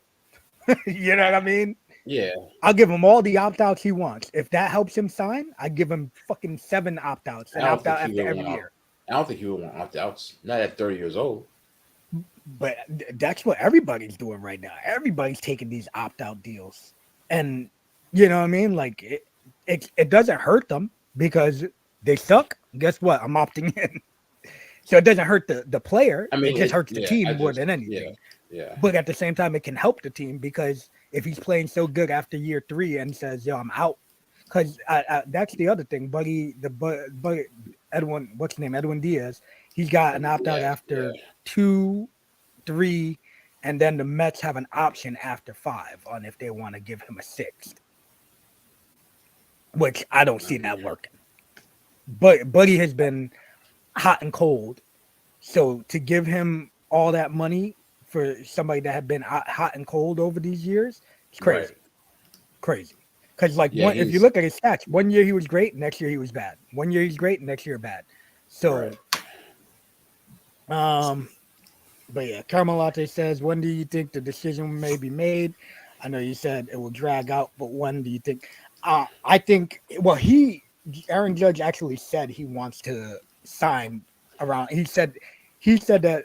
You know what I mean? Yeah. I'll give him all the opt-outs he wants. If that helps him sign, I give him fucking 7 opt-outs and opt-out after every year. I don't think he would want opt-outs. Not at 30 years old. But that's what everybody's doing right now. Everybody's taking these opt-out deals. And you know what I mean? Like it doesn't hurt them because they suck. Guess what? I'm opting in. So it doesn't hurt the player. I mean, it just hurts the team more than anything. Yeah. But at the same time, it can help the team because if he's playing so good after year 3 and says, "Yo, I'm out," because that's the other thing, Buddy Edwin, what's his name? Edwin Diaz. He's got an opt out after 2, 3, and then the Mets have an option after 5 on if they want to give him a 6th, which I don't see that working. But Buddy has been hot and cold, so to give him all that money for somebody that had been hot and cold over these years, it's crazy. Crazy. Because if you look at his stats, 1 year he was great, next year he was bad. 1 year he's great, next year bad. So, but yeah, Caramel Latte says, when do you think the decision may be made? I know you said it will drag out, but when do you think? I think, Aaron Judge actually said he wants to sign around. He said that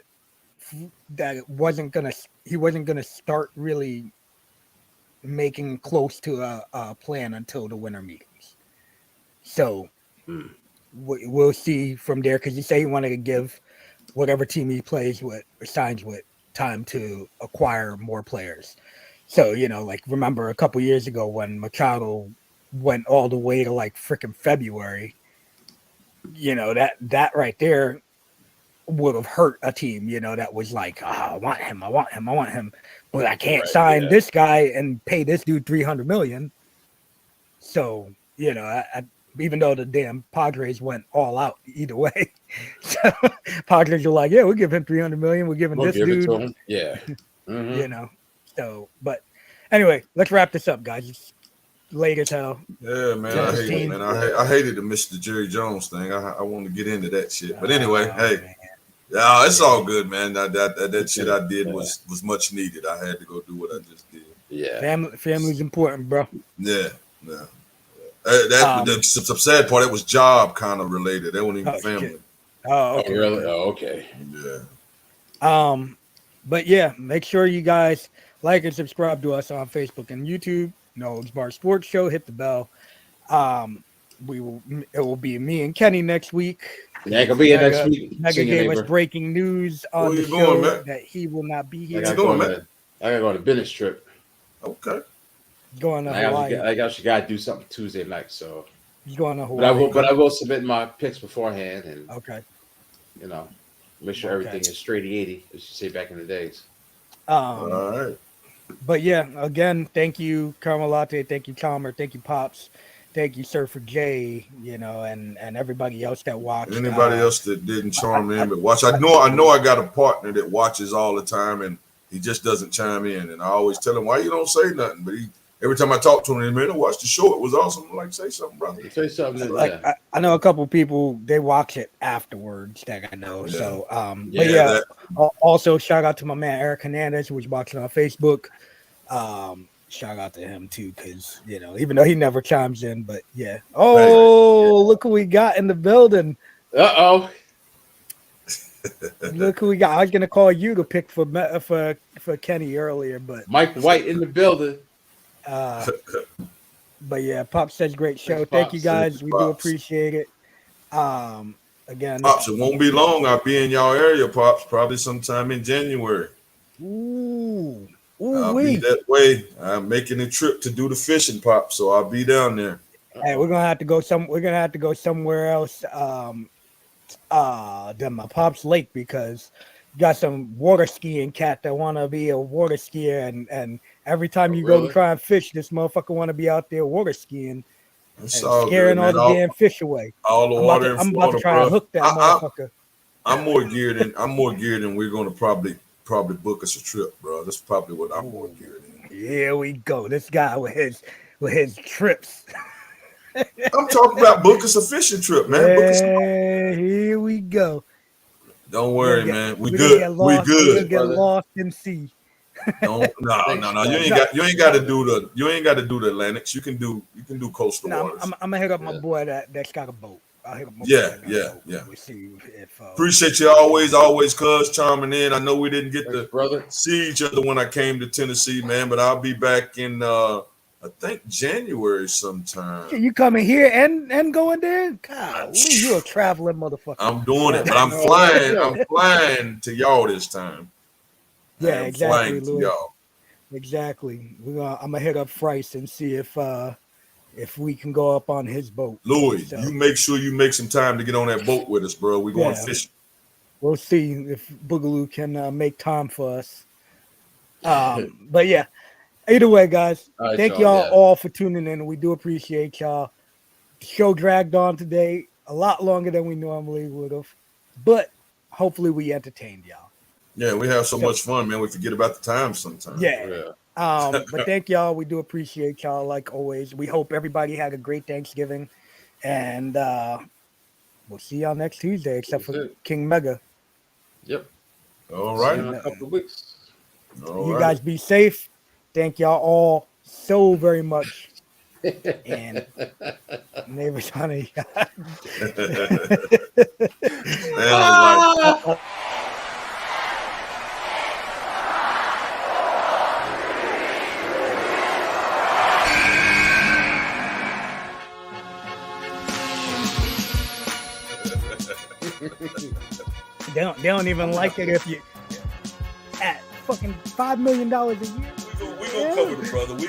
he wasn't gonna start really making close to a plan until the winter meetings. So we'll see from there because he said he wanted to give whatever team he plays with or signs with time to acquire more players. So, remember a couple years ago when Machado went all the way to freaking February, that right there would have hurt a team, that was like, I want him, but I can't sign this guy and pay this dude $300 million. So, even though the damn Padres went all out either way, so Padres are like, yeah, we'll give him $300 million. We'll give him this dude. Yeah. So, but anyway, let's wrap this up, guys. It's late as hell. Yeah, man. I hate it, man. I hated to miss the Jerry Jones thing. I want to get into that shit. But anyway, hey. Man. Yeah, it's all good, man. That shit I did was much needed. I had to go do what I just did. Yeah. Family's important, bro. Yeah, yeah. That's the sad part. It was job kind of related. That wasn't even Oh, family. shit. Oh, okay. Oh, really? Oh, okay. Yeah. But yeah, make sure you guys like and subscribe to us on Facebook and YouTube. No Holds Barred Sports Show. Hit the bell. It will be me and Kenny next week. Yeah, gonna be here next week. Mega gave us breaking news on the show that he will not be here. I gotta go on a business trip. Okay. Going to Hawaii. I actually gotta do something Tuesday night, so he's going to Hawaii. But I will submit my picks beforehand, and okay, make sure everything is straight 80, as you say back in the days. All right. But yeah, again, thank you, Caramel Latte. Thank you, Chalmer. Thank you, Pops. Thank you, Surfer J. And everybody else that watched. Anybody else that didn't charm in but watch? I know I got a partner that watches all the time, and he just doesn't chime in. And I always tell him, why you don't say nothing? But every time I talk to him, man, I watched the show. It was awesome. I'm like, say something, brother. Say something. I know a couple people, they watch it afterwards that I know. Yeah. So, also shout out to my man Eric Hernandez, who was watching on Facebook. Shout out to him too, because even though he never chimes in, but yeah. Oh, look who we got in the building. Look who we got. I was gonna call you to pick for Kenny earlier, but Mike White in the building. But yeah, Pop says great show. Thank you guys. We do appreciate it. Again, Pops, it won't be long. I'll be in y'all area, Pops, probably sometime in January. I'll be that way. I'm making a trip to do the fishing, Pop, so I'll be down there. Hey, we're gonna have to go somewhere else than my Pop's Lake, because you got some water skiing cat that want to be a water skier, and every time you go to try and fish, this motherfucker want to be out there water skiing and scaring all the damn fish away. All the water I'm about to try and hook that motherfucker. I'm more geared in. We're gonna probably book us a trip, bro. That's probably what I'm more geared in. Here we go. This guy with his trips. I'm talking about book us a fishing trip, man. Here we go. Don't worry, man. We good. We good. We'll get lost in sea. No. You ain't got to do the Atlantics. You can do coastal waters. I'm gonna hit up my boy that's got a boat. I'll hit up my boy. We'll see if appreciate you always, cuz charming in. I know we didn't get to see each other when I came to Tennessee, man, but I'll be back in I think January sometime. You coming here and going there? God, you a traveling motherfucker. I'm doing it, but I'm flying. I'm flying to y'all this time. Yeah, exactly, Louis. Y'all. Exactly. I'm gonna hit up Frice and see if we can go up on his boat. Louis, you make sure you make some time to get on that boat with us, bro. We're going fishing. We'll see if Boogaloo can make time for us. But yeah. Either way, guys, thank y'all all for tuning in. We do appreciate y'all. The show dragged on today a lot longer than we normally would have, but hopefully we entertained y'all. Yeah, we have so much fun, man. We forget about the time sometimes. Yeah. But thank y'all. We do appreciate y'all like always. We hope everybody had a great Thanksgiving, and we'll see y'all next Tuesday, except for King Mega. Yep. All right. See you in a couple of weeks. You guys be safe. Thank y'all all so very much. And neighbors, honey. They don't even like it if you at fucking $5 million a year. We gonna cover the brother.